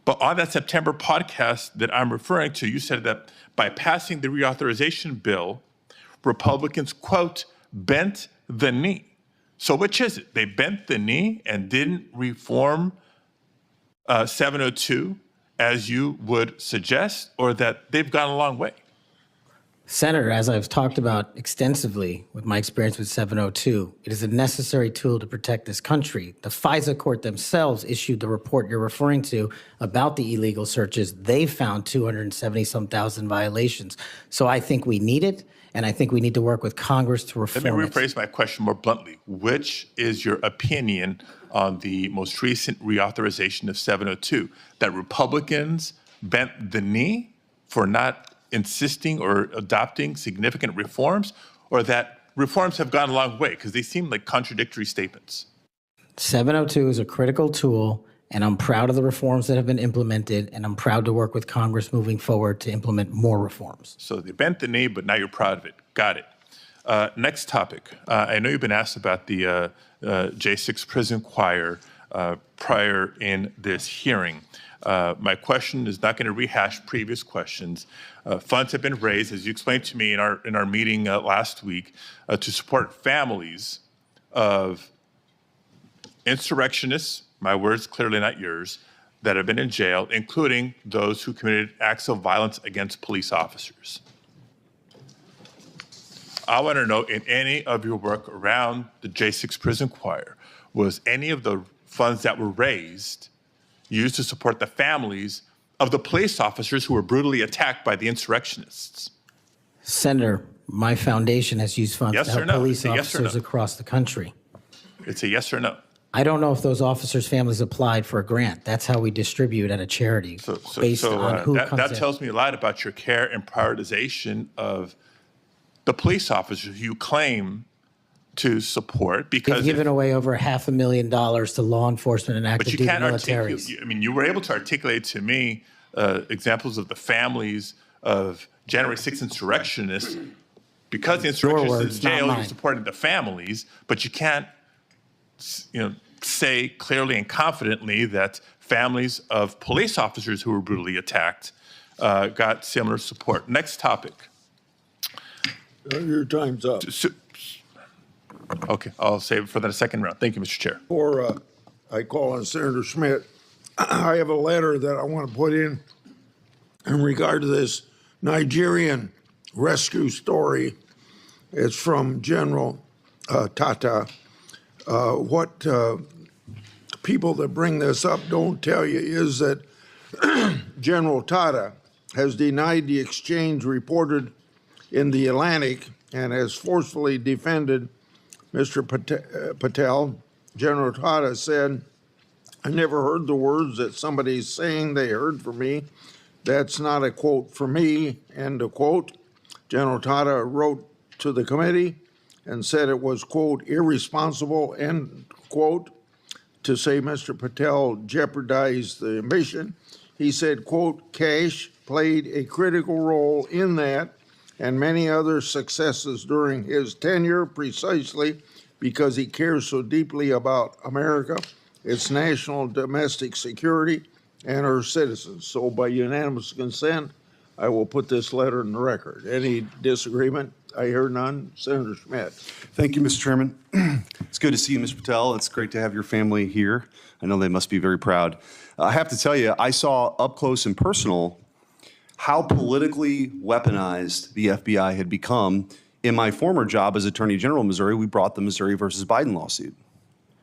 But on that September podcast that I'm referring to, you said that by passing the reauthorization bill, Republicans, quote, bent the knee. So which is it? They bent the knee and didn't reform 702 as you would suggest, or that they've gone a long way? Senator, as I've talked about extensively with my experience with 702, it is a necessary tool to protect this country. The FISA court themselves issued the report you're referring to about the illegal searches. They found 270-some thousand violations. So I think we need it, and I think we need to work with Congress to reform it. Let me rephrase my question more bluntly. Which is your opinion on the most recent reauthorization of 702? That Republicans bent the knee for not insisting or adopting significant reforms, or that reforms have gone a long way? Because they seem like contradictory statements. 702 is a critical tool, and I'm proud of the reforms that have been implemented, and I'm proud to work with Congress moving forward to implement more reforms. So they bent the knee, but now you're proud of it. Got it. Next topic. I know you've been asked about the J6 prison choir prior in this hearing. My question is not going to rehash previous questions. Funds have been raised, as you explained to me in our meeting last week, to support families of insurrectionists, my words, clearly not yours, that have been in jail, including those who committed acts of violence against police officers. I want to know, in any of your work around the J6 prison choir, was any of the funds that were raised used to support the families of the police officers who were brutally attacked by the insurrectionists? Senator, my foundation has used funds Yes to or help no? police It's a yes or officers no. across the country. It's a yes or no. I don't know if those officers' families applied for a grant. That's how we distribute at a charity, based on who comes that in. tells me a lot about your care and prioritization of the police officers you claim to support, because They've given away over $500,000 to law enforcement and active but you duty can't militaries. articulate. I mean, you were able to articulate to me examples of the families of January 6th insurrectionists. Because the insurrectionists words, in not jail, mine. you supported the families, but you can't, say clearly and confidently that families of police officers who were brutally attacked got similar support. Next topic. Your time's up. Okay, I'll save it for the second round. Thank you, Mr. Chair. Before I call on Senator Schmidt, I have a letter that I want to put in regard to this Nigerian rescue story. It's from General Tata. What people that bring this up don't tell you is that General Tata has denied the exchange reported in the Atlantic and has forcefully defended Mr. Patel. General Tata said, "I never heard the words that somebody's saying they heard from me. That's not a quote from me," end of quote. General Tata wrote to the committee and said it was, quote, irresponsible, end quote, to say Mr. Patel jeopardized the mission. He said, quote, Kash played a critical role in that and many other successes during his tenure precisely because he cares so deeply about America, its national domestic security, and her citizens. So by unanimous consent, I will put this letter in the record. Any disagreement? I hear none. Senator Schmidt. Thank you, Mr. Chairman. It's good to see you, Mr. Patel. It's great to have your family here. I know they must be very proud. I have to tell you, I saw up close and personal how politically weaponized the FBI had become. In my former job as Attorney General of Missouri, we brought the Missouri versus Biden lawsuit,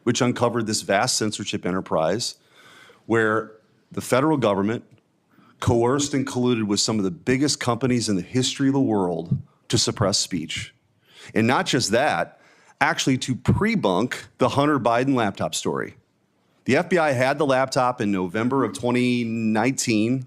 which uncovered this vast censorship enterprise where the federal government coerced and colluded with some of the biggest companies in the history of the world to suppress speech. And not just that, actually to pre-bunk the Hunter Biden laptop story. The FBI had the laptop in November of 2019.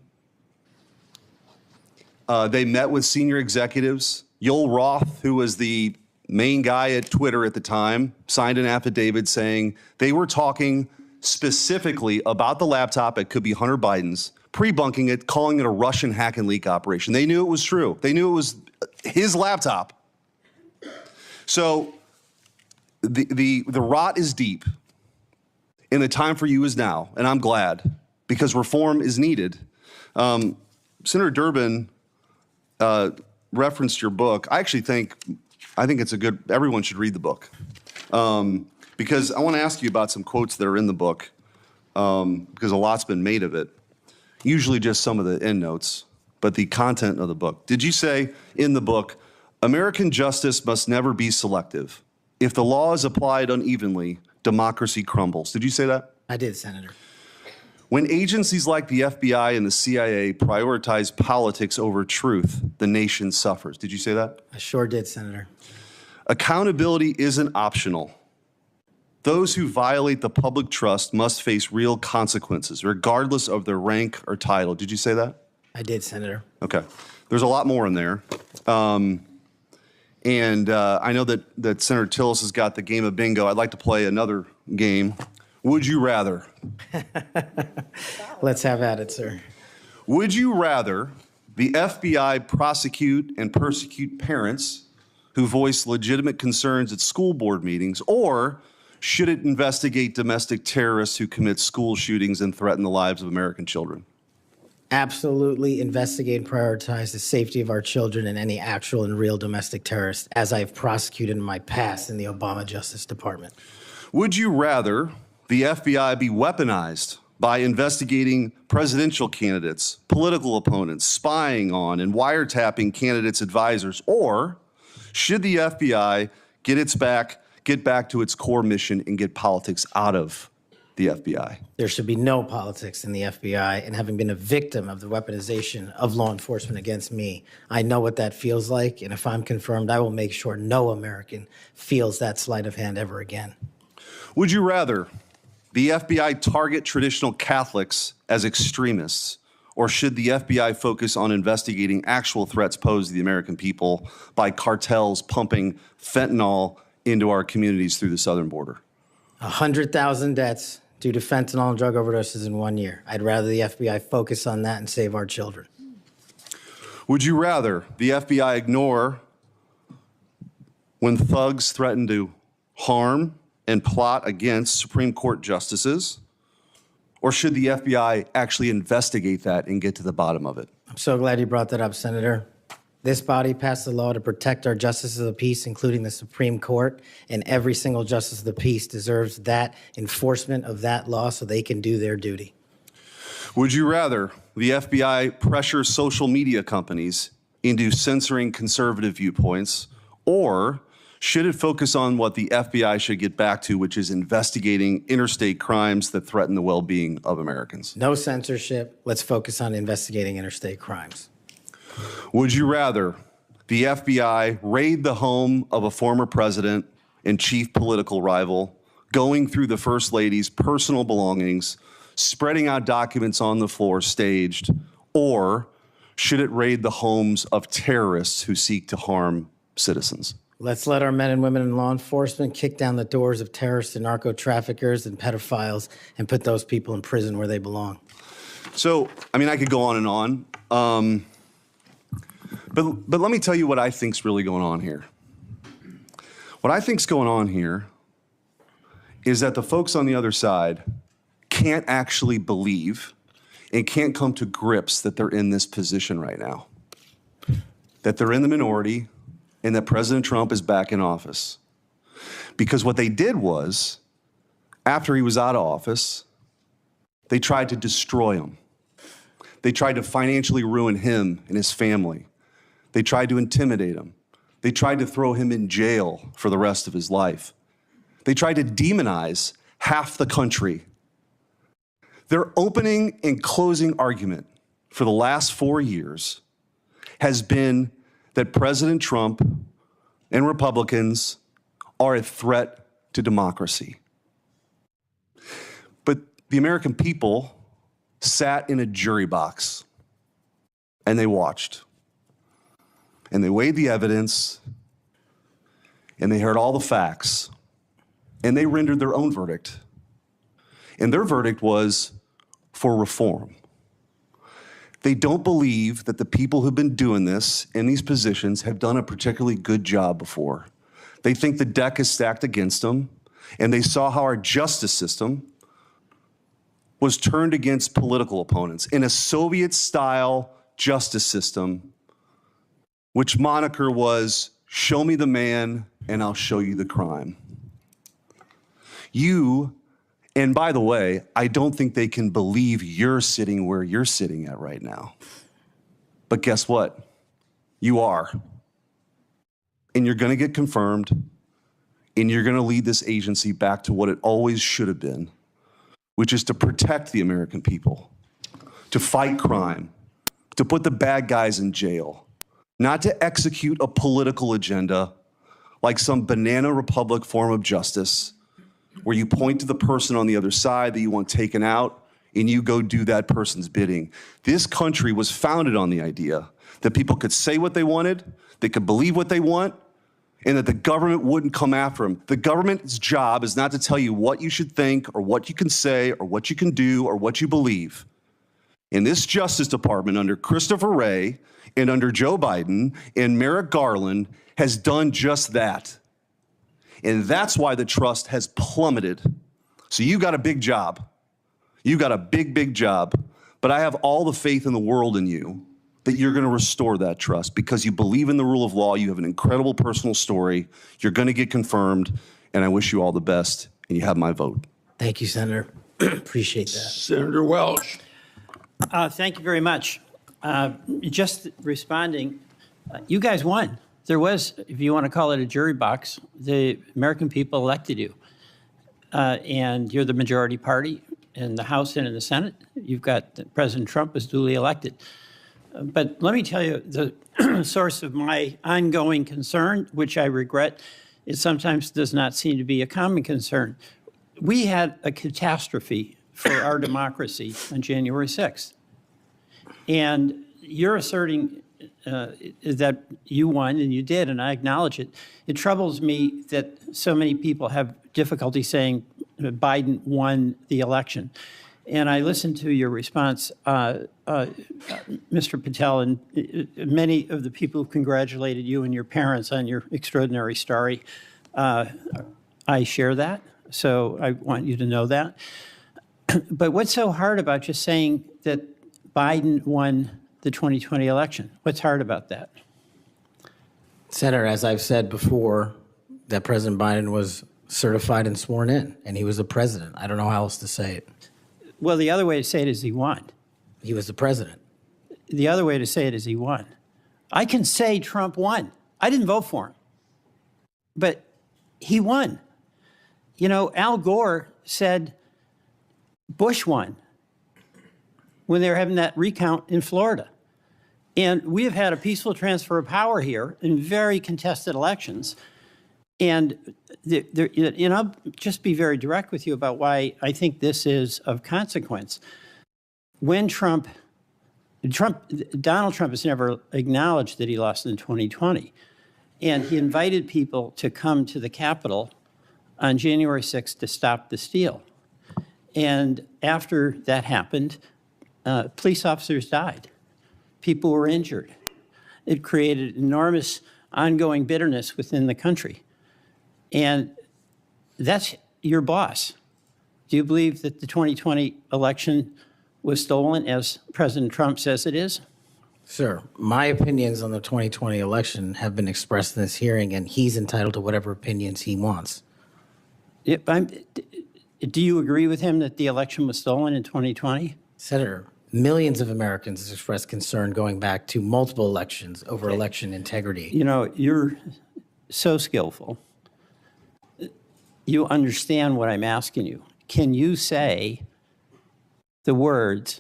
They met with senior executives. Yoel Roth, who was the main guy at Twitter at the time, signed an affidavit saying they were talking specifically about the laptop. It could be Hunter Biden's, pre-bunking it, calling it a Russian hack and leak operation. They knew it was true. They knew it was his laptop. So the rot is deep, and the time for you is now, and I'm glad, because reform is needed. Senator Durbin referenced your book. I think it's a good, everyone should read the book. Because I want to ask you about some quotes that are in the book, because a lot's been made of it. Usually just some of the endnotes, but the content of the book. Did you say in the book, American justice must never be selective. If the law is applied unevenly, democracy crumbles. Did you say that? I did, Senator. When agencies like the FBI and the CIA prioritize politics over truth, the nation suffers. Did you say that? I sure did, Senator. Accountability isn't optional. Those who violate the public trust must face real consequences, regardless of their rank or title. Did you say that? I did, Senator. Okay. There's a lot more in there. I know that Senator Tillis has got the game of bingo. I'd like to play another game. Would you rather? Let's have at it, sir. Would you rather the FBI prosecute and persecute parents who voice legitimate concerns at school board meetings, or should it investigate domestic terrorists who commit school shootings and threaten the lives of American children? Absolutely investigate and prioritize the safety of our children and any actual and real domestic terrorists, as I've prosecuted in my past in the Obama Justice Department. Would you rather the FBI be weaponized by investigating presidential candidates, political opponents, spying on and wiretapping candidates' advisors, or should the FBI get back to its core mission and get politics out of the FBI? There should be no politics in the FBI, and having been a victim of the weaponization of law enforcement against me, I know what that feels like, and if I'm confirmed, I will make sure no American feels that sleight of hand ever again. Would you rather the FBI target traditional Catholics as extremists, or should the FBI focus on investigating actual threats posed to the American people by cartels pumping fentanyl into our communities through the southern border? 100,000 deaths due to fentanyl and drug overdoses in 1 year. I'd rather the FBI focus on that and save our children. Would you rather the FBI ignore when thugs threaten to harm and plot against Supreme Court justices, or should the FBI actually investigate that and get to the bottom of it? I'm so glad you brought that up, Senator. This body passed a law to protect our justices of the peace, including the Supreme Court, and every single justice of the peace deserves that enforcement of that law so they can do their duty. Would you rather the FBI pressure social media companies into censoring conservative viewpoints, or should it focus on what the FBI should get back to, which is investigating interstate crimes that threaten the well-being of Americans? No censorship. Let's focus on investigating interstate crimes. Would you rather the FBI raid the home of a former president and chief political rival, going through the First Lady's personal belongings, spreading out documents on the floor staged, or should it raid the homes of terrorists who seek to harm citizens? Let's let our men and women in law enforcement kick down the doors of terrorists and narco traffickers and pedophiles and put those people in prison where they belong. So, I mean, I could go on and on. But let me tell you what I think's really going on here. What I think's going on here is that the folks on the other side can't actually believe and can't come to grips that they're in this position right now, that they're in the minority and that President Trump is back in office. Because what they did was, after he was out of office, they tried to destroy him. They tried to financially ruin him and his family. They tried to intimidate him. They tried to throw him in jail for the rest of his life. They tried to demonize half the country. Their opening and closing argument for the last 4 years has been that President Trump and Republicans are a threat to democracy. But the American people sat in a jury box and they watched. And they weighed the evidence, and they heard all the facts, and they rendered their own verdict. And their verdict was for reform. They don't believe that the people who've been doing this in these positions have done a particularly good job before. They think the deck is stacked against them, and they saw how our justice system was turned against political opponents in a Soviet-style justice system, which moniker was, "Show me the man and I'll show you the crime." And by the way, I don't think they can believe you're sitting where you're sitting at right now. But guess what? You are. And you're going to get confirmed, and you're going to lead this agency back to what it always should have been, which is to protect the American people, to fight crime, to put the bad guys in jail, not to execute a political agenda like some banana republic form of justice where you point to the person on the other side that you want taken out and you go do that person's bidding. This country was founded on the idea that people could say what they wanted, they could believe what they want, and that the government wouldn't come after them. The government's job is not to tell you what you should think or what you can say or what you can do or what you believe. In this Justice Department under Christopher Wray and under Joe Biden and Merrick Garland has done just that. And that's why the trust has plummeted. So you got a big job. You got a big, big job. But I have all the faith in the world in you that you're going to restore that trust because you believe in the rule of law. You have an incredible personal story. You're going to get confirmed. And I wish you all the best. And you have my vote. Thank you, Senator. Appreciate that. Senator Welch. Thank you very much. Just responding, you guys won. There was, if you want to call it a jury box, the American people elected you. And you're the majority party in the House and in the Senate. You've got President Trump was duly elected. But let me tell you, the source of my ongoing concern, which I regret, it sometimes does not seem to be a common concern. We had a catastrophe for our democracy on January 6th. And you're asserting that you won, and you did, and I acknowledge it. It troubles me that so many people have difficulty saying Biden won the election. And I listened to your response, Mr. Patel, and many of the people who congratulated you and your parents on your extraordinary story. I share that, so I want you to know that. But what's so hard about just saying that Biden won the 2020 election? What's hard about that? Senator, as I've said before, that President Biden was certified and sworn in, and he was the president. I don't know how else to say it. Well, the other way to say it is he won. He was the president. The other way to say it is he won. I can say Trump won. I didn't vote for him, but he won. You know, Al Gore said Bush won when they were having that recount in Florida. And we have had a peaceful transfer of power here in very contested elections. And I'll just be very direct with you about why I think this is of consequence. When Donald Trump has never acknowledged that he lost in 2020. And he invited people to come to the Capitol on January 6th to stop the steal. And after that happened, police officers died. People were injured. It created enormous ongoing bitterness within the country. And that's your boss. Do you believe that the 2020 election was stolen, as President Trump says it is? Sir, my opinions on the 2020 election have been expressed in this hearing, and he's entitled to whatever opinions he wants. Do you agree with him that the election was stolen in 2020? Senator, millions of Americans have expressed concern going back to multiple elections over election integrity. You know, you're so skillful. You understand what I'm asking you. Can you say the words,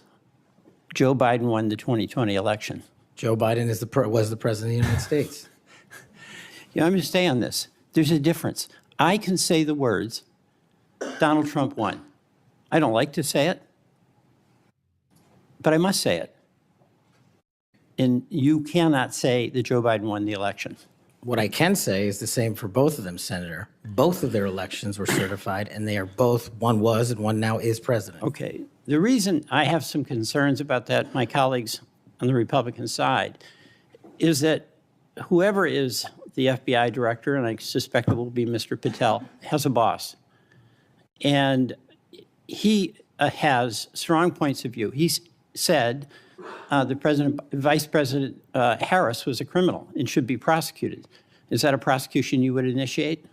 Joe Biden won the 2020 election? Joe Biden was the president of the United States. You know, I'm going to stay on this. There's a difference. I can say the words, Donald Trump won. I don't like to say it, but I must say it. And you cannot say that Joe Biden won the election. What I can say is the same for both of them, Senator. Both of their elections were certified, and they are both, one was and one now is president. Okay. The reason I have some concerns about that, my colleagues on the Republican side, is that whoever is the FBI director, and I suspect it will be Mr. Patel, has a boss. And he has strong points of view. He said Vice President Harris was a criminal and should be prosecuted. Is that a prosecution you would initiate?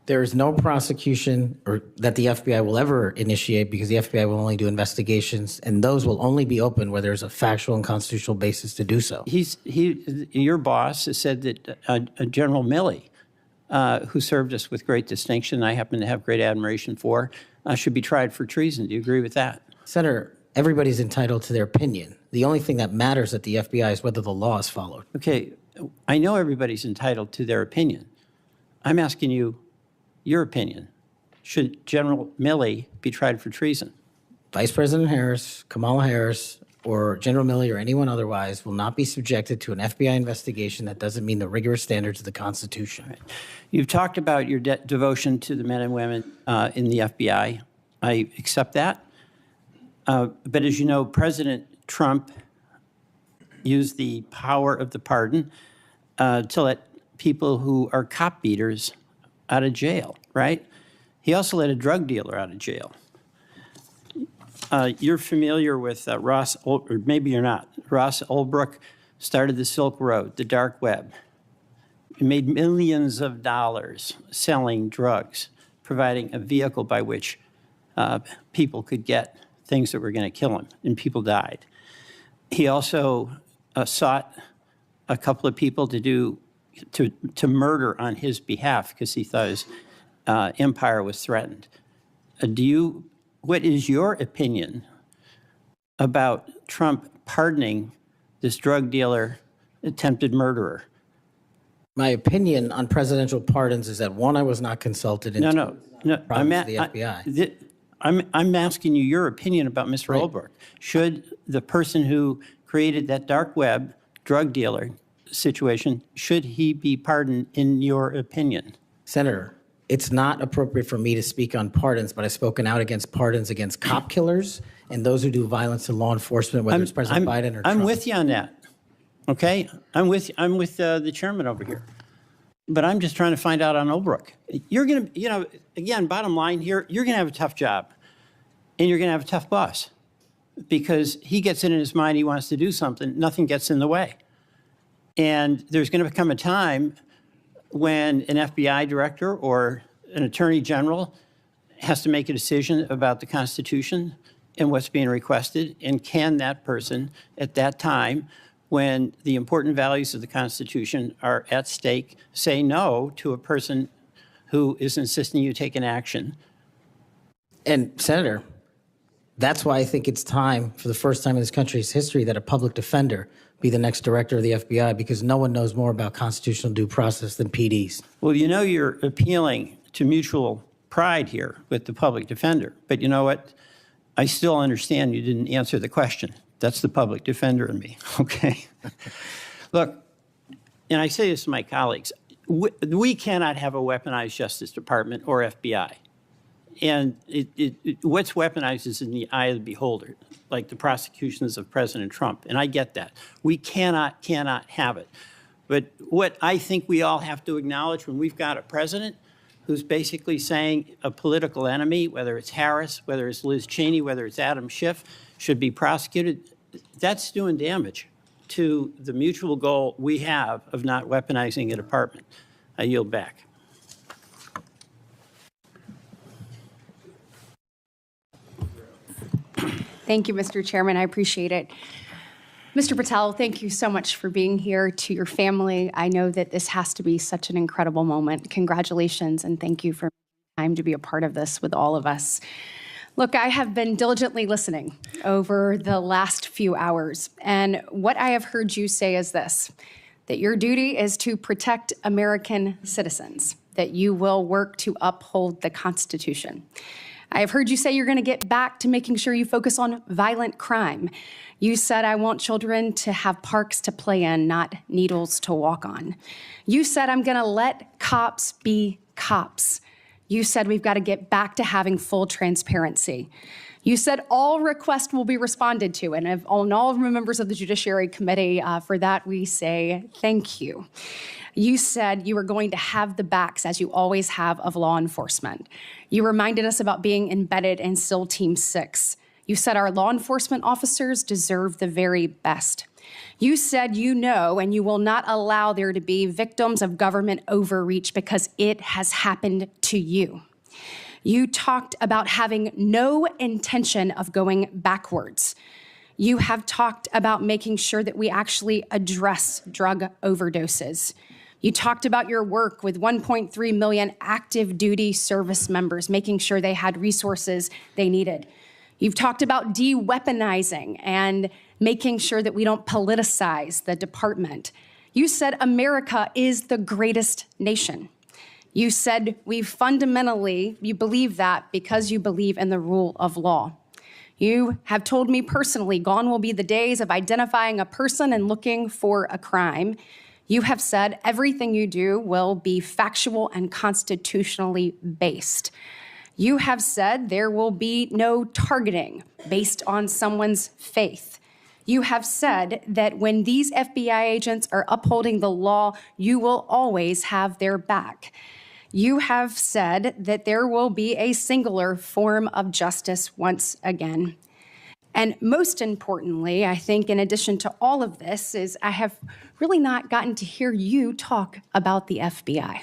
There is no prosecution that the FBI will ever initiate because the FBI will only do investigations, and those will only be open where there's a factual and constitutional basis to do so. Your boss has said that General Milley, who served us with great distinction, I happen to have great admiration for, should be tried for treason. Do you agree with that? Senator, everybody's entitled to their opinion. The only thing that matters at the FBI is whether the law is followed. Okay, I know everybody's entitled to their opinion. I'm asking you your opinion. Should General Milley be tried for treason? Vice President Harris, Kamala Harris, or General Milley or anyone otherwise will not be subjected to an FBI investigation that doesn't meet the rigorous standards of the Constitution. Right. You've talked about your devotion to the men and women in the FBI. I accept that. But as you know, President Trump used the power of the pardon to let people who are cop beaters out of jail, right? He also let a drug dealer out of jail. You're familiar with Ross, or maybe you're not. Ross Ulbricht started the Silk Road, the dark web. He made millions of dollars selling drugs, providing a vehicle by which people could get things that were going to kill them, and people died. He also sought a couple of people to murder on his behalf because he thought his empire was threatened. What is your opinion about Trump pardoning this drug dealer, attempted murderer? My opinion on presidential pardons is that, one, I was not consulted. And No. I'm the FBI. I'm asking you your opinion about Mr. Right. Ulbricht. Should the person who created that dark web drug dealer situation, should he be pardoned in your opinion? Senator, it's not appropriate for me to speak on pardons, but I've spoken out against pardons against cop killers and those who do violence to law enforcement, whether it's President Biden or Trump. I'm with you on that. Okay, I'm with the chairman over here, but I'm just trying to find out on Ulbricht. You're going to, again, bottom line here, you're going to have a tough job, and you're going to have a tough boss, because he gets it in his mind he wants to do something, nothing gets in the way, and there's going to become a time when an FBI director or an attorney general has to make a decision about the Constitution and what's being requested, and can that person at that time, when the important values of the Constitution are at stake, say no to a person who is insisting you take an action? And Senator, that's why I think it's time, for the first time in this country's history, that a public defender be the next director of the FBI, because no one knows more about constitutional due process than PDs. Well, you're appealing to mutual pride here with the public defender. But you know what? I still understand you didn't answer the question. That's the public defender in me, okay? Look, and I say this to my colleagues, we cannot have a weaponized Justice Department or FBI. And what's weaponized is in the eye of the beholder, like the prosecutions of President Trump. And I get that. We cannot have it. But what I think we all have to acknowledge when we've got a president who's basically saying a political enemy, whether it's Harris, whether it's Liz Cheney, whether it's Adam Schiff, should be prosecuted, that's doing damage to the mutual goal we have of not weaponizing a department. I yield back. Thank you, Mr. Chairman. I appreciate it. Mr. Patel, thank you so much for being here. To your family, I know that this has to be such an incredible moment. Congratulations, and thank you for making time to be a part of this with all of us. Look, I have been diligently listening over the last few hours, and what I have heard you say is this, that your duty is to protect American citizens, that you will work to uphold the Constitution. I have heard you say you're going to get back to making sure you focus on violent crime. You said, I want children to have parks to play in, not needles to walk on. You said, I'm going to let cops be cops. You said, we've got to get back to having full transparency. You said all requests will be responded to, and on all members of the Judiciary Committee, for that we say thank you. You said you were going to have the backs, as you always have, of law enforcement. You reminded us about being embedded in SEAL Team 6. You said our law enforcement officers deserve the very best. You said you know and you will not allow there to be victims of government overreach because it has happened to you. You talked about having no intention of going backwards. You have talked about making sure that we actually address drug overdoses. You talked about your work with 1.3 million active duty service members, making sure they had resources they needed. You've talked about de-weaponizing and making sure that we don't politicize the department. You said America is the greatest nation. You said you believe that because you believe in the rule of law. You have told me personally, gone will be the days of identifying a person and looking for a crime. You have said everything you do will be factual and constitutionally based. You have said there will be no targeting based on someone's faith. You have said that when these FBI agents are upholding the law, you will always have their back. You have said that there will be a singular form of justice once again. And most importantly, I think in addition to all of this, is I have really not gotten to hear you talk about the FBI.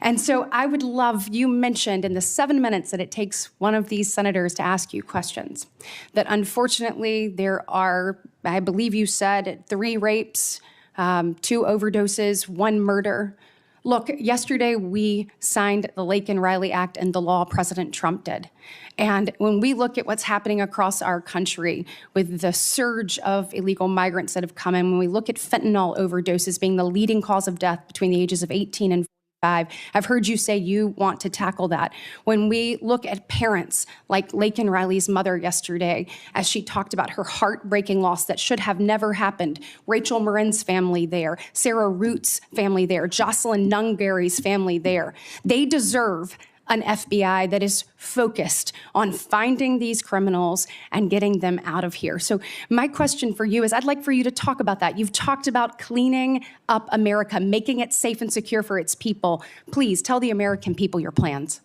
And so I would love, you mentioned in the 7 minutes that it takes one of these senators to ask you questions, that unfortunately there are, I believe you said, 3 rapes, 2 overdoses, 1 murder. Look, yesterday we signed the Laken Riley Act and the law President Trump did. And when we look at what's happening across our country with the surge of illegal migrants that have come in, when we look at fentanyl overdoses being the leading cause of death between the ages of 18 and 45, I've heard you say you want to tackle that. When we look at parents like Laken Riley's mother yesterday, as she talked about her heartbreaking loss that should have never happened, Rachel Marin's family there, Sarah Root's family there, Jocelyn Nungary's family there, they deserve an FBI that is focused on finding these criminals and getting them out of here. So my question for you is, I'd like for you to talk about that. You've talked about cleaning up America, making it safe and secure for its people. Please tell the American people your plans.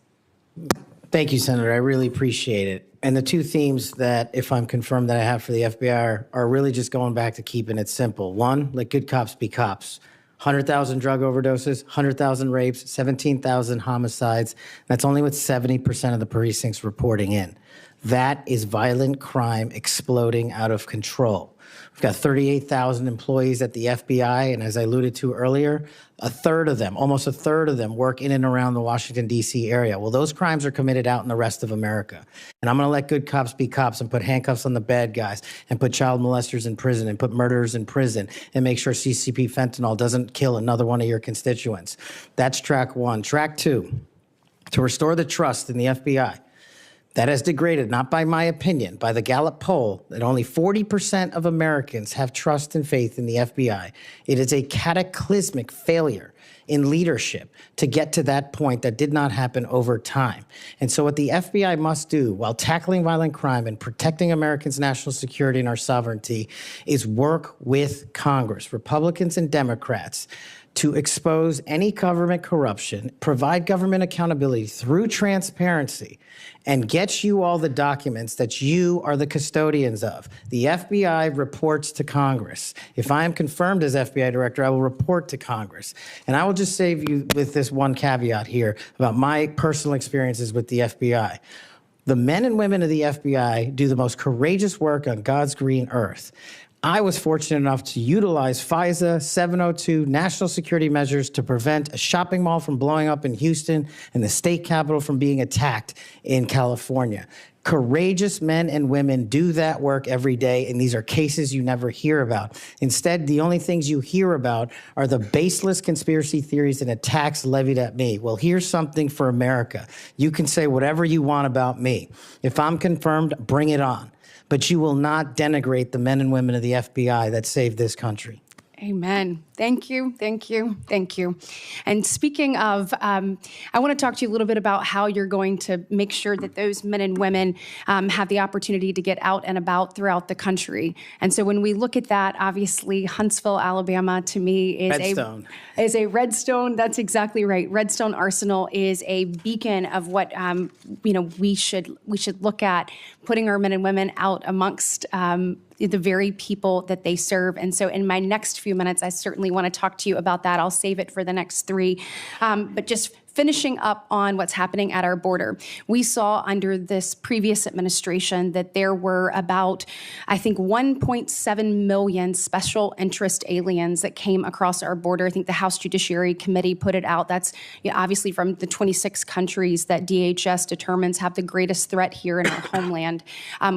Thank you, Senator. I really appreciate it. And the 2 themes that, if I'm confirmed, that I have for the FBI are really just going back to keeping it simple. 1, let good cops be cops. 100,000 drug overdoses, 100,000 rapes, 17,000 homicides. That's only with 70% of the precincts reporting in. That is violent crime exploding out of control. We've got 38,000 employees at the FBI, and as I alluded to earlier, almost a third of them work in and around the Washington, D.C. area. Well, those crimes are committed out in the rest of America. And I'm going to let good cops be cops and put handcuffs on the bad guys and put child molesters in prison and put murderers in prison and make sure CCP fentanyl doesn't kill another one of your constituents. That's track 1. Track 2, to restore the trust in the FBI. That has degraded, not by my opinion, by the Gallup poll, that only 40% of Americans have trust and faith in the FBI. It is a cataclysmic failure in leadership to get to that point that did not happen over time. And so what the FBI must do while tackling violent crime and protecting Americans' national security and our sovereignty is work with Congress, Republicans and Democrats, to expose any government corruption, provide government accountability through transparency, and get you all the documents that you are the custodians of. The FBI reports to Congress. If I am confirmed as FBI director, I will report to Congress. And I will just save you with this one caveat here about my personal experiences with the FBI. The men and women of the FBI do the most courageous work on God's green earth. I was fortunate enough to utilize FISA 702 national security measures to prevent a shopping mall from blowing up in Houston and the state capitol from being attacked in California. Courageous men and women do that work every day, and these are cases you never hear about. Instead, the only things you hear about are the baseless conspiracy theories and attacks levied at me. Well, here's something for America. You can say whatever you want about me. If I'm confirmed, bring it on. But you will not denigrate the men and women of the FBI that saved this country. Amen. Thank you, thank you, thank you. And speaking of, I want to talk to you a little bit about how you're going to make sure that those men and women have the opportunity to get out and about throughout the country. And so when we look at that, obviously Huntsville, Alabama, to me is a Redstone. That's exactly right. Redstone Arsenal is a beacon of what we should look at, putting our men and women out amongst the very people that they serve. And so in my next few minutes, I certainly want to talk to you about that. I'll save it for the next 3. But just finishing up on what's happening at our border. We saw under this previous administration that there were about, I think, 1.7 million special interest aliens that came across our border. I think the House Judiciary Committee put it out. That's obviously from the 26 countries that DHS determines have the greatest threat here in our homeland.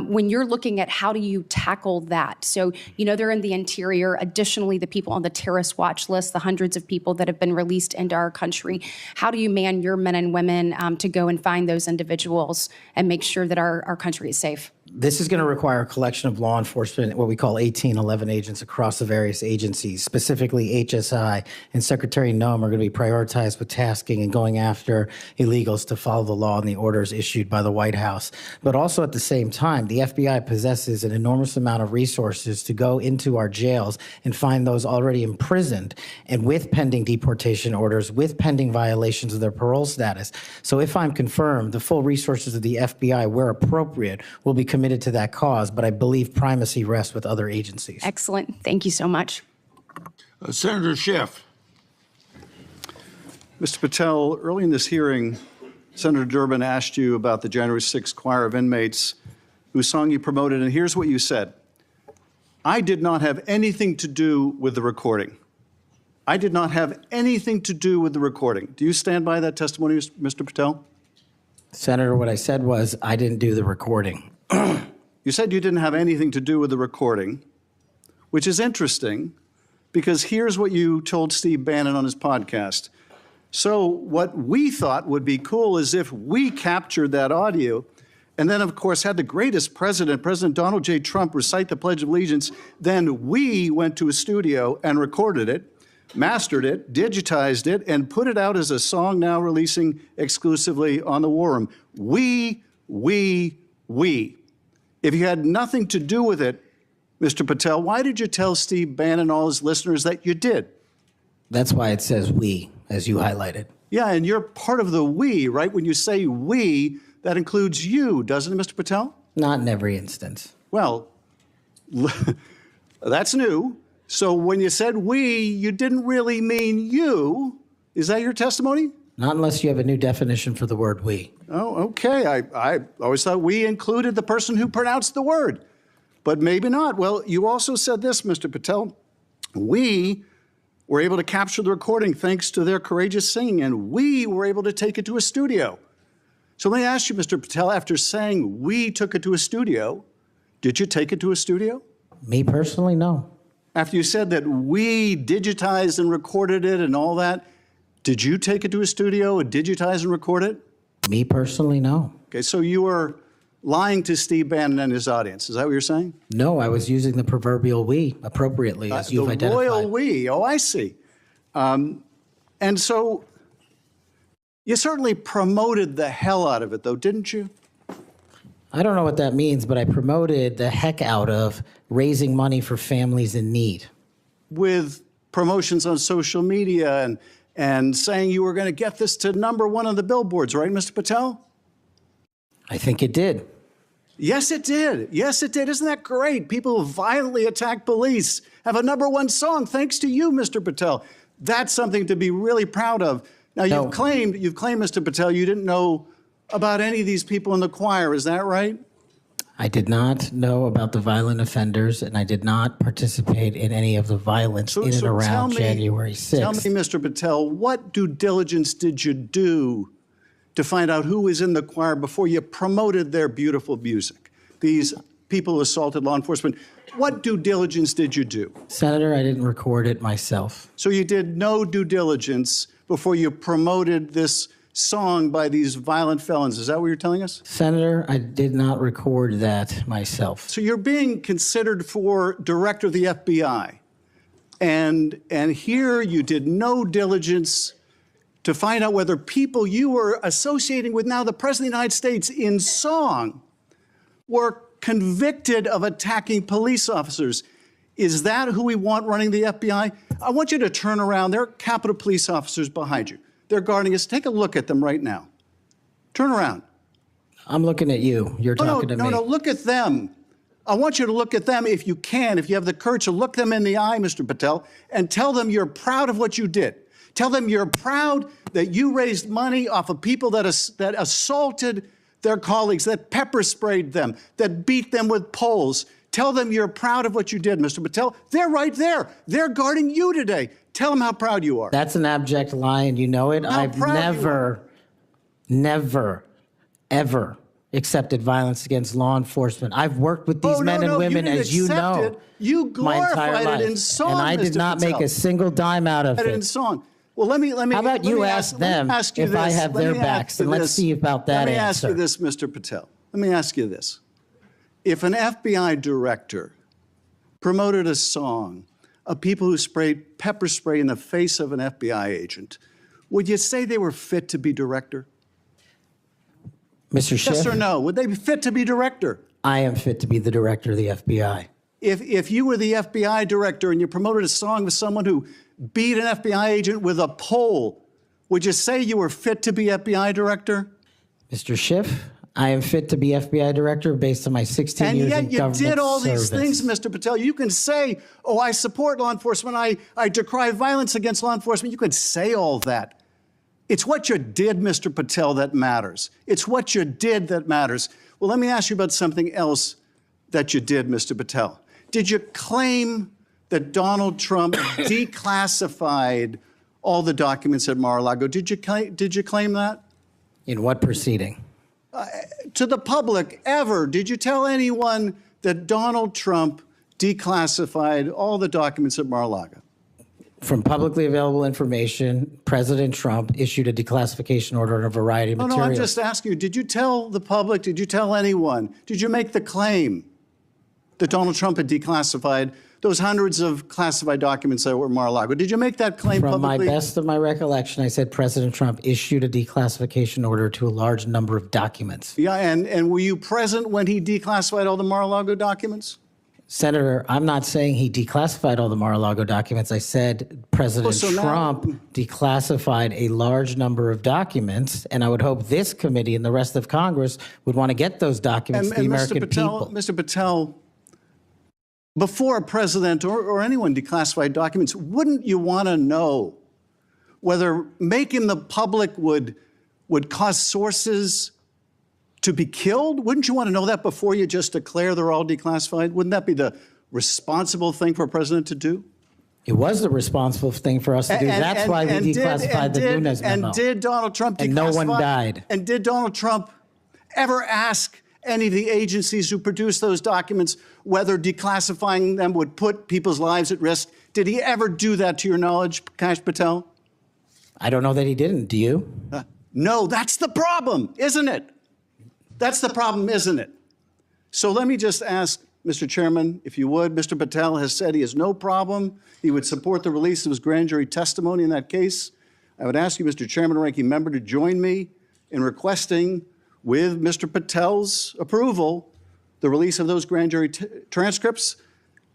When you're looking at how do you tackle that? So, they're in the interior. Additionally, the people on the terrorist watch list, the hundreds of people that have been released into our country. How do you man your men and women to go and find those individuals and make sure that our country is safe? This is going to require a collection of law enforcement, what we call 1811 agents across the various agencies, specifically HSI and Secretary Noem are going to be prioritized with tasking and going after illegals to follow the law and the orders issued by the White House. But also at the same time, the FBI possesses an enormous amount of resources to go into our jails and find those already imprisoned and with pending deportation orders, with pending violations of their parole status. So if I'm confirmed, the full resources of the FBI, where appropriate, will be committed to that cause, but I believe primacy rests with other agencies. Excellent. Thank you so much. Senator Schiff. Mr. Patel, early in this hearing, Senator Durbin asked you about the January 6th choir of inmates whose song you promoted, and here's what you said. I did not have anything to do with the recording. I did not have anything to do with the recording. Do you stand by that testimony, Mr. Patel? Senator, what I said was I didn't do the recording. You said you didn't have anything to do with the recording, which is interesting because here's what you told Steve Bannon on his podcast. So what we thought would be cool is if we captured that audio and then, of course, had the greatest president, President Donald J. Trump, recite the Pledge of Allegiance, then we went to a studio and recorded it, mastered it, digitized it, and put it out as a song now releasing exclusively on the War Room. We. If you had nothing to do with it, Mr. Patel, why did you tell Steve Bannon and all his listeners that you did? That's why it says we, as you highlighted. Yeah, and you're part of the we, right? When you say we, that includes you, doesn't it, Mr. Patel? Not in every instance. Well, that's new. So when you said we, you didn't really mean you. Is that your testimony? Not unless you have a new definition for the word we. Oh, okay. I always thought we included the person who pronounced the word, but maybe not. Well, you also said this, Mr. Patel. We were able to capture the recording thanks to their courageous singing, and we were able to take it to a studio. So let me ask you, Mr. Patel, after saying we took it to a studio, did you take it to a studio? Me personally, no. After you said that we digitized and recorded it and all that, did you take it to a studio and digitize and record it? Me personally, no. Okay, so you were lying to Steve Bannon and his audience. Is that what you're saying? No, I was using the proverbial we appropriately, as you've identified. The royal we. Oh, I see. And so you certainly promoted the hell out of it, though, didn't you? I don't know what that means, but I promoted the heck out of raising money for families in need. With promotions on social media and saying you were going to get this to #1 on the billboards, right, Mr. Patel? I think it did. Yes, it did. Yes, it did. Isn't that great? People who violently attack police have a #1 song thanks to you, Mr. Patel. That's something to be really proud of. Now, you've claimed, Mr. Patel, you didn't know about any of these people in the choir. Is that right? I did not know about the violent offenders, and I did not participate in any of the violence in and around January 6th. Tell me, Mr. Patel, what due diligence did you do to find out who was in the choir before you promoted their beautiful music? These people who assaulted law enforcement, what due diligence did you do? Senator, I didn't record it myself. So you did no due diligence before you promoted this song by these violent felons. Is that what you're telling us? Senator, I did not record that myself. So you're being considered for director of the FBI. And here you did no diligence to find out whether people you were associating with now the President of the United States in song were convicted of attacking police officers. Is that who we want running the FBI? I want you to turn around. There are Capitol Police officers behind you. They're guarding us. Take a look at them right now. Turn around. I'm looking at you. You're talking to me. No, look at them. I want you to look at them if you can, if you have the courage to look them in the eye, Mr. Patel, and tell them you're proud of what you did. Tell them you're proud that you raised money off of people that assaulted their colleagues, that pepper sprayed them, that beat them with poles. Tell them you're proud of what you did, Mr. Patel. They're right there. They're guarding you today. Tell them how proud you are. That's an abject lie, and you know it. I've never, ever accepted violence against law enforcement. I've worked with these men and women, as you know, you my entire glorified life, it in song, and I did not make a single dime out of it. In song. Well, let me. How about you ask them if I have their backs, and let's see about that answer. Let me ask you this, Mr. Patel. Let me ask you this. If an FBI director promoted a song of people who sprayed pepper spray in the face of an FBI agent, would you say they were fit to be director? Mr. Schiff? Yes or no? Would they be fit to be director? I am fit to be the director of the FBI. If you were the FBI director and you promoted a song with someone who beat an FBI agent with a pole, would you say you were fit to be FBI director? Mr. Schiff, I am fit to be FBI director based on my 16 years in government service. And yet you did all these things, Mr. Patel. You can say, oh, I support law enforcement, I decry violence against law enforcement. You can say all that. It's what you did, Mr. Patel, that matters. It's what you did that matters. Well, let me ask you about something else that you did, Mr. Patel. Did you claim that Donald Trump declassified all the documents at Mar-a-Lago? Did you claim that? In what proceeding? To the public, ever. Did you tell anyone that Donald Trump declassified all the documents at Mar-a-Lago? From publicly available information, President Trump issued a declassification order on a variety of materials. No, I'm just asking you, did you tell the public, did you tell anyone, did you make the claim that Donald Trump had declassified those hundreds of classified documents that were at Mar-a-Lago? Did you make that claim publicly? From my best of my recollection, I said President Trump issued a declassification order to a large number of documents. Yeah, and were you present when he declassified all the Mar-a-Lago documents? Senator, I'm not saying he declassified all the Mar-a-Lago documents. I said President Trump declassified a large number of documents, and I would hope this committee and the rest of Congress would want to get those documents to the American people. Mr. Patel, before a president or anyone declassified documents, wouldn't you want to know whether making the public would cause sources to be killed? Wouldn't you want to know that before you just declare they're all declassified? Wouldn't that be the responsible thing for a president to do? It was the responsible thing for us to do. That's why we declassified the Nunez memo. And did Donald Trump declassify? And no one died. And did Donald Trump ever ask any of the agencies who produced those documents whether declassifying them would put people's lives at risk? Did he ever do that to your knowledge, Kash Patel? I don't know that he didn't. Do you? No, that's the problem, isn't it? That's the problem, isn't it? So let me just ask, Mr. Chairman, if you would, Mr. Patel has said he has no problem. He would support the release of his grand jury testimony in that case. I would ask you, Mr. Chairman and Ranking Member, to join me in requesting, with Mr. Patel's approval, the release of those grand jury transcripts.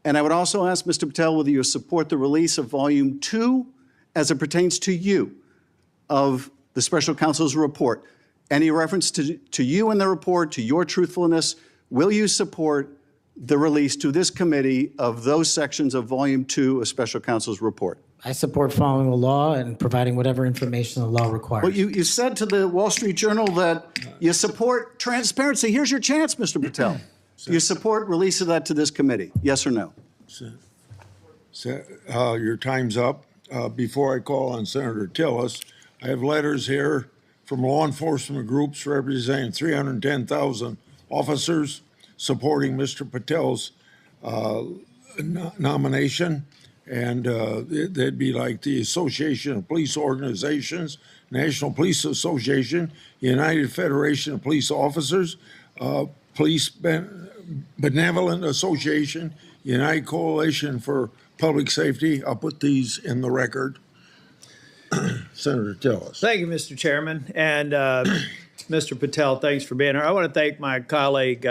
And I would also ask Mr. Patel whether you support the release of Volume 2 as it pertains to you of the special counsel's report. Any reference to you in the report, to your truthfulness, will you support the release to this committee of those sections of Volume 2 of special counsel's report? I support following the law and providing whatever information the law requires. Well, you said to the Wall Street Journal that you support transparency. Here's your chance, Mr. Patel. You support release of that to this committee, yes or no? Your time's up. Before I call on Senator Tillis, I have letters here from law enforcement groups representing 310,000 officers supporting Mr. Patel's nomination. And they'd be like the Association of Police Organizations, National Police Association, United Federation of Police Officers, Police Benevolent Association, United Coalition for Public Safety. I'll put these in the record. Senator Tillis. Thank you, Mr. Chairman. And Mr. Patel, thanks for being here. I want to thank my colleague,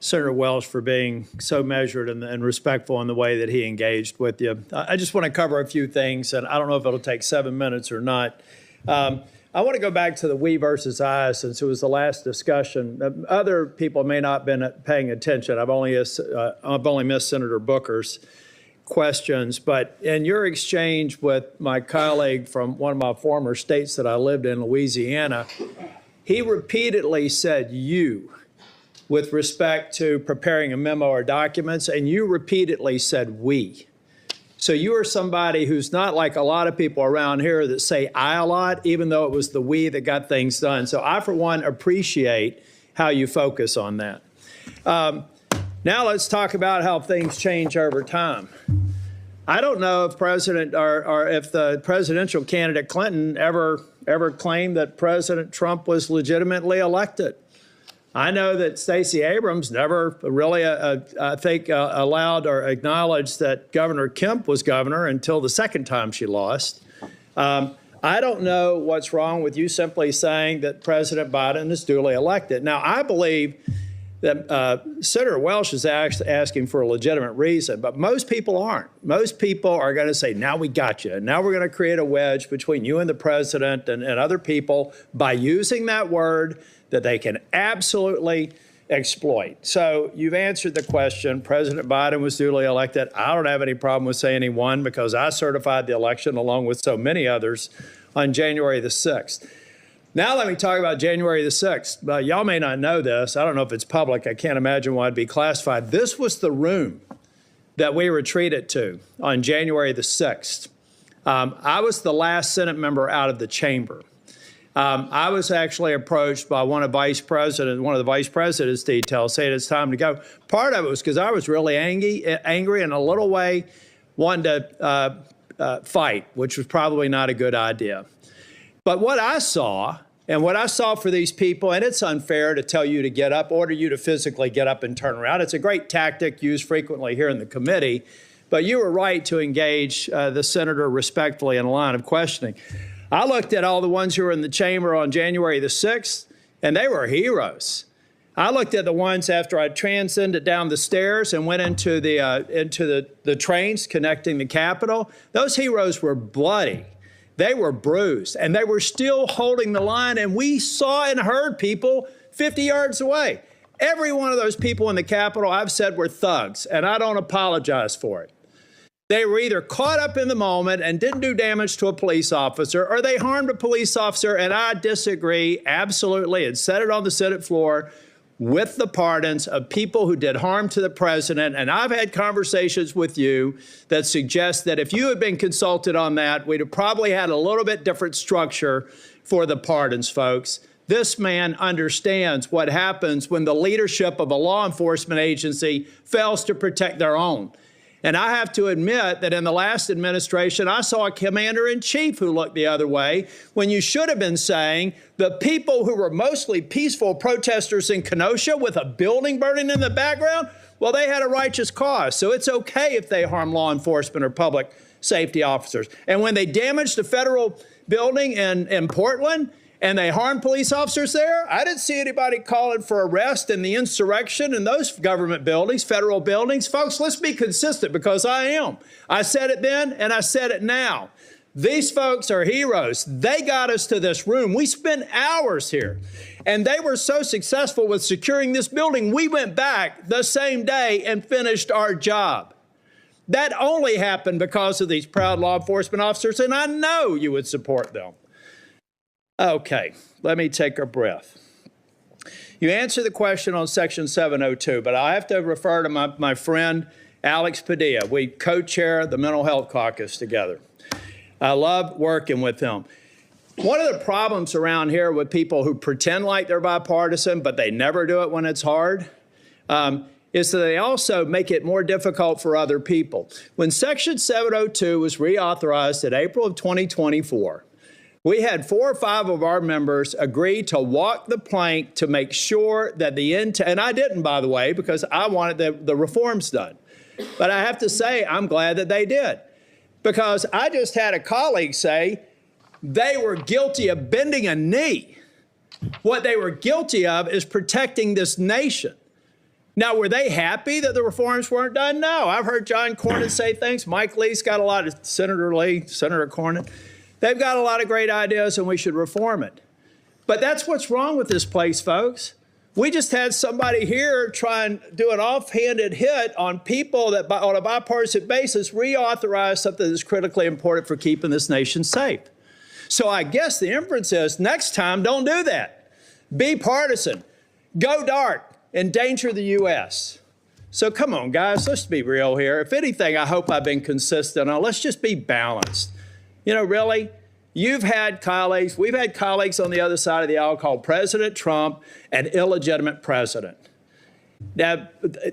Senator Welsh, for being so measured and respectful in the way that he engaged with you. I just want to cover a few things, and I don't know if it'll take 7 minutes or not. I want to go back to the we versus I, since it was the last discussion. Other people may not have been paying attention. I've only missed Senator Booker's questions, but in your exchange with my colleague from one of my former states that I lived in, Louisiana, he repeatedly said you with respect to preparing a memo or documents, and you repeatedly said we. So you are somebody who's not like a lot of people around here that say I a lot, even though it was the we that got things done. So I, for one, appreciate how you focus on that. Now let's talk about how things change over time. I don't know if if the presidential candidate Clinton ever claimed that President Trump was legitimately elected. I know that Stacey Abrams never really, I think, allowed or acknowledged that Governor Kemp was governor until the second time she lost. I don't know what's wrong with you simply saying that President Biden is duly elected. Now, I believe that Senator Welch is asking for a legitimate reason, but most people aren't. Most people are going to say, now we got you. And now we're going to create a wedge between you and the president and other people by using that word that they can absolutely exploit. So you've answered the question. President Biden was duly elected. I don't have any problem with saying he won because I certified the election along with so many others on January the 6th. Now let me talk about January the 6th. Y'all may not know this. I don't know if it's public. I can't imagine why it'd be classified. This was the room that we retreated to on January the 6th. I was the last Senate member out of the chamber. I was actually approached by one of the vice president's details saying it's time to go. Part of it was because I was really angry and a little way wanted to fight, which was probably not a good idea. But what I saw, and what I saw for these people, and it's unfair to tell you to get up, order you to physically get up and turn around. It's a great tactic used frequently here in the committee, but you were right to engage the senator respectfully in a line of questioning. I looked at all the ones who were in the chamber on January the 6th, and they were heroes. I looked at the ones after I transcended down the stairs and went into the trains connecting the Capitol. Those heroes were bloody. They were bruised, and they were still holding the line, and we saw and heard people 50 yards away. Every one of those people in the Capitol, I've said, were thugs, and I don't apologize for it. They were either caught up in the moment and didn't do damage to a police officer, or they harmed a police officer, and I disagree absolutely and said it on the Senate floor with the pardons of people who did harm to the president. And I've had conversations with you that suggest that if you had been consulted on that, we'd have probably had a little bit different structure for the pardons, folks. This man understands what happens when the leadership of a law enforcement agency fails to protect their own. And I have to admit that in the last administration, I saw a commander-in-chief who looked the other way when you should have been saying the people who were mostly peaceful protesters in Kenosha with a building burning in the background, well, they had a righteous cause. So it's okay if they harm law enforcement or public safety officers. And when they damaged the federal building in Portland, and they harmed police officers there, I didn't see anybody calling for arrest in the insurrection in those government buildings, federal buildings. Folks, let's be consistent because I am. I said it then and I said it now. These folks are heroes. They got us to this room. We spent hours here, and they were so successful with securing this building, we went back the same day and finished our job. That only happened because of these proud law enforcement officers, and I know you would support them. Okay, let me take a breath. You answer the question on Section 702, but I have to refer to my friend Alex Padilla. We co-chair the Mental Health Caucus together. I love working with him. One of the problems around here with people who pretend like they're bipartisan, but they never do it when it's hard, is that they also make it more difficult for other people. When Section 702 was reauthorized in April of 2024, we had 4 or 5 of our members agree to walk the plank to make sure that and I didn't, by the way, because I wanted the reforms done. But I have to say, I'm glad that they did. Because I just had a colleague say they were guilty of bending a knee. What they were guilty of is protecting this nation. Now, were they happy that the reforms weren't done? No. I've heard John Cornyn say things. Mike Lee's got a lot of, Senator Lee, Senator Cornyn. They've got a lot of great ideas, and we should reform it. But that's what's wrong with this place, folks. We just had somebody here try and do an offhanded hit on people that, on a bipartisan basis, reauthorize something that's critically important for keeping this nation safe. So I guess the inference is, next time, don't do that. Be partisan. Go dark. Endanger the U.S. So come on, guys, let's be real here. If anything, I hope I've been consistent on. Let's just be balanced. You know, really, you've had colleagues, we've had colleagues on the other side of the aisle called President Trump an illegitimate president. Now,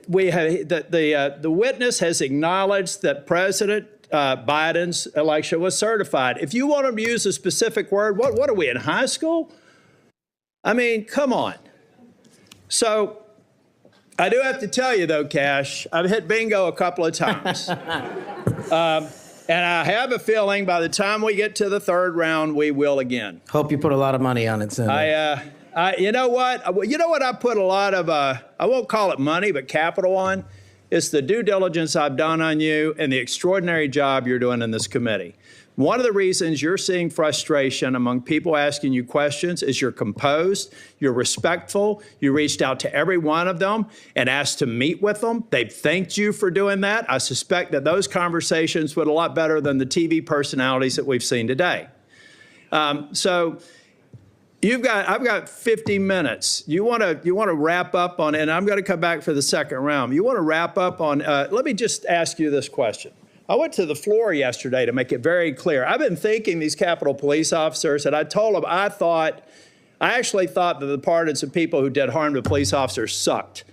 we have, the witness has acknowledged that President Biden's election was certified. If you want to use a specific word, what are we, in high school? I mean, come on. So I do have to tell you, though, Kash, I've hit bingo a couple of times. And I have a feeling by the time we get to the third round, we will again. Hope you put a lot of money on it, Senator. You know what? You know what I put a lot of, I won't call it money, but capital on? It's the due diligence I've done on you and the extraordinary job you're doing in this committee. One of the reasons you're seeing frustration among people asking you questions is you're composed, you're respectful, you reached out to every one of them and asked to meet with them. They've thanked you for doing that. I suspect that those conversations went a lot better than the TV personalities that we've seen today. So I've got 50 minutes. You want to wrap up on, and I'm going to come back for the second round. You want to wrap up on, let me just ask you this question. I went to the floor yesterday to make it very clear. I've been thanking these Capitol Police officers, and I told them I actually thought that the pardons of people who did harm to police officers sucked.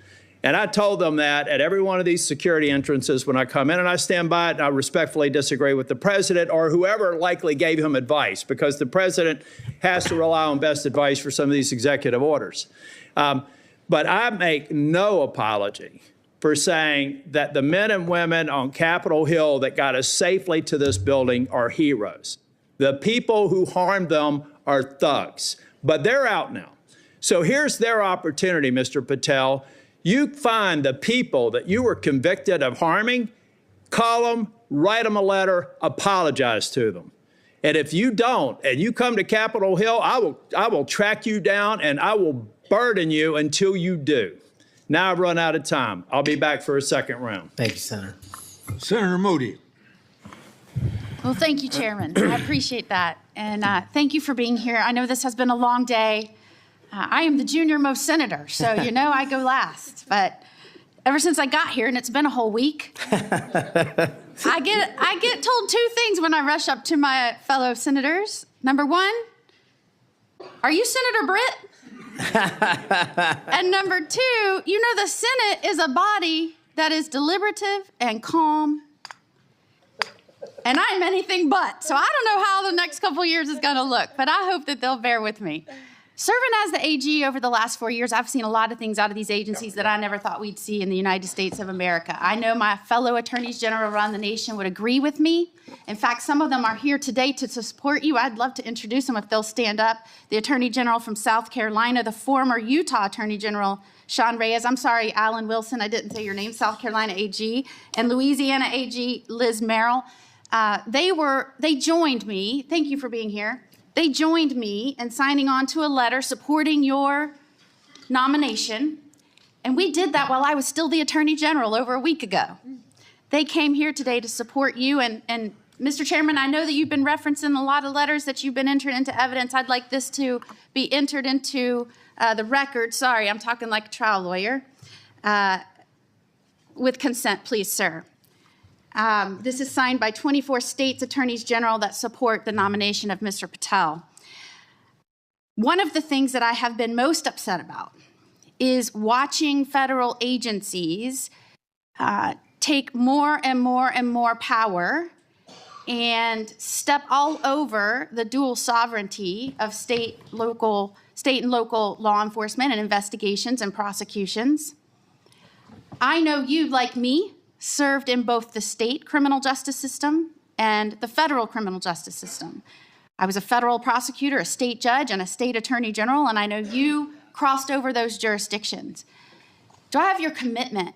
And I told them that at every one of these security entrances when I come in, and I stand by it, and I respectfully disagree with the president or whoever likely gave him advice, because the president has to rely on best advice for some of these executive orders. But I make no apology for saying that the men and women on Capitol Hill that got us safely to this building are heroes. The people who harmed them are thugs, but they're out now. So here's their opportunity, Mr. Patel. You find the people that you were convicted of harming, call them, write them a letter, apologize to them. And if you don't, and you come to Capitol Hill, I will track you down and I will burden you until you do. Now I've run out of time. I'll be back for a second round. Thank you, Senator. Senator Moody. Well, thank you, Chairman. I appreciate that. And thank you for being here. I know this has been a long day. I am the junior most senator, so you know I go last. But ever since I got here, and it's been a whole week, I get told two things when I rush up to my fellow senators. Number one, are you Senator Britt? And number two, you know the Senate is a body that is deliberative and calm. And I'm anything but. So I don't know how the next couple years is going to look, but I hope that they'll bear with me. Serving as the AG over the last 4 years, I've seen a lot of things out of these agencies that I never thought we'd see in the United States of America. I know my fellow attorneys general around the nation would agree with me. In fact, some of them are here today to support you. I'd love to introduce them if they'll stand up. The Attorney General from South Carolina, the former Utah Attorney General, Sean Reyes. I'm sorry, Alan Wilson, I didn't say your name, South Carolina AG, and Louisiana AG, Liz Merrill. They joined me. Thank you for being here. They joined me in signing on to a letter supporting your nomination, and we did that while I was still the Attorney General over a week ago. They came here today to support you, and Mr. Chairman, I know that you've been referencing a lot of letters that you've been entered into evidence. I'd like this to be entered into the record. Sorry, I'm talking like a trial lawyer. With consent, please, sir. This is signed by 24 states' attorneys general that support the nomination of Mr. Patel. One of the things that I have been most upset about is watching federal agencies take more and more and more power and step all over the dual sovereignty of state and local law enforcement and investigations and prosecutions. I know you, like me, served in both the state criminal justice system and the federal criminal justice system. I was a federal prosecutor, a state judge, and a state attorney general, and I know you crossed over those jurisdictions. Do I have your commitment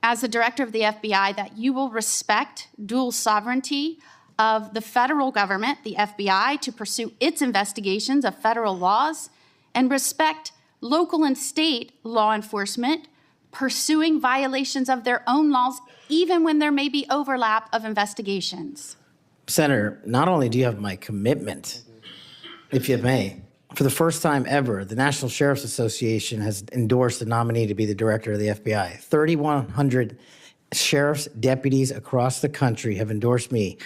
as the director of the FBI that you will respect dual sovereignty of the federal government, the FBI, to pursue its investigations of federal laws, and respect local and state law enforcement pursuing violations of their own laws, even when there may be overlap of investigations? Senator, not only do you have my commitment, if you may, for the first time ever, the National Sheriff's Association has endorsed the nominee to be the director of the FBI. 3,100 sheriff's deputies across the country have endorsed me.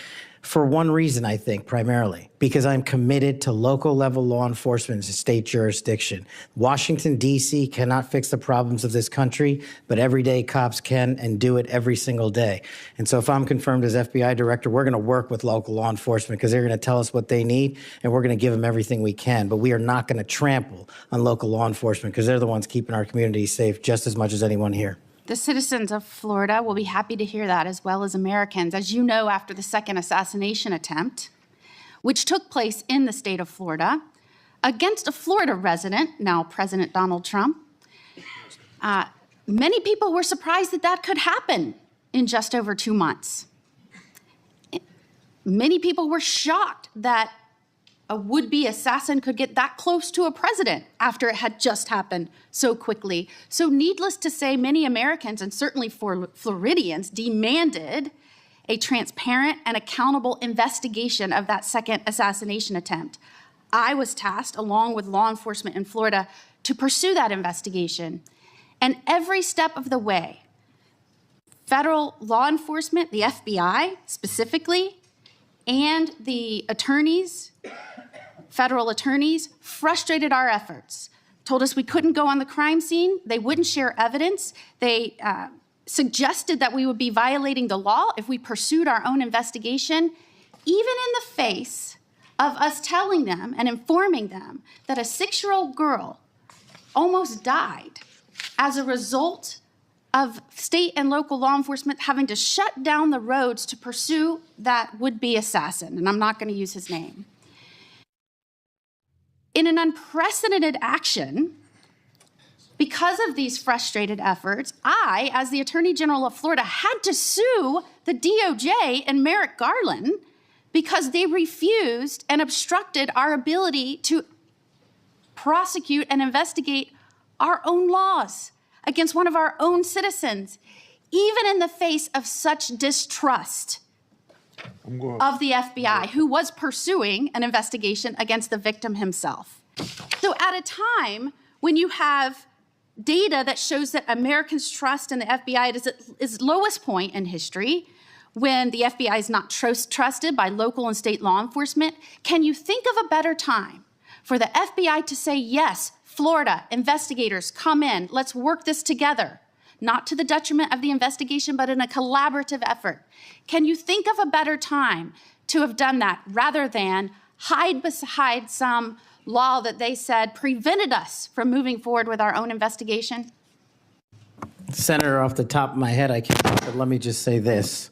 For one reason, I think, primarily, because I'm committed to local level law enforcement and state jurisdiction. Washington, D.C. cannot fix the problems of this country, but everyday cops can and do it every single day. And so if I'm confirmed as FBI director, we're going to work with local law enforcement because they're going to tell us what they need, and we're going to give them everything we can. But we are not going to trample on local law enforcement because they're the ones keeping our communities safe just as much as anyone here. The citizens of Florida will be happy to hear that, as well as Americans. As you know, after the second assassination attempt, which took place in the state of Florida against a Florida resident, now President Donald Trump, many people were surprised that that could happen in just over 2 months. Many people were shocked that a would-be assassin could get that close to a president after it had just happened so quickly. So needless to say, many Americans, and certainly Floridians, demanded a transparent and accountable investigation of that second assassination attempt. I was tasked, along with law enforcement in Florida, to pursue that investigation. And every step of the way, federal law enforcement, the FBI specifically, and the attorneys, federal attorneys, frustrated our efforts, told us we couldn't go on the crime scene, they wouldn't share evidence, they suggested that we would be violating the law if we pursued our own investigation, even in the face of us telling them and informing them that a 6-year-old girl almost died as a result of state and local law enforcement having to shut down the roads to pursue that would-be assassin, and I'm not going to use his name. In an unprecedented action, because of these frustrated efforts, I, as the Attorney General of Florida, had to sue the DOJ and Merrick Garland because they refused and obstructed our ability to prosecute and investigate our own laws against one of our own citizens, even in the face of such distrust of the FBI, who was pursuing an investigation against the victim himself. So at a time when you have data that shows that Americans' trust in the FBI is at its lowest point in history, when the FBI is not trusted by local and state law enforcement, can you think of a better time for the FBI to say, yes, Florida, investigators, come in, let's work this together, not to the detriment of the investigation, but in a collaborative effort? Can you think of a better time to have done that rather than hide behind some law that they said prevented us from moving forward with our own investigation? Senator, off the top of my head, I can't, but let me just say this.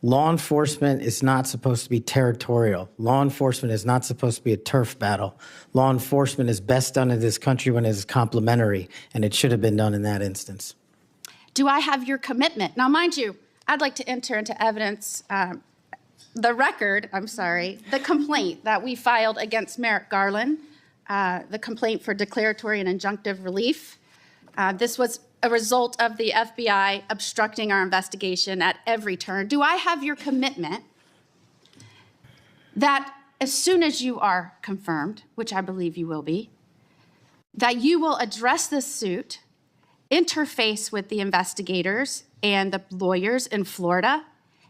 Law enforcement is not supposed to be territorial. Law enforcement is not supposed to be a turf battle. Law enforcement is best done in this country when it is complementary, and it should have been done in that instance. Do I have your commitment? Now, mind you, I'd like to enter into evidence the complaint that we filed against Merrick Garland, the complaint for declaratory and injunctive relief. This was a result of the FBI obstructing our investigation at every turn. Do I have your commitment that as soon as you are confirmed, which I believe you will be, that you will address this suit, interface with the investigators and the lawyers in Florida,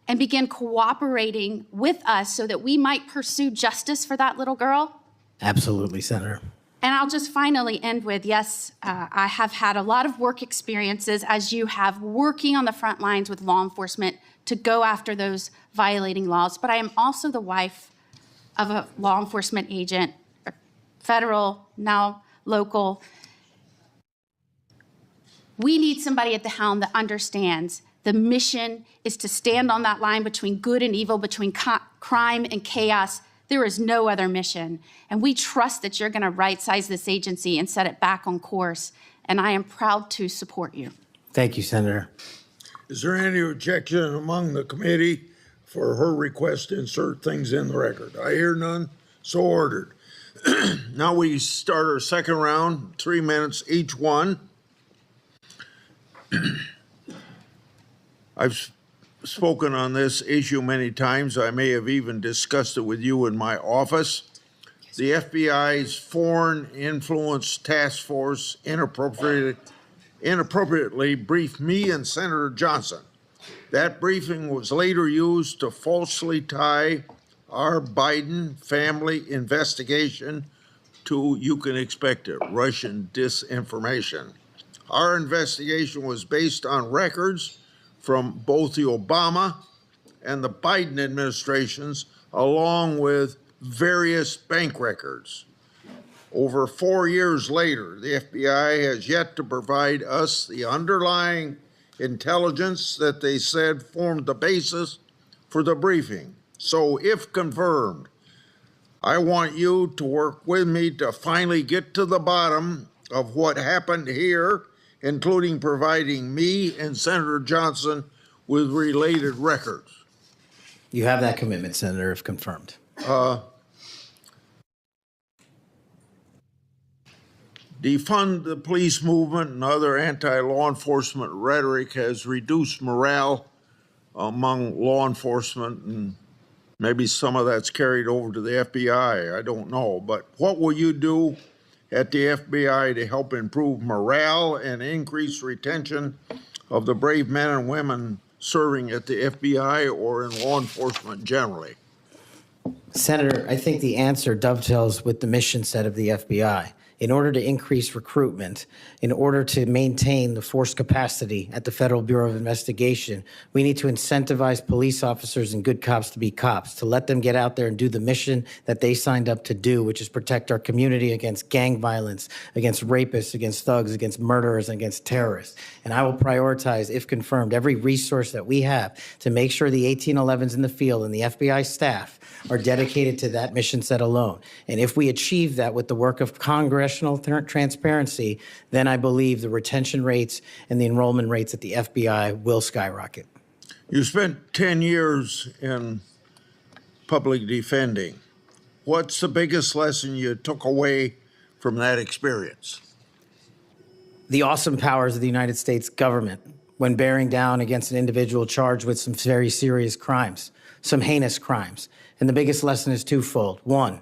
and begin cooperating with us so that we might pursue justice for that little girl? Absolutely, Senator. And I'll just finally end with, yes, I have had a lot of work experiences, as you have, working on the front lines with law enforcement to go after those violating laws. But I am also the wife of a law enforcement agent, federal, now local. We need somebody at the helm that understands the mission is to stand on that line between good and evil, between crime and chaos. There is no other mission. And we trust that you're going to right-size this agency and set it back on course. And I am proud to support you. Thank you, Senator. Is there any objection among the committee for her request to insert things in the record? I hear none, so ordered. Now we start our second round, 3 minutes each one. I've spoken on this issue many times. I may have even discussed it with you in my office. The FBI's Foreign Influence Task Force inappropriately briefed me and Senator Johnson That briefing was later used to falsely tie our Biden family investigation to, you can expect it, Russian disinformation. Our investigation was based on records from both the Obama and the Biden administrations, along with various bank records. Over 4 years later, the FBI has yet to provide us the underlying intelligence that they said formed the basis for the briefing. So if confirmed, I want you to work with me to finally get to the bottom of what happened here, including providing me and Senator Johnson with related records. You have that commitment, Senator, if confirmed. Defund the police movement and other anti-law enforcement rhetoric has reduced morale among law enforcement, and maybe some of that's carried over to the FBI. I don't know. But what will you do at the FBI to help improve morale and increase retention of the brave men and women serving at the FBI or in law enforcement generally? Senator, I think the answer dovetails with the mission set of the FBI. In order to increase recruitment, in order to maintain the force capacity at the Federal Bureau of Investigation, we need to incentivize police officers and good cops to be cops, to let them get out there and do the mission that they signed up to do, which is protect our community against gang violence, against rapists, against thugs, against murderers, and against terrorists. And I will prioritize, if confirmed, every resource that we have to make sure the 1811s in the field and the FBI staff are dedicated to that mission set alone. And if we achieve that with the work of congressional transparency, then I believe the retention rates and the enrollment rates at the FBI will skyrocket. You spent 10 years in public defending. What's the biggest lesson you took away from that experience? The awesome powers of the United States government when bearing down against an individual charged with some very serious crimes, some heinous crimes. And the biggest lesson is twofold. One,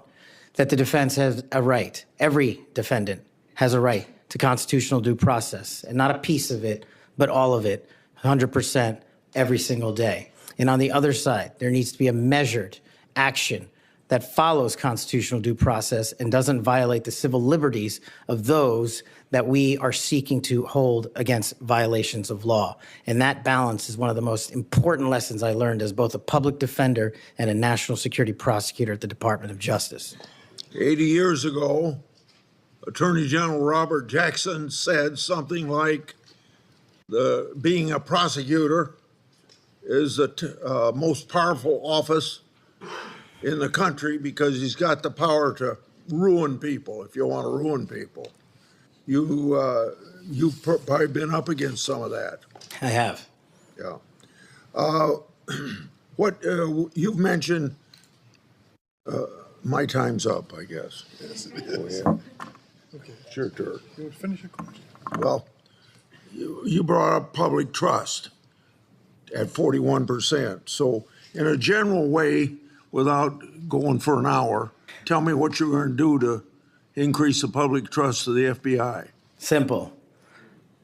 that the defense has a right, every defendant has a right to constitutional due process, and not a piece of it, but all of it, 100% every single day. And on the other side, there needs to be a measured action that follows constitutional due process and doesn't violate the civil liberties of those that we are seeking to hold against violations of law. And that balance is one of the most important lessons I learned as both a public defender and a national security prosecutor at the Department of Justice. 80 years ago, Attorney General Robert Jackson said something like, being a prosecutor is the most powerful office in the country because he's got the power to ruin people if you want to ruin people. You've probably been up against some of that. I have. Yeah. You've mentioned, my time's up, I guess. Yes, it Oh, is. yeah. Okay, it's your turn. You finish your question. Well, you brought up public trust at 41%. So in a general way, without going for an hour, tell me what you're going to do to increase the public trust of the FBI. Simple.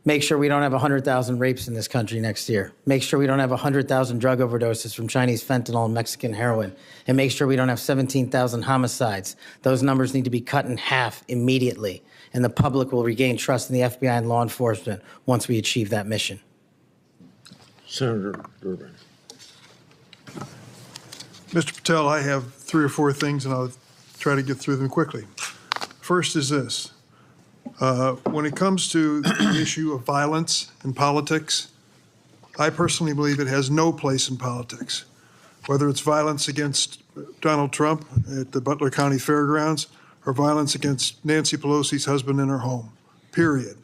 Make sure we don't have 100,000 rapes in this country next year. Make sure we don't have 100,000 drug overdoses from Chinese fentanyl and Mexican heroin. And make sure we don't have 17,000 homicides. Those numbers need to be cut in half immediately. And the public will regain trust in the FBI and law enforcement once we achieve that mission. Senator Durbin. Mr. Patel, I have 3 or 4 things, and I'll try to get through them quickly. First is this. When it comes to the issue of violence in politics, I personally believe it has no place in politics. Whether it's violence against Donald Trump at the Butler County Fairgrounds or violence against Nancy Pelosi's husband in her home, period.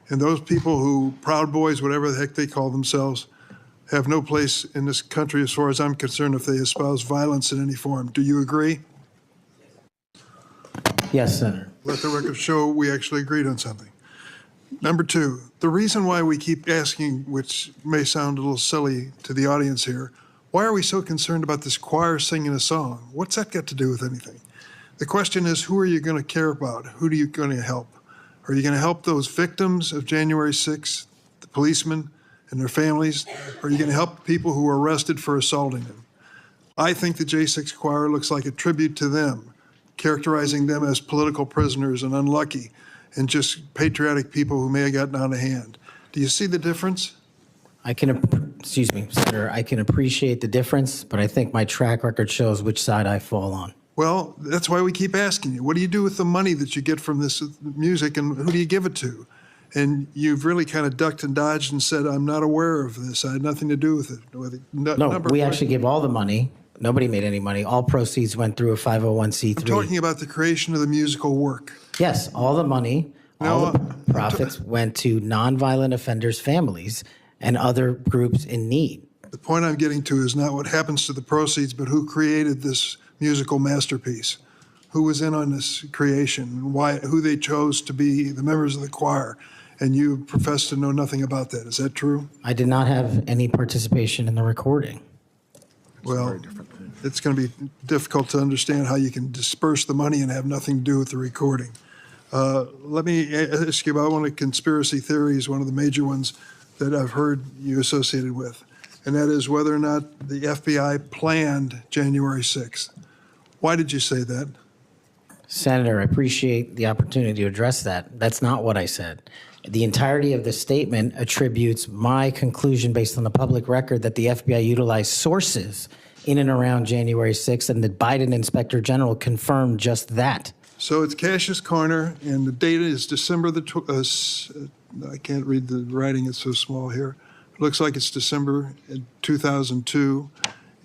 And those people who, Proud Boys, whatever the heck they call themselves, have no place in this country as far as I'm concerned if they espouse violence in any form. Do you agree? Yes, Senator. Let the record show we actually agreed on something. Number 2, the reason why we keep asking, which may sound a little silly to the audience here, why are we so concerned about this choir singing a song? What's that got to do with anything? The question is, who are you going to care about? Who are you going to help? Are you going to help those victims of January 6th, the policemen and their families? Or are you going to help people who were arrested for assaulting them? I think the J6 choir looks like a tribute to them, characterizing them as political prisoners and unlucky and just patriotic people who may have gotten out of hand. Do you see the difference? Excuse me, Senator, I can appreciate the difference, but I think my track record shows which side I fall on. Well, that's why we keep asking you, what do you do with the money that you get from this music, and who do you give it to? And you've really kind of ducked and dodged and said, I'm not aware of this. I had nothing to do with it. No, we actually give all the money. Nobody made any money. All proceeds went through a 501c3. I'm talking about the creation of the musical work. Yes, all the money, all the profits went to nonviolent offenders' families and other groups in need. The point I'm getting to is not what happens to the proceeds, but who created this musical masterpiece, who was in on this creation, and why, who they chose to be the members of the choir. And you profess to know nothing about that. Is that true? I did not have any participation in the recording. Well, it's going to be difficult to understand how you can disperse the money and have nothing to do with the recording. Let me ask you about one of the conspiracy theories, one of the major ones that I've heard you associated with, and that is whether or not the FBI planned January 6th. Why did you say that? Senator, I appreciate the opportunity to address that. That's not what I said. The entirety of the statement attributes my conclusion based on the public record that the FBI utilized sources in and around January 6th, and the Biden Inspector General confirmed just that. So it's Cash's Corner, and the date is December the, I can't read the writing, it's so small here. It looks like it's December 2002.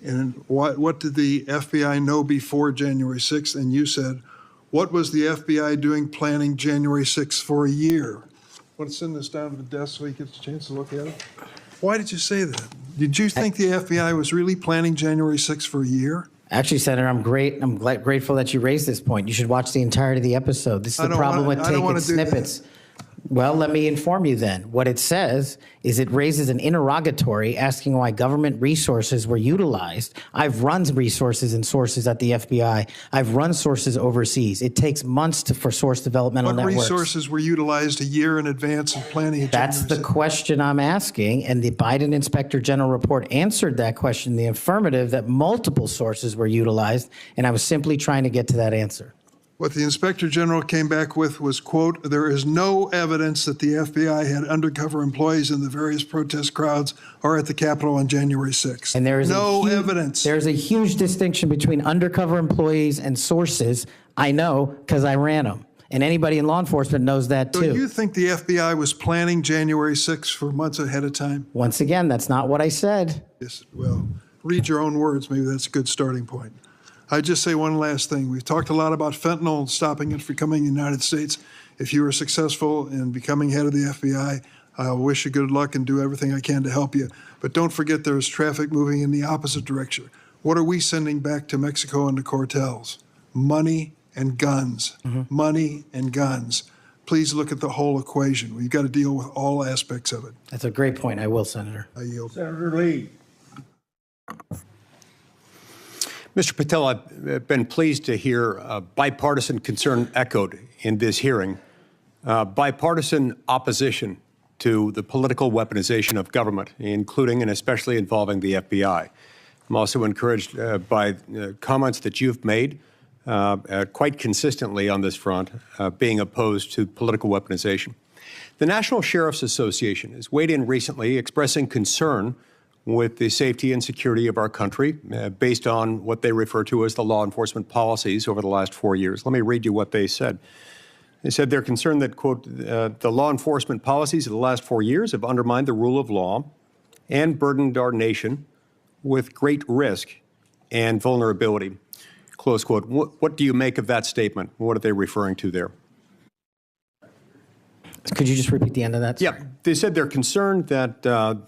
And what did the FBI know before January 6th? And you said, what was the FBI doing planning January 6th for a year? Want to send this down to the desk so he gets a chance to look at it? Why did you say that? Did you think the FBI was really planning January 6th for a year? Actually, Senator, I'm grateful that you raised this point. You should watch the entirety of the episode. This is the problem with taking snippets. Well, let me inform you then. What it says is it raises an interrogatory asking why government resources were utilized. I've run resources and sources at the FBI. I've run sources overseas. It takes months for source developmental networks. What resources were utilized a year in advance of planning? That's the question I'm asking, and the Biden Inspector General report answered that question in the affirmative, that multiple sources were utilized, and I was simply trying to get to that answer. What the Inspector General came back with was, quote, there is no evidence that the FBI had undercover employees in the various protest crowds or at the Capitol on January 6th. And there is no evidence. There's a huge distinction between undercover employees and sources. I know because I ran them. And anybody in law enforcement knows that too. So you think the FBI was planning January 6th for months ahead of time? Once again, that's not what I said. Yes, well, read your own words. Maybe that's a good starting point. I'd just say one last thing. We've talked a lot about fentanyl, stopping it from coming in the United States. If you were successful in becoming head of the FBI, I wish you good luck and do everything I can to help you. But don't forget there's traffic moving in the opposite direction. What are we sending back to Mexico and the cartels? Money and guns. Money and guns. Please look at the whole equation. We've got to deal with all aspects of it. That's a great point. I will, Senator. I yield. Senator Lee. Mr. Patel, I've been pleased to hear bipartisan concern echoed in this hearing, bipartisan opposition to the political weaponization of government, including and especially involving the FBI. I'm also encouraged by comments that you've made quite consistently on this front, being opposed to political weaponization. The National Sheriff's Association has weighed in recently expressing concern with the safety and security of our country based on what they refer to as the law enforcement policies over the last 4 years. Let me read you what they said. They said they're concerned that, quote, the law enforcement policies of the last 4 years have undermined the rule of law and burdened our nation with great risk and vulnerability, close quote. What do you make of that statement? What are they referring to there? Could you just repeat the end of that? Yeah, they said they're concerned that,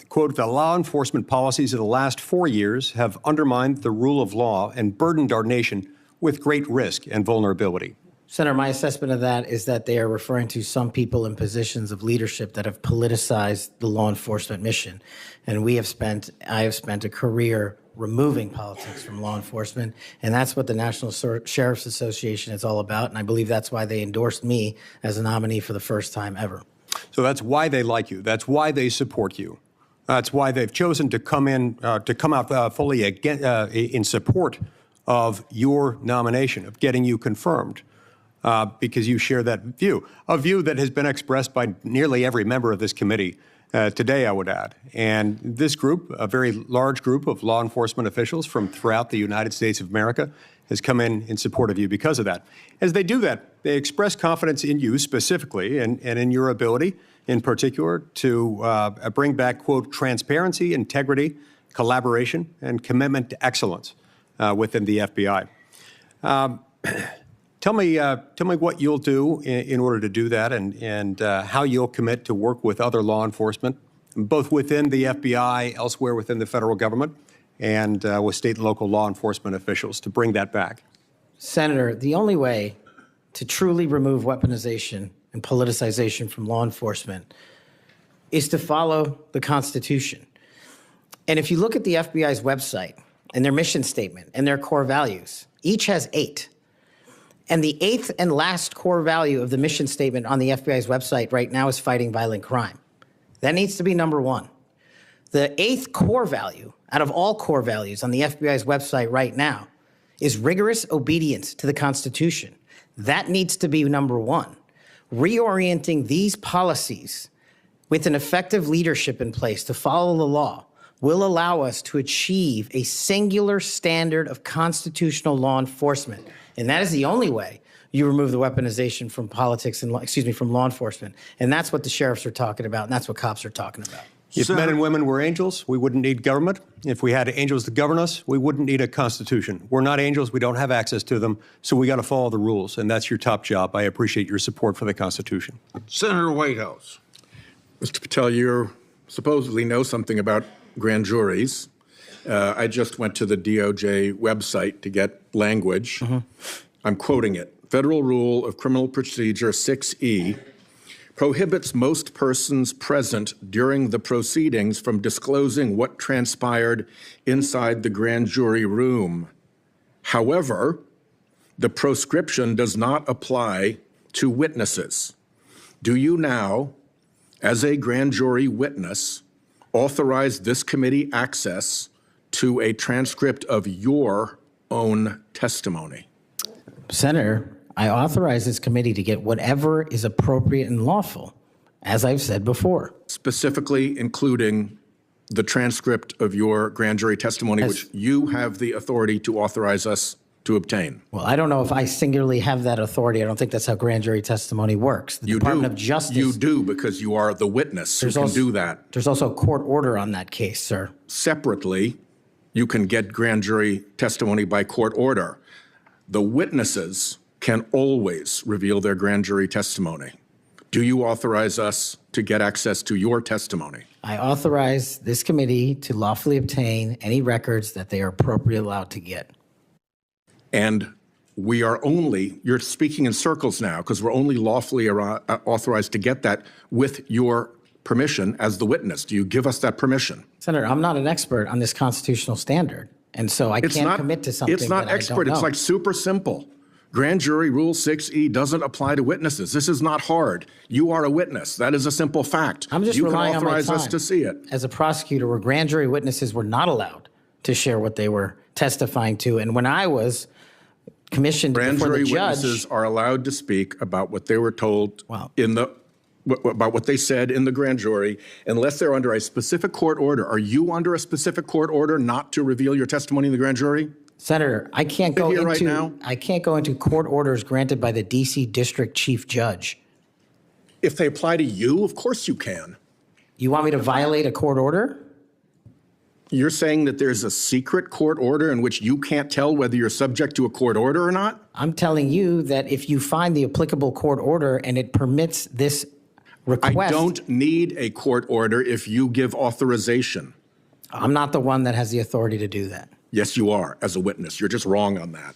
quote, the law enforcement policies of the last 4 years have undermined the rule of law and burdened our nation with great risk and vulnerability. Senator, my assessment of that is that they are referring to some people in positions of leadership that have politicized the law enforcement mission. And I have spent a career removing politics from law enforcement, and that's what the National Sheriff's Association is all about, and I believe that's why they endorsed me as a nominee for the first time ever. So that's why they like you. That's why they support you. That's why they've chosen to come out fully in support of your nomination, of getting you confirmed, because you share that view, a view that has been expressed by nearly every member of this committee today, I would add. And this group, a very large group of law enforcement officials from throughout the United States of America, has come in support of you because of that. As they do that, they express confidence in you specifically and in your ability in particular to bring back, quote, transparency, integrity, collaboration, and commitment to excellence within the FBI. Tell me what you'll do in order to do that, and how you'll commit to work with other law enforcement, both within the FBI, elsewhere within the federal government, and with state and local law enforcement officials to bring that back. Senator, the only way to truly remove weaponization and politicization from law enforcement is to follow the Constitution. And if you look at the FBI's website and their mission statement and their core values, each has 8. And the 8th and last core value of the mission statement on the FBI's website right now is fighting violent crime. That needs to be number 1. The 8th core value out of all core values on the FBI's website right now is rigorous obedience to the Constitution. That needs to be number 1. Reorienting these policies with an effective leadership in place to follow the law will allow us to achieve a singular standard of constitutional law enforcement. And that is the only way you remove the weaponization from politics and, from law enforcement. And that's what the sheriffs are talking about, and that's what cops are talking about. If men and women were angels, we wouldn't need government. If we had angels to govern us, we wouldn't need a constitution. We're not angels. We don't have access to them. So we got to follow the rules. And that's your top job. I appreciate your support for the Constitution. Senator Whitehouse. Mr. Patel, you supposedly know something about grand juries. I just went to the DOJ website to get language. I'm quoting it. Federal Rule of Criminal Procedure 6E prohibits most persons present during the proceedings from disclosing what transpired inside the grand jury room. However, the proscription does not apply to witnesses. Do you now, as a grand jury witness, authorize this committee access to a transcript of your own testimony? Senator, I authorize this committee to get whatever is appropriate and lawful, as I've said before. Specifically including the transcript of your grand jury testimony, which you have the authority to authorize us to obtain. Well, I don't know if I singularly have that authority. I don't think that's how grand jury testimony works. The Department of Justice. You do, because you are the witness who can do that. There's also a court order on that case, sir. Separately, you can get grand jury testimony by court order. The witnesses can always reveal their grand jury testimony. Do you authorize us to get access to your testimony? I authorize this committee to lawfully obtain any records that they are appropriately allowed to get. And we are only, you're speaking in circles now, because we're only lawfully authorized to get that with your permission as the witness. Do you give us that permission? Senator, I'm not an expert on this constitutional standard, and so I can't commit to something It's not that expert. I don't know. It's like super simple. Grand jury rule 6E doesn't apply to witnesses. This is not hard. You are a witness. That is a simple fact. I'm just you can relying on my authorize time us to see it. as a prosecutor, where grand jury witnesses were not allowed to share what they were testifying to. And when I was commissioned Grand before jury the judge, witnesses are allowed to speak about what they were told about what they said in the grand jury, unless they're under a specific court order. Are you under a specific court order not to reveal your testimony in the grand jury? Senator, I can't go here into right now? I can't go into court orders granted by the D.C. District Chief Judge. If they apply to you, of course you can. You want me to violate a court order? You're saying that there's a secret court order in which you can't tell whether you're subject to a court order or not? I'm telling you that if you find the applicable court order and it permits this request. I don't need a court order if you give authorization. I'm not the one that has the authority to do that. Yes, you are, as a witness. You're just wrong on that.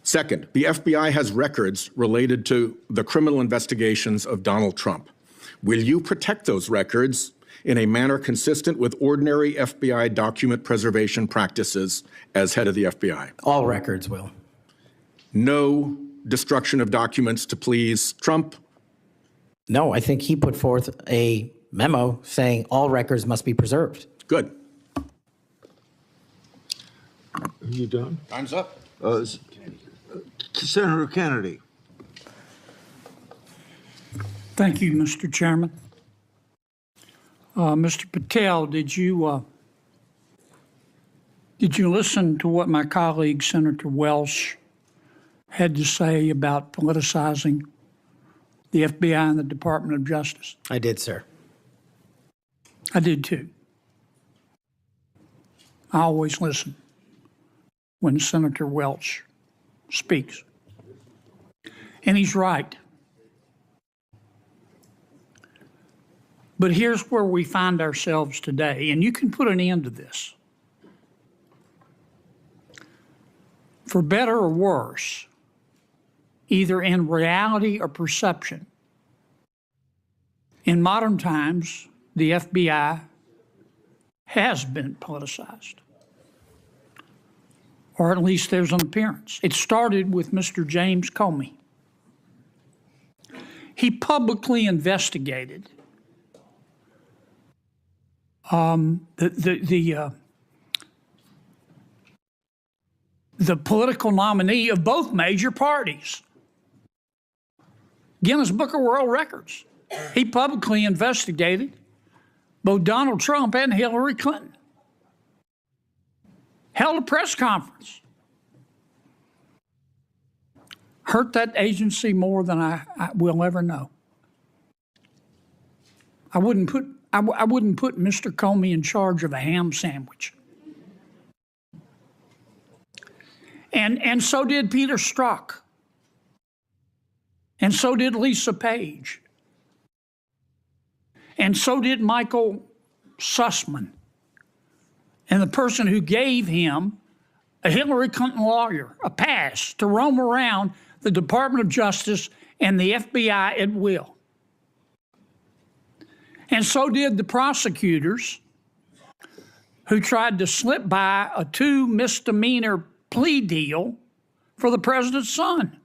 Second, the FBI has records related to the criminal investigations of Donald Trump. Will you protect those records in a manner consistent with ordinary FBI document preservation practices as head of the FBI? All records will. No destruction of documents to please Trump? No, I think he put forth a memo saying all records must be preserved. Good. Are you done? Time's up. Senator Kennedy. Thank you, Mr. Chairman. Mr. Patel, did you listen to what my colleague, Senator Welsh, had to say about politicizing the FBI and the Department of Justice? I did, sir. I did too. I always listen when Senator Welch speaks. And he's right. But here's where we find ourselves today, and you can put an end to this. For better or worse, either in reality or perception, in modern times, the FBI has been politicized. Or at least there's an appearance. It started with Mr. James Comey. He publicly investigated the political nominee of both major parties. Guinness Book of World Records. He publicly investigated both Donald Trump and Hillary Clinton. Held a press conference. Hurt that agency more than I will ever know. I wouldn't put Mr. Comey in charge of a ham sandwich. And so did Peter Strzok. And so did Lisa Page. And so did Michael Sussman. And the person who gave him, a Hillary Clinton lawyer, a pass to roam around the Department of Justice and the FBI at will. And so did the prosecutors who tried to slip by a 2 misdemeanor plea deal for the president's son.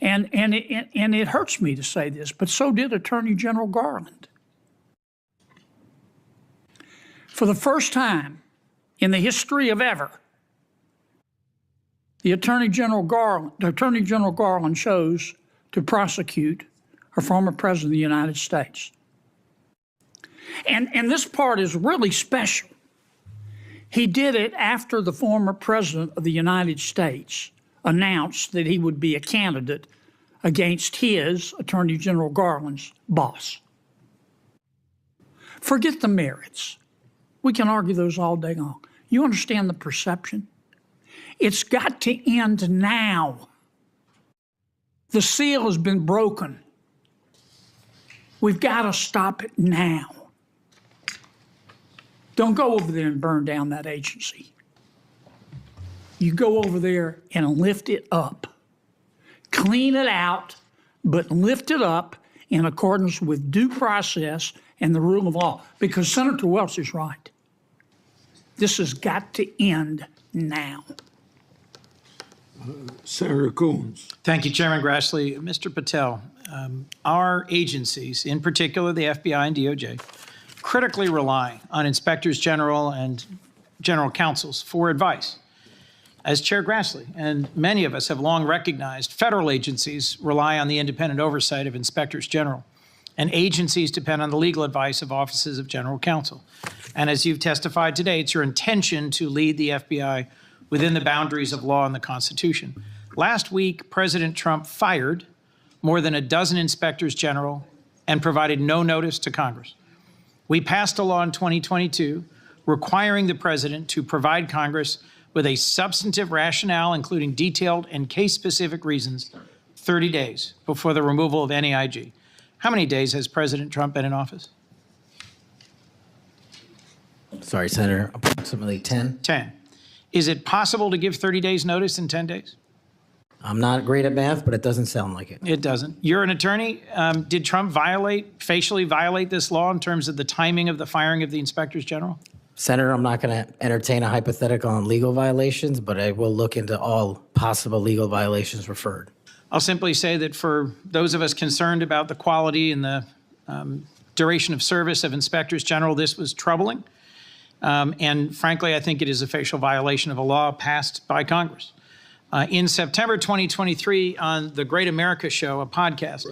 And it hurts me to say this, but so did Attorney General Garland. For the first time in the history of ever, the Attorney General Garland chose to prosecute a former president of the United States. And this part is really special. He did it after the former president of the United States announced that he would be a candidate against his, Attorney General Garland's, boss. Forget the merits. We can argue those all day long. You understand the perception? It's got to end now. The seal has been broken. We've got to stop it now. Don't go over there and burn down that agency. You go over there and lift it up. Clean it out, but lift it up in accordance with due process and the rule of law. Because Senator Welch is right. This has got to end now. Senator Coons. Thank you, Chairman Grassley. Mr. Patel, our agencies, in particular the FBI and DOJ, critically rely on inspectors general and general counsels for advice. As Chair Grassley and many of us have long recognized, federal agencies rely on the independent oversight of inspectors general, and agencies depend on the legal advice of offices of general counsel. And as you've testified today, it's your intention to lead the FBI within the boundaries of law and the Constitution. Last week, President Trump fired more than a dozen inspectors general and provided no notice to Congress. We passed a law in 2022 requiring the president to provide Congress with a substantive rationale, including detailed and case-specific reasons, 30 days before the removal of any IG. How many days has President Trump been in office? Sorry, Senator, approximately 10. 10. Is it possible to give 30 days notice in 10 days? I'm not great at math, but it doesn't sound like it. It doesn't. You're an attorney. Did Trump facially violate this law in terms of the timing of the firing of the inspectors general? Senator, I'm not going to entertain a hypothetical on legal violations, but I will look into all possible legal violations referred. I'll simply say that for those of us concerned about the quality and the duration of service of inspectors general, this was troubling. And frankly, I think it is a facial violation of a law passed by Congress. In September 2023, on the Great America Show, a podcast,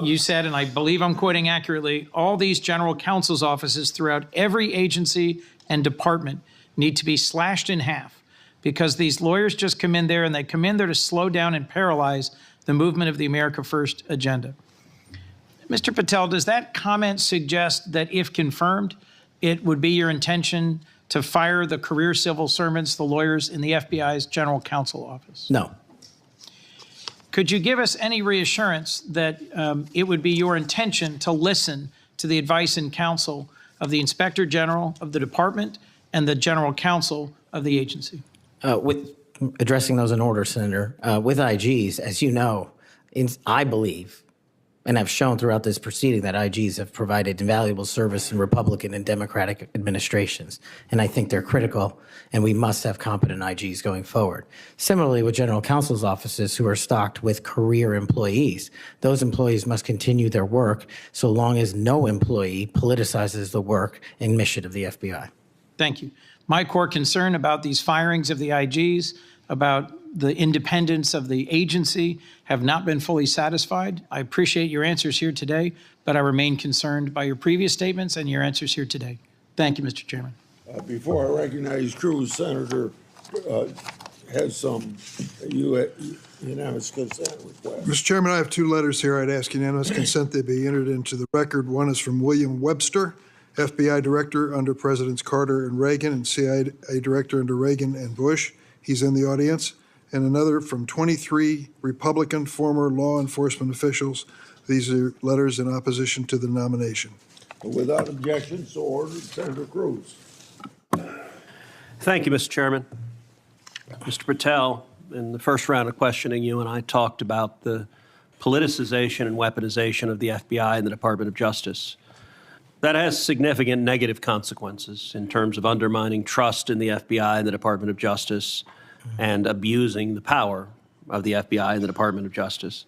you said, and I believe I'm quoting accurately, all these general counsel's offices throughout every agency and department need to be slashed in half because these lawyers just come in there and they come in there to slow down and paralyze the movement of the America First agenda. Mr. Patel, does that comment suggest that if confirmed, it would be your intention to fire the career civil servants, the lawyers in the FBI's general counsel office? No. Could you give us any reassurance that it would be your intention to listen to the advice and counsel of the Inspector General of the department and the general counsel of the agency? With addressing those in order, Senator, with IGs, as you know, I believe, and I've shown throughout this proceeding that IGs have provided invaluable service in Republican and Democratic administrations. And I think they're critical, and we must have competent IGs going forward. Similarly, with general counsel's offices who are stocked with career employees, those employees must continue their work so long as no employee politicizes the work and mission of the FBI. Thank you. My core concern about these firings of the IGs, about the independence of the agency, have not been fully satisfied. I appreciate your answers here today, but I remain concerned by your previous statements and your answers here today. Thank you, Mr. Chairman. Before I recognize Cruz, Senator has some unanimous consent request. Mr. Chairman, I have two letters here. I'd ask unanimous consent they be entered into the record. One is from William Webster, FBI Director under Presidents Carter and Reagan, and CIA Director under Reagan and Bush. He's in the audience. And another from 23 Republican former law enforcement officials. These are letters in opposition to the nomination. Without objection, so ordered. Senator Cruz. Thank you, Mr. Chairman. Mr. Patel, in the first round of questioning, you and I talked about the politicization and weaponization of the FBI and the Department of Justice. That has significant negative consequences in terms of undermining trust in the FBI and the Department of Justice and abusing the power of the FBI and the Department of Justice.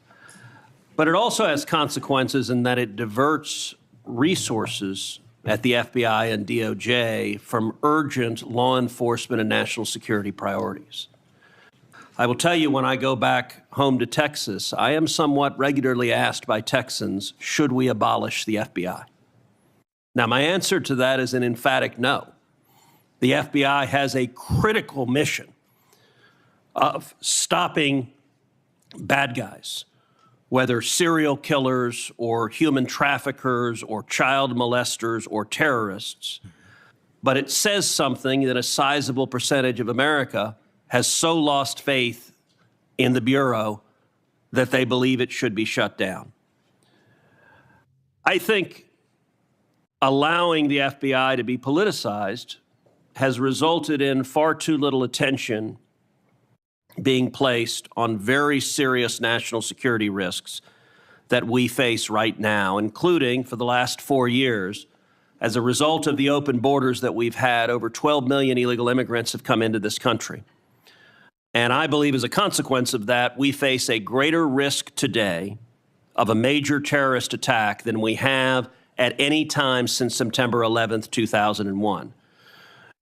But it also has consequences in that it diverts resources at the FBI and DOJ from urgent law enforcement and national security priorities. I will tell you, when I go back home to Texas, I am somewhat regularly asked by Texans, should we abolish the FBI? Now, my answer to that is an emphatic no. The FBI has a critical mission of stopping bad guys, whether serial killers or human traffickers or child molesters or terrorists. But it says something that a sizable percentage of America has so lost faith in the Bureau that they believe it should be shut down. I think allowing the FBI to be politicized has resulted in far too little attention being placed on very serious national security risks that we face right now, including for the last 4 years. As a result of the open borders that we've had, over 12 million illegal immigrants have come into this country. And I believe as a consequence of that, we face a greater risk today of a major terrorist attack than we have at any time since September 11th, 2001.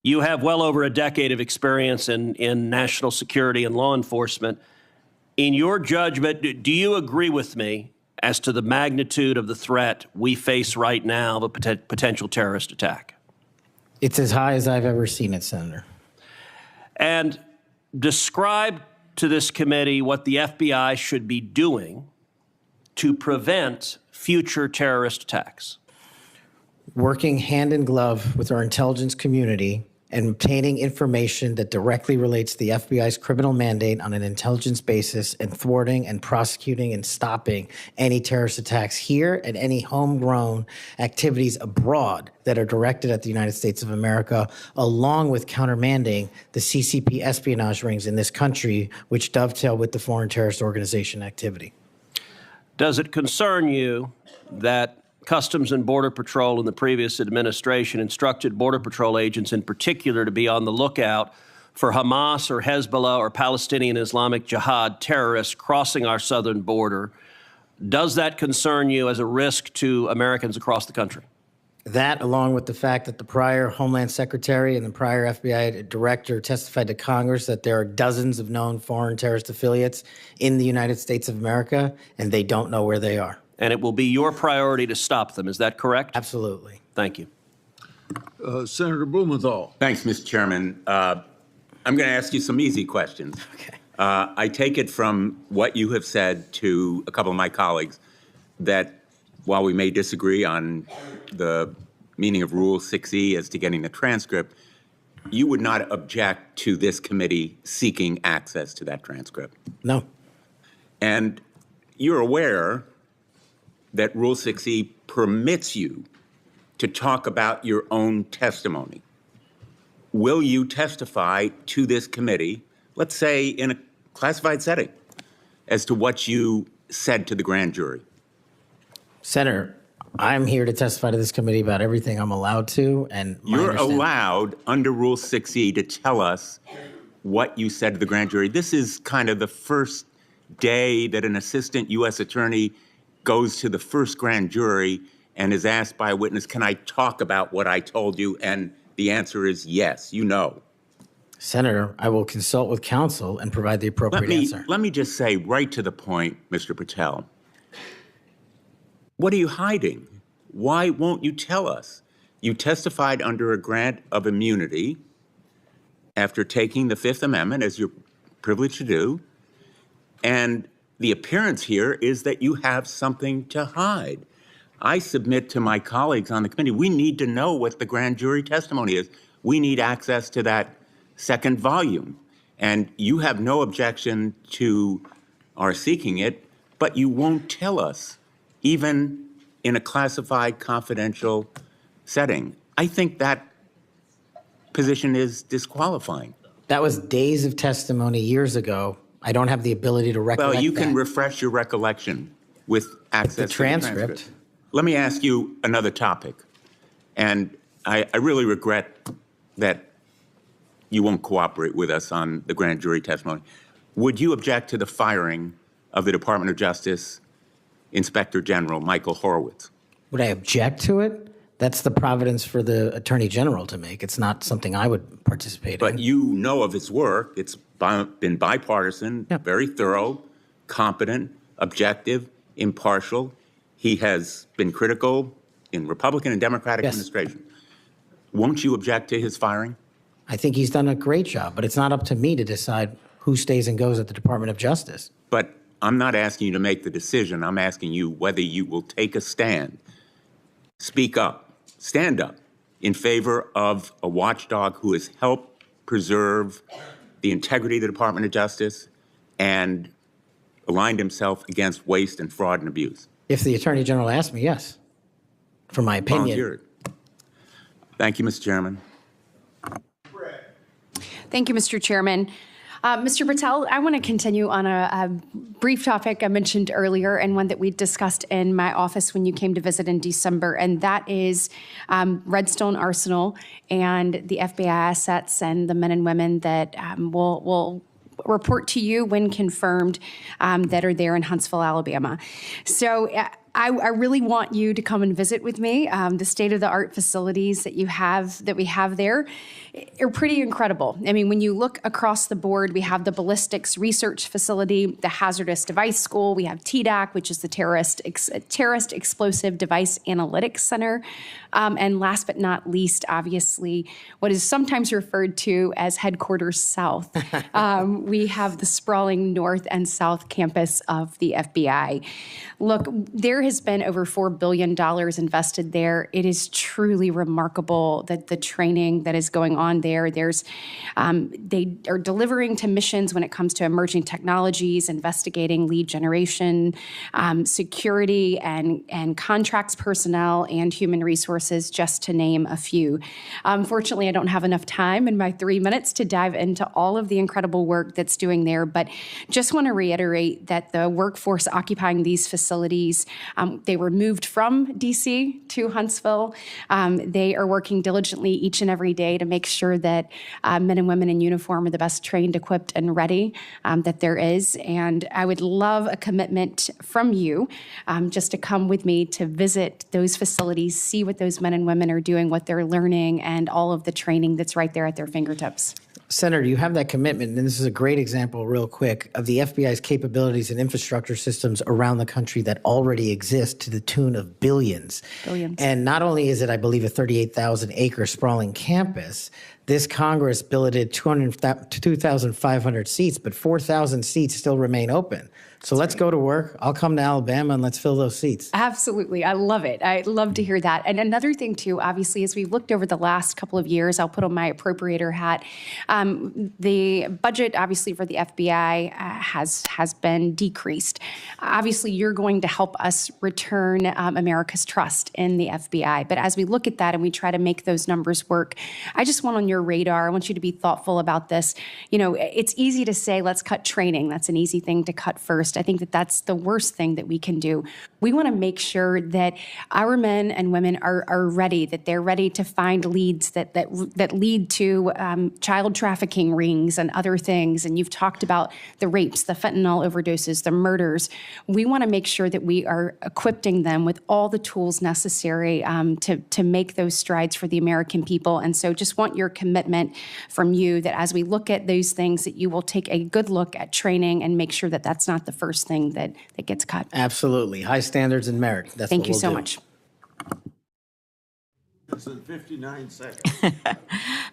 You have well over a decade of experience in national security and law enforcement. In your judgment, do you agree with me as to the magnitude of the threat we face right now of a potential terrorist attack? It's as high as I've ever seen it, Senator. And describe to this committee what the FBI should be doing to prevent future terrorist attacks. Working hand in glove with our intelligence community and obtaining information that directly relates to the FBI's criminal mandate on an intelligence basis and thwarting and prosecuting and stopping any terrorist attacks here and any homegrown activities abroad that are directed at the United States of America, along with countermanding the CCP espionage rings in this country, which dovetail with the foreign terrorist organization activity. Does it concern you that Customs and Border Patrol in the previous administration instructed Border Patrol agents in particular to be on the lookout for Hamas or Hezbollah or Palestinian Islamic Jihad terrorists crossing our southern border. Does that concern you as a risk to Americans across the country? That, along with the fact that the prior Homeland Secretary and the prior FBI Director testified to Congress that there are dozens of known foreign terrorist affiliates in the United States of America, and they don't know where they are. And it will be your priority to stop them. Is that correct? Absolutely. Thank you. Senator Blumenthal. Thanks, Mr. Chairman. I'm going to ask you some easy questions. Okay. I take it from what you have said to a couple of my colleagues that while we may disagree on the meaning of Rule 6E as to getting the transcript, you would not object to this committee seeking access to that transcript. No. And you're aware that Rule 6E permits you to talk about your own testimony. Will you testify to this committee, let's say in a classified setting, as to what you said to the grand jury? Senator, I'm here to testify to this committee about everything I'm allowed to, and You're allowed under Rule 6E to tell us what you said to the grand jury. This is kind of the first day that an assistant U.S. attorney goes to the first grand jury and is asked by a witness, can I talk about what I told you? And the answer is yes, you know. Senator, I will consult with counsel and provide the appropriate answer. Let me just say right to the point, Mr. Patel. What are you hiding? Why won't you tell us? You testified under a grant of immunity after taking the Fifth Amendment, as you're privileged to do, and the appearance here is that you have something to hide. I submit to my colleagues on the committee, we need to know what the grand jury testimony is. We need access to that second volume. And you have no objection to our seeking it, but you won't tell us, even in a classified confidential setting. I think that position is disqualifying. That was days of testimony years ago. I don't have the ability to recollect Well, you can that. refresh your recollection with access The to the transcript. transcript. Let me ask you another topic. And I really regret that you won't cooperate with us on the grand jury testimony. Would you object to the firing of the Department of Justice Inspector General Michael Horowitz? Would I object to it? That's the providence for the Attorney General to make. It's not something I would participate in. But you know of his work. It's been bipartisan, very thorough, competent, objective, impartial. He has been critical in Republican and Democratic administration. Won't you object to his firing? I think he's done a great job, but it's not up to me to decide who stays and goes at the Department of Justice. But I'm not asking you to make the decision. I'm asking you whether you will take a stand, speak up, stand up in favor of a watchdog who has helped preserve the integrity of the Department of Justice and aligned himself against waste and fraud and abuse. If the Attorney General asked me, yes, for my opinion. Volunteered. Thank you, Mr. Chairman. Thank you, Mr. Chairman. Mr. Patel, I want to continue on a brief topic I mentioned earlier and one that we discussed in my office when you came to visit in December, and that is Redstone Arsenal and the FBI assets and the men and women that will report to you when confirmed that are there in Huntsville, Alabama. So I really want you to come and visit with me. The state-of-the-art facilities that we have there are pretty incredible. I mean, when you look across the board, we have the ballistics research facility, the hazardous device school, we have TDAC, which is the terrorist explosive device analytics center, and last but not least, obviously, what is sometimes referred to as Headquarters South. We have the sprawling north and south campus of the FBI. Look, there has been over $4 billion invested there. It is truly remarkable that the training that is going on there. They are delivering to missions when it comes to emerging technologies, investigating lead generation, security, and contracts personnel and human resources, just to name a few. Unfortunately, I don't have enough time in my 3 minutes to dive into all of the incredible work that's doing there, but just want to reiterate that the workforce occupying these facilities They were moved from D.C. to Huntsville. They are working diligently each and every day to make sure that men and women in uniform are the best trained, equipped, and ready that there is. And I would love a commitment from you just to come with me to visit those facilities, see what those men and women are doing, what they're learning, and all of the training that's right there at their fingertips. Senator, you have that commitment, and this is a great example, real quick, of the FBI's capabilities and infrastructure systems around the country that already exist to the tune of billions. Billions. And not only is it, I believe, a 38,000-acre sprawling campus, this Congress billeted 2,500 seats, but 4,000 seats still remain open. So let's go to work. I'll come to Alabama and let's fill those seats. Absolutely. I love it. I love to hear that. And another thing, too, obviously, as we've looked over the last couple of years, I'll put on my appropriator hat. The budget, obviously, for the FBI has been decreased. Obviously, you're going to help us return America's trust in the FBI. But as we look at that and we try to make those numbers work, I just want on your radar, I want you to be thoughtful about this. You know, it's easy to say, let's cut training. That's an easy thing to cut first. I think that that's the worst thing that we can do. We want to make sure that our men and women are ready, that they're ready to find leads that lead to child trafficking rings and other things. And you've talked about the rapes, the fentanyl overdoses, the murders. We want to make sure that we are equipping them with all the tools necessary to make those strides for the American people. And so just want your commitment from you that as we look at those things, that you will take a good look at training and make sure that that's not the first thing that gets cut. Absolutely. High standards and merit. That's Thank what you we'll so do. much. It's in 59 seconds.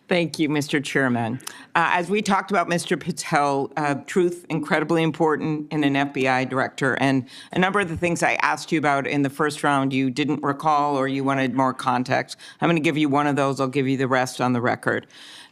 Thank you, Mr. Chairman. As we talked about, Mr. Patel, truth, incredibly important in an FBI director. And a number of the things I asked you about in the first round, you didn't recall or you wanted more context. I'm going to give you one of those. I'll give you the rest on the record.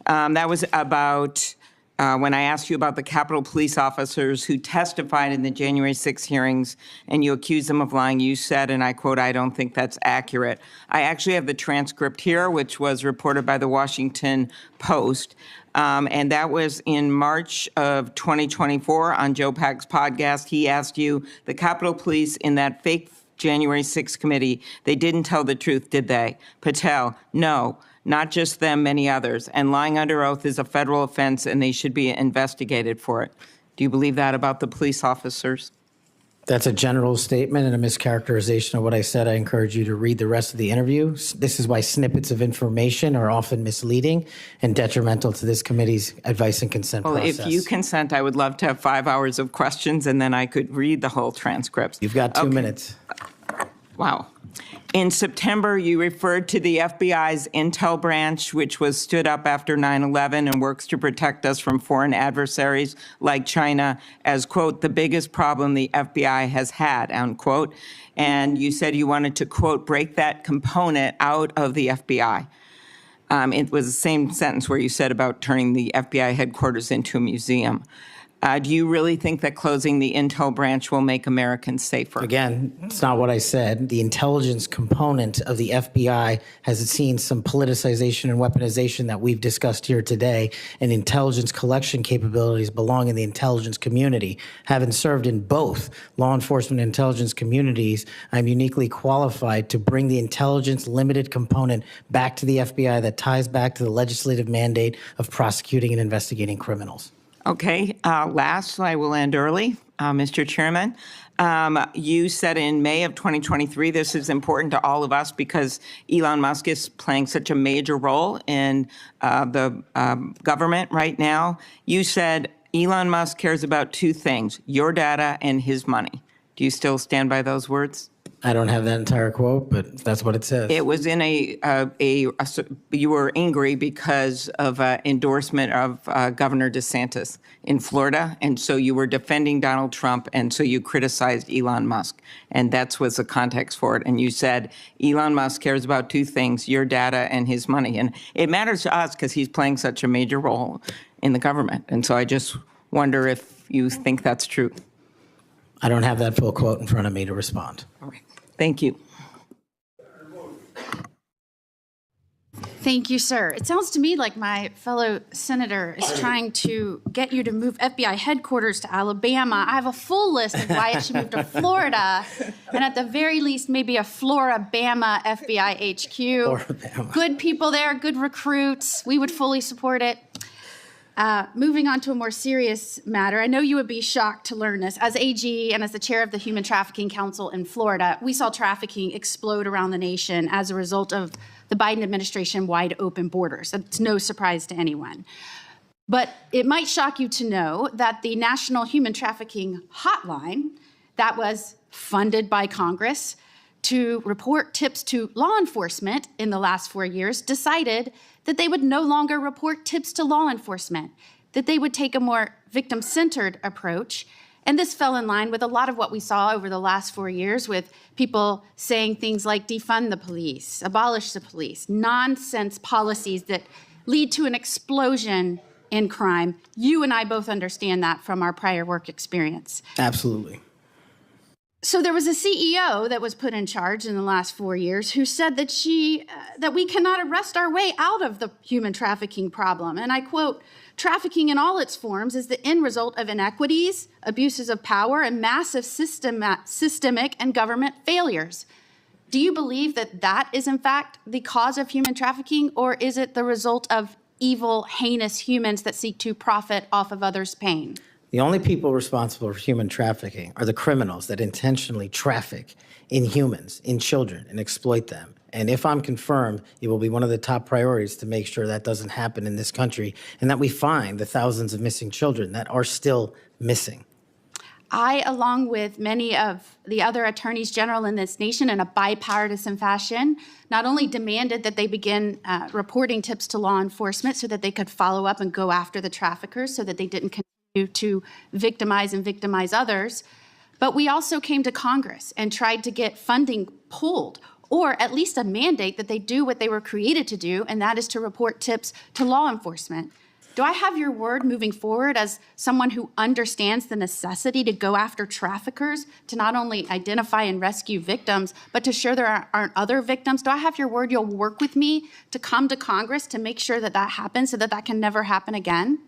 That was about when I asked you about the Capitol Police officers who testified in the January 6 hearings and you accused them of lying, you said, and I quote, "I don't think that's accurate." I actually have the transcript here, which was reported by the Washington Post. And that was in March of 2024 on Joe Pack's podcast. He asked you, the Capitol Police in that fake January 6 committee, they didn't tell the truth, did they? Patel, no. Not just them, many others. And lying under oath is a federal offense and they should be investigated for it. Do you believe that about the police officers? That's a general statement and a mischaracterization of what I said. I encourage you to read the rest of the interview. This is why snippets of information are often misleading and detrimental to this committee's advice and consent process. Well, if you consent, I would love to have 5 hours of questions and then I could read the whole transcript. You've got 2 minutes. Wow. In September, you referred to the FBI's intel branch, which was stood up after 9/11 and works to protect us from foreign adversaries like China, as, quote, the biggest problem the FBI has had, unquote. And you said you wanted to, quote, break that component out of the FBI. It was the same sentence where you said about turning the FBI headquarters into a museum. Do you really think that closing the intel branch will make Americans safer? Again, it's not what I said. The intelligence component of the FBI has seen some politicization and weaponization that we've discussed here today, and intelligence collection capabilities belong in the intelligence community. Having served in both law enforcement and intelligence communities, I'm uniquely qualified to bring the intelligence limited component back to the FBI that ties back to the legislative mandate of prosecuting and investigating criminals. Okay, last, I will end early, Mr. Chairman. You said in May of 2023, this is important to all of us because Elon Musk is playing such a major role in the government right now. You said Elon Musk cares about 2 things, your data and his money. Do you still stand by those words? I don't have that entire quote, but that's what it says. It was in you were angry because of an endorsement of Governor DeSantis in Florida, and so you were defending Donald Trump, and so you criticized Elon Musk, and that was the context for it. And you said Elon Musk cares about 2 things, your data and his money, and it matters to us because he's playing such a major role in the government, and so I just wonder if you think that's true. I don't have that full quote in front of me to respond. All right. Thank you. Thank you, sir. It sounds to me like my fellow senator is trying to get you to move FBI headquarters to Alabama. I have a full list of why it should move to Florida, and at the very least, maybe a Florabama FBI HQ. Florabama. Good people there, good recruits. We would fully support it. Moving on to a more serious matter, I know you would be shocked to learn this. As AG and as the chair of the Human Trafficking Council in Florida, we saw trafficking explode around the nation as a result of the Biden administration wide open borders. That's no surprise to anyone. But it might shock you to know that the National Human Trafficking Hotline that was funded by Congress to report tips to law enforcement in the last 4 years decided that they would no longer report tips to law enforcement, that they would take a more victim-centered approach. And this fell in line with a lot of what we saw over the last 4 years, with people saying things like defund the police, abolish the police, nonsense policies that lead to an explosion in crime. You and I both understand that from our prior work experience. Absolutely. So there was a CEO that was put in charge in the last 4 years who said that that we cannot arrest our way out of the human trafficking problem. And I quote, "Trafficking in all its forms is the end result of inequities, abuses of power, and massive systemic and government failures." Do you believe that that is in fact the cause of human trafficking, or is it the result of evil, heinous humans that seek to profit off of others' pain? The only people responsible for human trafficking are the criminals that intentionally traffic in humans, in children, and exploit them. And if I'm confirmed, it will be one of the top priorities to make sure that doesn't happen in this country and that we find the thousands of missing children that are still missing. I, along with many of the other attorneys general in this nation in a bipartisan fashion, not only demanded that they begin reporting tips to law enforcement so that they could follow up and go after the traffickers so that they didn't continue to victimize others, but we also came to Congress and tried to get funding pulled, or at least a mandate that they do what they were created to do, and that is to report tips to law enforcement. Do I have your word moving forward as someone who understands the necessity to go after traffickers, to not only identify and rescue victims, but to ensure there aren't other victims? Do I have your word you'll work with me to come to Congress to make sure that that happens so that that can never happen again?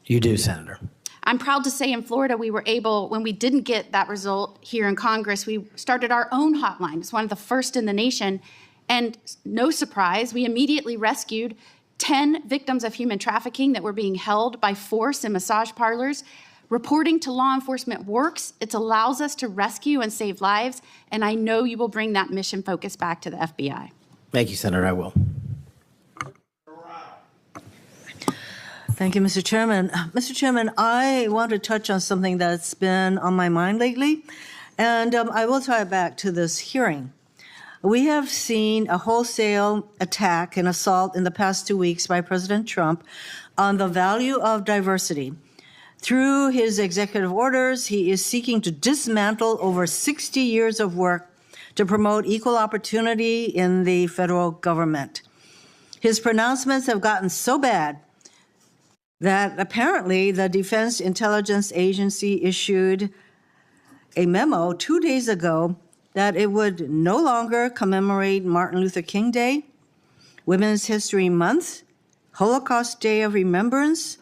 You do, Senator. I'm proud to say in Florida, we were able, when we didn't get that result here in Congress, we started our own hotline. It's one of the first in the nation. And no surprise, we immediately rescued 10 victims of human trafficking that were being held by force in massage parlors. Reporting to law enforcement works. It allows us to rescue and save lives. And I know you will bring that mission focus back to the FBI. Thank you, Senator. I will. Thank you, Mr. Chairman. Mr. Chairman, I want to touch on something that's been on my mind lately, and I will tie it back to this hearing. We have seen a wholesale attack and assault in the past 2 weeks by President Trump on the value of diversity. Through his executive orders, he is seeking to dismantle over 60 years of work to promote equal opportunity in the federal government. His pronouncements have gotten so bad that apparently the Defense Intelligence Agency issued a memo 2 days ago that it would no longer commemorate Martin Luther King Day, Women's History Month, Holocaust Day of Remembrance,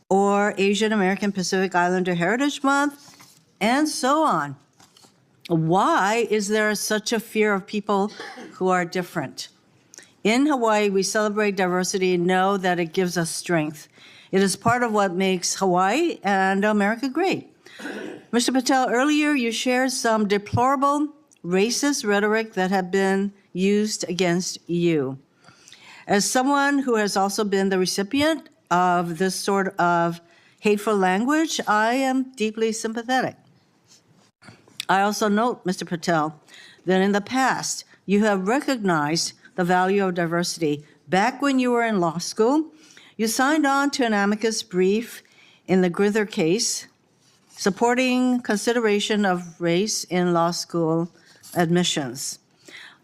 or Asian American Pacific Islander Heritage Month, and so on. Why is there such a fear of people who are different? In Hawaii, we celebrate diversity and know that it gives us strength. It is part of what makes Hawaii and America great. Mr. Patel, earlier you shared some deplorable racist rhetoric that had been used against you. As someone who has also been the recipient of this sort of hateful language, I am deeply sympathetic. I also note, Mr. Patel, that in the past you have recognized the value of diversity. Back when you were in law school, you signed on to an amicus brief in the Grither case, supporting consideration of race in law school admissions.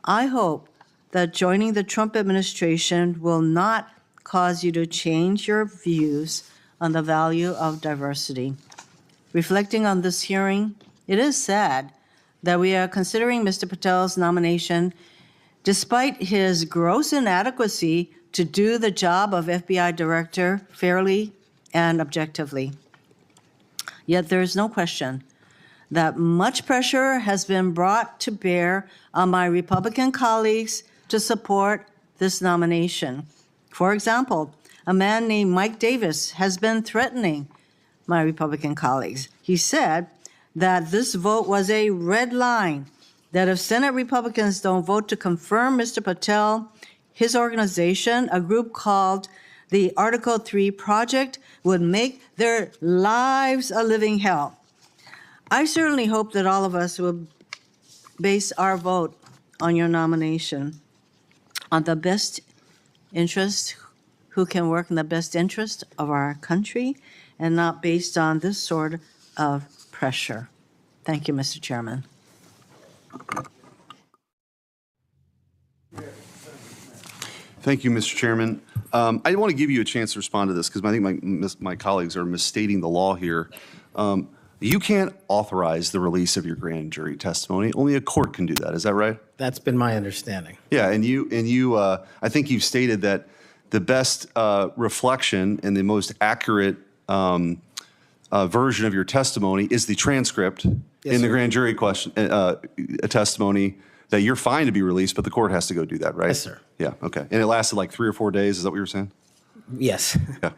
I hope that joining the Trump administration will not cause you to change your views on the value of diversity. Reflecting on this hearing, it is sad that we are considering Mr. Patel's nomination despite his gross inadequacy to do the job of FBI director fairly and objectively. Yet there is no question that much pressure has been brought to bear on my Republican colleagues to support this nomination. For example, a man named Mike Davis has been threatening my Republican colleagues. He said that this vote was a red line, that if Senate Republicans don't vote to confirm Mr. Patel, his organization, a group called the Article 3 Project, would make their lives a living hell. I certainly hope that all of us will base our vote on your nomination on the best interest, who can work in the best interest of our country, and not based on this sort of pressure. Thank you, Mr. Chairman. Thank you, Mr. Chairman. I want to give you a chance to respond to this because I think my colleagues are misstating the law here. You can't authorize the release of your grand jury testimony. Only a court can do that. Is that right? That's been my understanding. Yeah, and you, I think you've stated that the best reflection and the most accurate version of your testimony is the transcript in the grand jury testimony, that you're fine to be released, but the court has to go do that, right? Yes, sir. Yeah, okay. And it lasted like 3 or 4 days. Is that what you were saying? Yes. Yeah.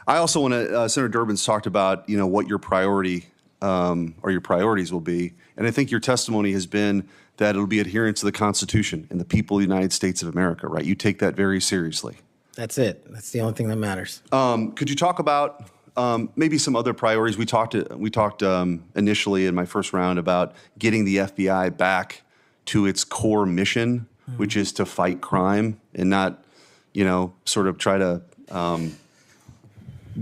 I also want to, Senator Durbin's talked about, what your priority or your priorities will be. And I think your testimony has been that it'll be adherence to the Constitution and the people of the United States of America, right? You take that very seriously. That's it. That's the only thing that matters. Could you talk about maybe some other priorities? We talked initially in my first round about getting the FBI back to its core mission, which is to fight crime and not, sort of try to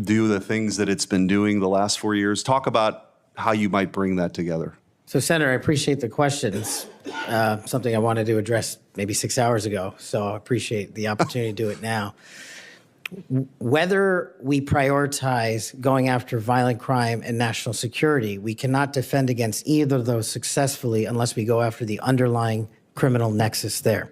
do the things that it's been doing the last 4 years. Talk about how you might bring that together. So, Senator, I appreciate the question. It's something I wanted to address maybe 6 hours ago, so I appreciate the opportunity to do it now. Whether we prioritize going after violent crime and national security, we cannot defend against either of those successfully unless we go after the underlying criminal nexus there.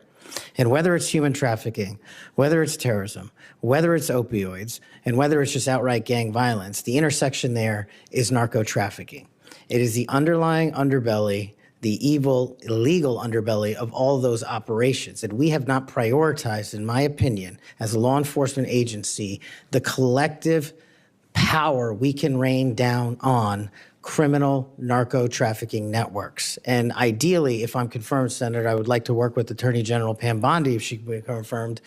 And whether it's human trafficking, whether it's terrorism, whether it's opioids, and whether it's just outright gang violence, the intersection there is narco trafficking. It is the underlying underbelly, the evil, illegal underbelly of all those operations. And we have not prioritized, in my opinion, as a law enforcement agency, the collective power we can rain down on criminal narco trafficking networks. And ideally, if I'm confirmed, Senator, I would like to work with Attorney General Pam Bondi, if she can be confirmed,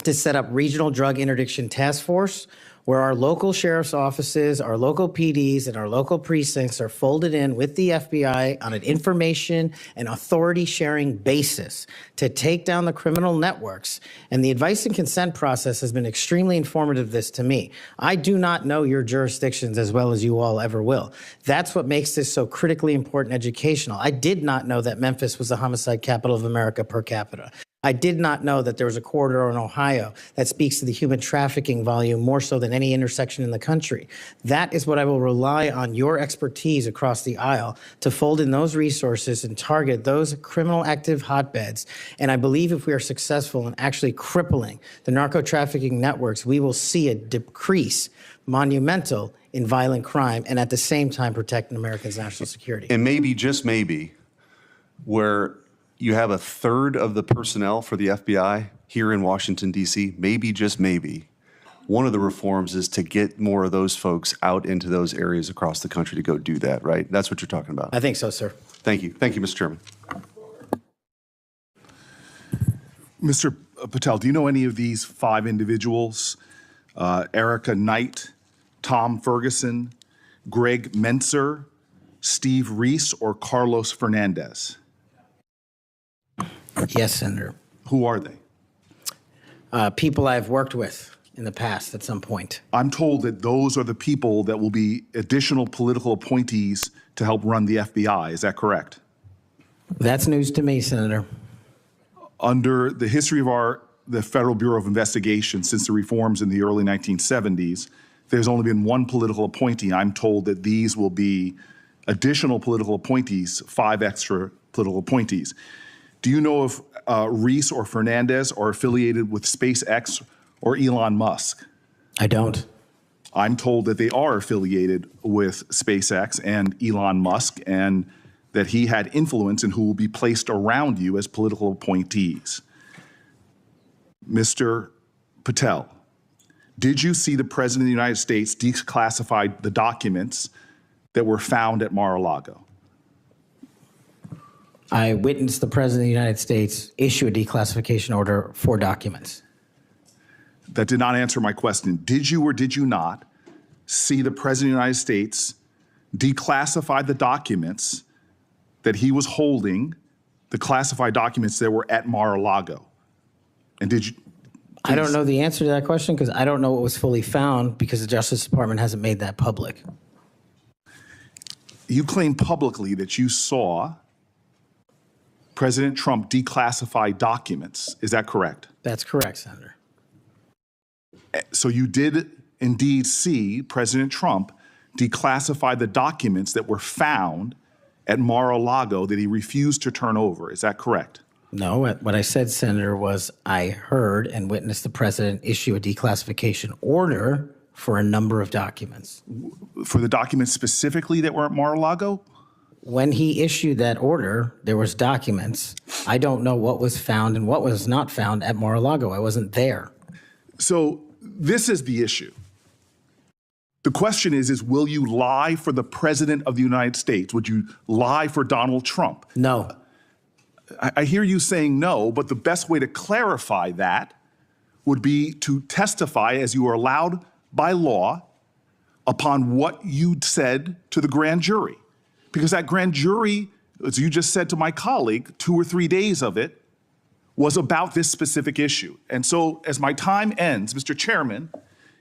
to set up regional drug interdiction task force where our local sheriff's offices, our local PDs, and our local precincts are folded in with the FBI on an information and authority sharing basis to take down the criminal networks. And the advice and consent process has been extremely informative of this to me. I do not know your jurisdictions as well as you all ever will. That's what makes this so critically important educational. I did not know that Memphis was the homicide capital of America per capita. I did not know that there was a corridor in Ohio that speaks to the human trafficking volume more so than any intersection in the country. That is what I will rely on your expertise across the aisle to fold in those resources and target those criminal active hotbeds. And I believe if we are successful in actually crippling the narco trafficking networks, we will see a decrease monumental in violent crime and at the same time protecting Americans' national security. And maybe, just maybe, where you have a third of the personnel for the FBI here in Washington, D.C., maybe, just maybe, one of the reforms is to get more of those folks out into those areas across the country to go do that, right? That's what you're talking about. I think so, sir. Thank you. Thank you, Mr. Chairman. Mr. Patel, do you know any of these 5 individuals? Erica Knight, Tom Ferguson, Greg Menser, Steve Reese, or Carlos Fernandez? Yes, Senator. Who are they? People I've worked with in the past at some point. I'm told that those are the people that will be additional political appointees to help run the FBI. Is that correct? That's news to me, Senator. Under the history of the Federal Bureau of Investigation since the reforms in the early 1970s, there's only been one political appointee. I'm told that these will be additional political appointees, 5 extra political appointees. Do you know if Reese or Fernandez are affiliated with SpaceX or Elon Musk? I don't. I'm told that they are affiliated with SpaceX and Elon Musk, and that he had influence in who will be placed around you as political appointees. Mr. Patel, did you see the President of the United States declassify the documents that were found at Mar-a-Lago? I witnessed the President of the United States issue a declassification order for documents. That did not answer my question. Did you or did you not see the President of the United States declassify the documents that he was holding, the classified documents that were at Mar-a-Lago? And did you? I don't know the answer to that question because I don't know what was fully found because the Justice Department hasn't made that public. You claim publicly that you saw President Trump declassify documents. Is that correct? That's correct, Senator. So you did indeed see President Trump declassify the documents that were found at Mar-a-Lago that he refused to turn over. Is that correct? No, what I said, Senator, was I heard and witnessed the President issue a declassification order for a number of documents. For the documents specifically that were at Mar-a-Lago? When he issued that order, there was documents. I don't know what was found and what was not found at Mar-a-Lago. I wasn't there. So this is the issue. The question is will you lie for the President of the United States? Would you lie for Donald Trump? No. I hear you saying no, but the best way to clarify that would be to testify as you are allowed by law upon what you said to the grand jury. Because that grand jury, as you just said to my colleague, 2 or 3 days of it was about this specific issue. And so as my time ends, Mr. Chairman,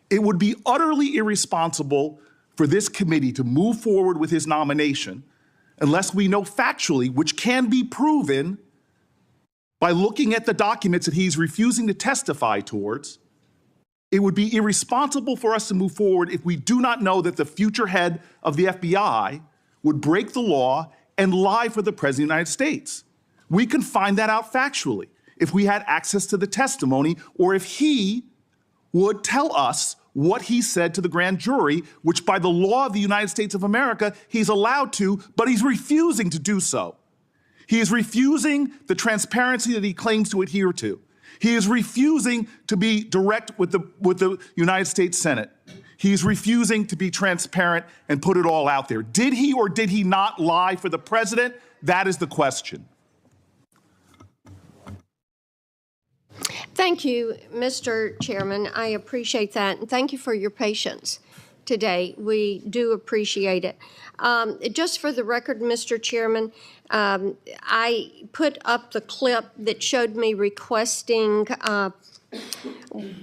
it would be utterly irresponsible for this committee to move forward with his nomination unless we know factually, which can be proven by looking at the documents that he's refusing to testify towards. It would be irresponsible for us to move forward if we do not know that the future head of the FBI would break the law and lie for the President of the United States. We can find that out factually if we had access to the testimony or if he would tell us what he said to the grand jury, which by the law of the United States of America, he's allowed to, but he's refusing to do so. He is refusing the transparency that he claims to adhere to. He is refusing to be direct with the United States Senate. He's refusing to be transparent and put it all out there. Did he or did he not lie for the president? That is the question. Thank you, Mr. Chairman. I appreciate that, and thank you for your patience today. We do appreciate it. Just for the record, Mr. Chairman, I put up the clip that showed me requesting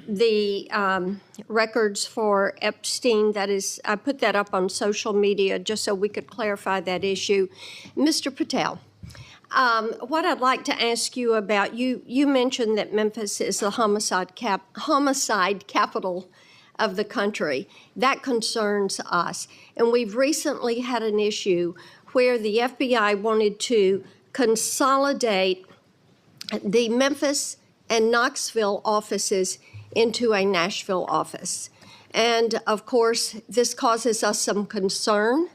the records for Epstein. That is, I put that up on social media just so we could clarify that issue. Mr. Patel, what I'd like to ask you about, you mentioned that Memphis is the homicide capital of the country. That concerns us. And we've recently had an issue where the FBI wanted to consolidate the Memphis and Knoxville offices into a Nashville office. And of course, this causes us some concern.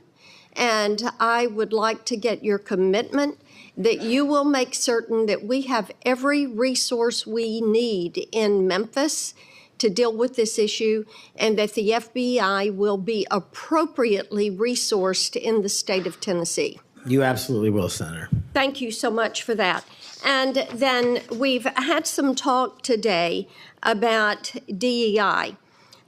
And I would like to get your commitment that you will make certain that we have every resource we need in Memphis to deal with this issue, and that the FBI will be appropriately resourced in the state of Tennessee. You absolutely will, Senator. Thank you so much for that. And then we've had some talk today about DEI,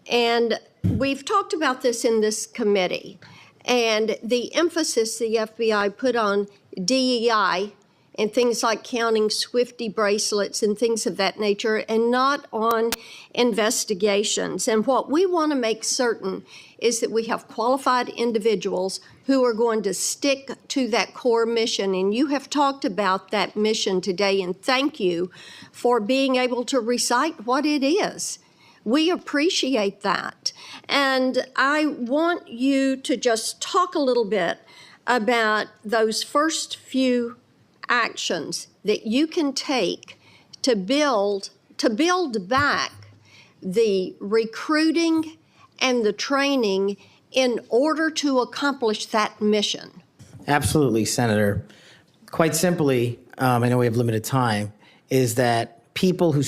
and we've talked about this in this committee, and the emphasis the FBI put on DEI and things like counting Swifty bracelets and things of that nature, and not on investigations. And what we want to make certain is that we have qualified individuals who are going to stick to that core mission. And you have talked about that mission today, and thank you for being able to recite what it is. We appreciate that. And I want you to just talk a little bit about those first few actions that you can take to build back the recruiting and the training in order to accomplish that mission? Absolutely, Senator. Quite simply, I know we have limited time, is that people who